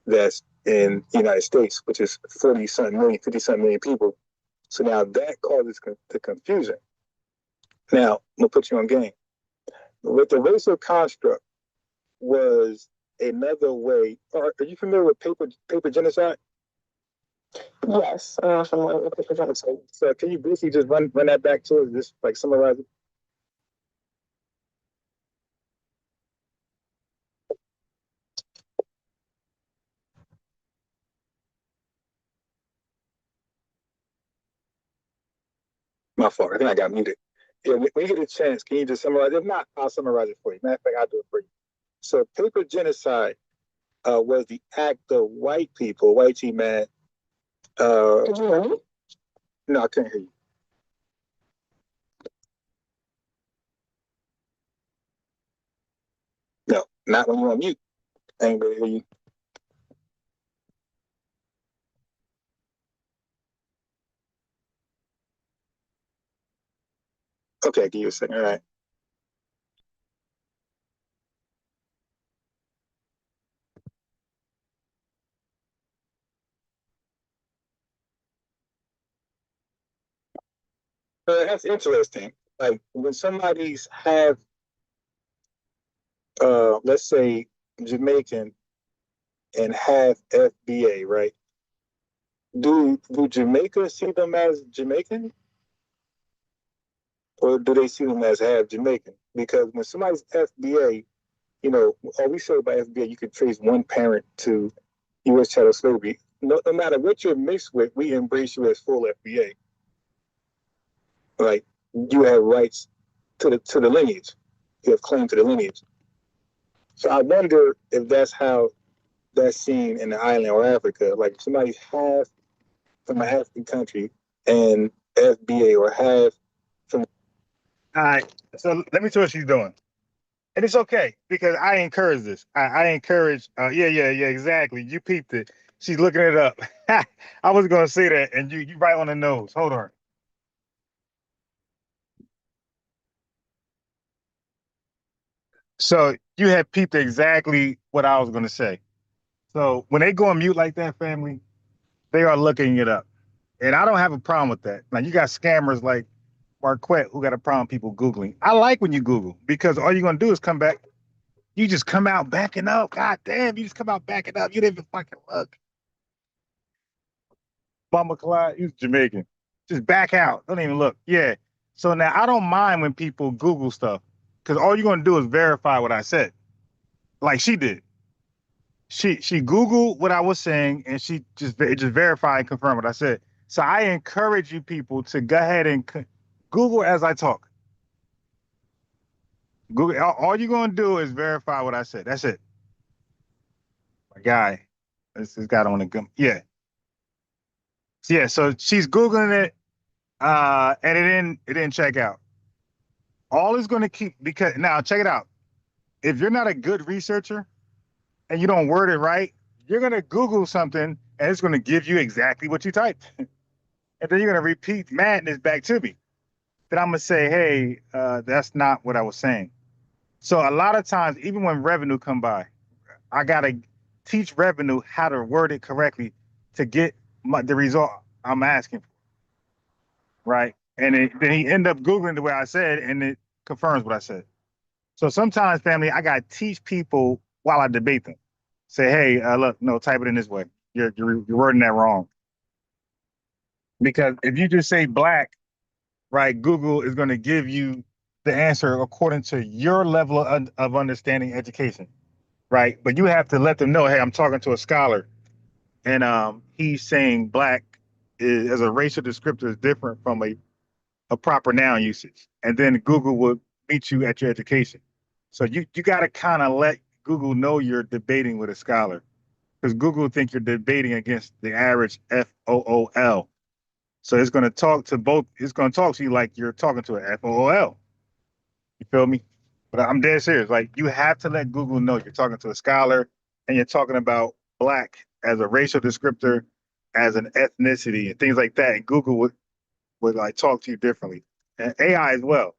Speaker 1: that's in the United States, which is 50-something million people. So now that causes the confusion. Now, I'm going to put you on game. With the racial construct was another way. Are you familiar with paper genocide?
Speaker 14: Yes, I'm familiar with paper genocide.
Speaker 1: So can you briefly just run that back to us, just like summarize it? My fault. I think I got muted. Yeah, when you get a chance, can you just summarize it? If not, I'll summarize it for you. Matter of fact, I'll do it for you. So paper genocide was the act of white people, white team man. Can you hear me? No, I can't hear you. No, not when you're on mute. I ain't gonna hear you. Okay, give you a second. All right. That's interesting. Like when somebody's have, let's say, Jamaican and have FBA, right? Do Jamaica see them as Jamaican? or do they see them as half Jamaican? Because when somebody's FBA, you know, all we say about FBA, you can trace one parent to U.S. chattel slavery. No matter what you're mixed with, we embrace you as full FBA. Like, you have rights to the lineage. You have claim to the lineage. So I wonder if that's how that's seen in the island or Africa. Like, somebody's half from an African country and FBA, or half from. All right. So let me see what she's doing. And it's okay because I encourage this. I encourage, yeah, exactly. You peeped it. She's looking it up. I was going to say that, and you right on the nose. Hold on. So you had peeped exactly what I was going to say. So when they go on mute like that, family, they are looking it up. And I don't have a problem with that. Now, you got scammers like Marquette who got a problem with people Googling. I like when you Google because all you're going to do is come back. You just come out backing up. God damn, you just come out backing up. You didn't even fucking look. Bummer Clyde, he's Jamaican. Just back out. Don't even look. Yeah. So now I don't mind when people Google stuff because all you're going to do is verify what I said. Like she did. She Googled what I was saying and she just verified and confirmed what I said. So I encourage you people to go ahead and Google as I talk. Google. All you're going to do is verify what I said. That's it. My guy. This got on the gun. Yeah. Yeah. So she's Googling it. And it didn't check out. All is going to keep, because now check it out. If you're not a good researcher and you don't word it right, you're going to Google something and it's going to give you exactly what you typed. And then you're going to repeat madness back to me. Then I'm going to say, hey, that's not what I was saying. So a lot of times, even when revenue come by, I got to teach revenue how to word it correctly to get the result I'm asking for. Right. And then he ended up Googling the way I said, and it confirms what I said. So sometimes, family, I got to teach people while I debate them. Say, hey, look, no, type it in this way. You're wording that wrong. Because if you just say black, right, Google is going to give you the answer according to your level of understanding education, right? But you have to let them know, hey, I'm talking to a scholar, and he's saying black is, as a racial descriptor, is different from a proper noun usage. And then Google will meet you at your education. So you got to kind of let Google know you're debating with a scholar, because Google think you're debating against the average FOOL. So it's going to talk to both. It's going to talk to you like you're talking to an FOOL. You feel me? But I'm dead serious. Like, you have to let Google know you're talking to a scholar and you're talking about black as a racial descriptor, as an ethnicity, and things like that. And Google would like talk to you differently. And AI as well.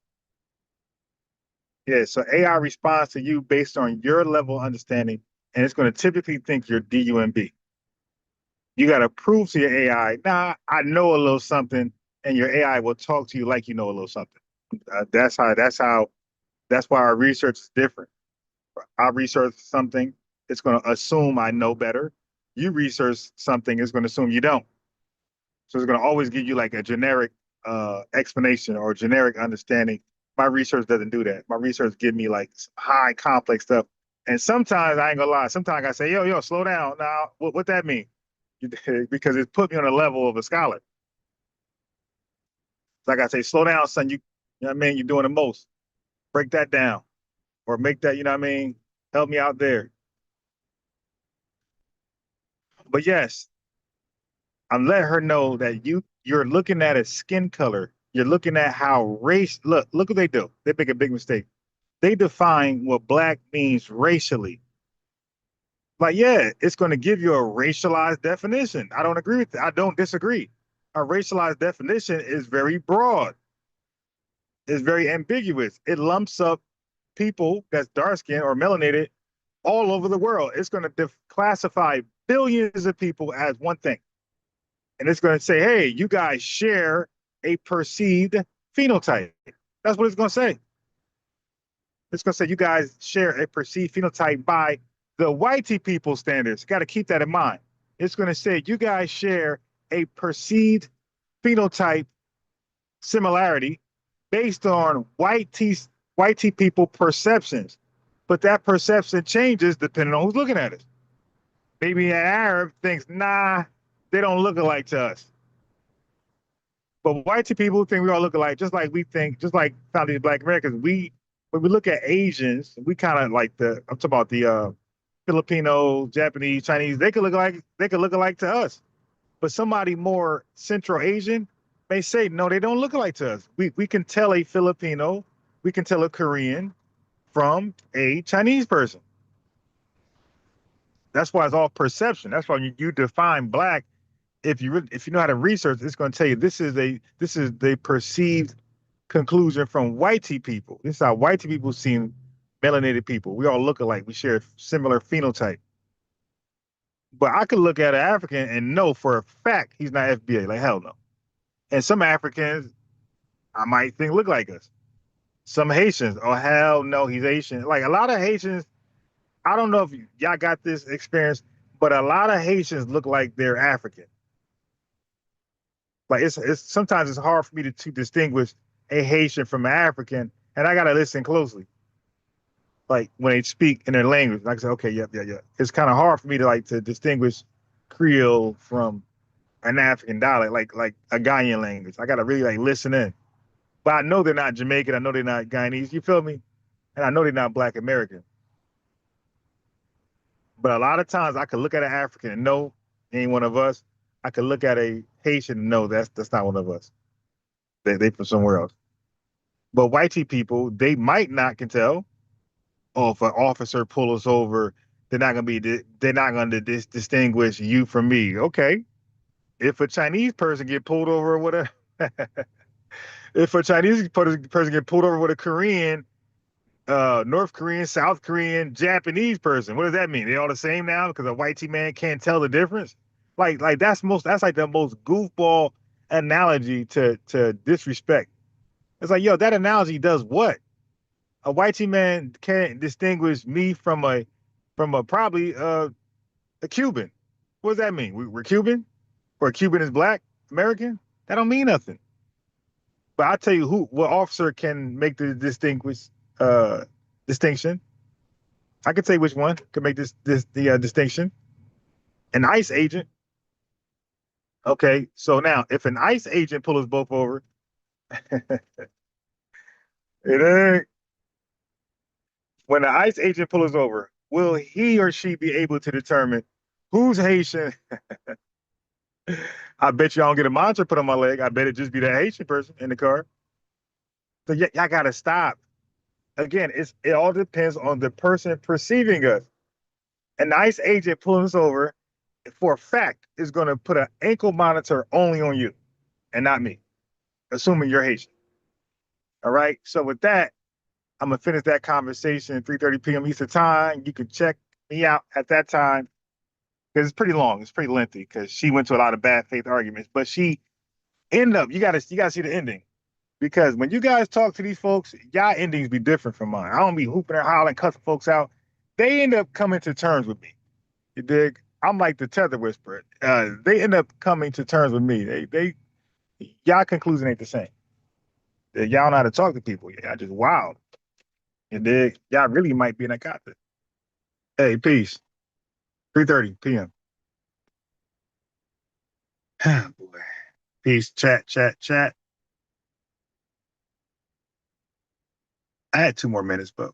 Speaker 1: Yeah, so AI responds to you based on your level of understanding, and it's going to typically think you're DUMB. You got to prove to your AI, nah, I know a little something, and your AI will talk to you like you know a little something. That's why our research is different. I research something, it's going to assume I know better. You research something, it's going to assume you don't. So it's going to always give you like a generic explanation or generic understanding. My research doesn't do that. My research give me like high complex stuff. And sometimes I ain't gonna lie. Sometimes I say, yo, slow down. Now, what that mean? Because it put me on the level of a scholar. Like I say, slow down, son. You know what I mean? You're doing the most. Break that down, or make that. You know what I mean? Help me out there. But yes, I'm letting her know that you're looking at a skin color. You're looking at how race. Look what they do. They make a big mistake. They define what black means racially. Like, yeah, it's going to give you a racialized definition. I don't agree with that. I don't disagree. A racialized definition is very broad. It's very ambiguous. It lumps up people that's dark skinned or melanated all over the world. It's going to classify billions of people as one thing. And it's going to say, hey, you guys share a perceived phenotype. That's what it's going to say. It's going to say you guys share a perceived phenotype by the whitey people standards. Got to keep that in mind. It's going to say you guys share a perceived phenotype similarity based on white T people perceptions. But that perception changes depending on who's looking at it. Maybe an Arab thinks, nah, they don't look alike to us. But white people think we all look alike, just like we think, just like founding Black Americans. When we look at Asians, we kind of like I'm talking about the Filipino, Japanese, Chinese. They could look alike to us. But somebody more Central Asian may say, no, they don't look alike to us. We can tell a Filipino, we can tell a Korean from a Chinese person. That's why it's all perception. That's why you define Black. If you know how to research, it's going to tell you this is the perceived conclusion from white people. This is how white people see melanated people. We all look alike. We share a similar phenotype. But I could look at an African and know for a fact he's not FBA. Like, hell no. And some Africans I might think look like us. Some Haitians, oh hell no, he's Haitian. Like a lot of Haitians, I don't know if y'all got this experience, but a lot of Haitians look like they're African. Like it's sometimes it's hard for me to distinguish a Haitian from an African, and I gotta listen closely. Like when they speak in their language, like I say, okay, yeah. It's kind of hard for me to distinguish Creole from an African dialect, like a Ghanaian language. I gotta really listen in. But I know they're not Jamaican. I know they're not Guyanese. You feel me? And I know they're not Black American. But a lot of times I could look at an African and know they ain't one of us. I could look at a Haitian and know that's not one of us. They from somewhere else. But white people, they might not can tell. Oh, if an officer pull us over, they're not gonna distinguish you from me. Okay. If a Chinese person get pulled over with if a Chinese person get pulled over with a Korean, North Korean, South Korean, Japanese person, what does that mean? They all the same now because a white man can't tell the difference? Like that's like the most goofball analogy to disrespect. It's like, yo, that analogy does what? A white man can't distinguish me from a probably a Cuban. What does that mean? We're Cuban? Or a Cuban is Black American? That don't mean nothing. But I'll tell you what officer can make the distinction. I can tell you which one can make the distinction. An ICE agent. Okay, so now if an ICE agent pulls us both over, it ain't. When an ICE agent pulls us over, will he or she be able to determine who's Haitian? I bet you I don't get a monitor put on my leg. I bet it just be that Haitian person in the car. So y'all gotta stop. Again, it all depends on the person perceiving us. An ICE agent pulling us over, for a fact, is gonna put an ankle monitor only on you and not me, assuming you're Haitian. All right. So with that, I'm gonna finish that conversation at 3:30 p.m. Eastern time. You can check me out at that time because it's pretty long. It's pretty lengthy because she went to a lot of bad faith arguments, but she ended up. You gotta see the ending because when you guys talk to these folks, y'all endings be different from mine. I don't be hooping and hollering, cussing folks out. They end up coming to terms with me. You dig? I'm like the tether whisperer. They end up coming to terms with me. Y'all conclusion ain't the same. Y'all know how to talk to people. Y'all just wild. You dig? Y'all really might be in a cockpit. Hey, peace. 3:30 p.m. Boy. Peace. Chat. I had 2 more minutes, but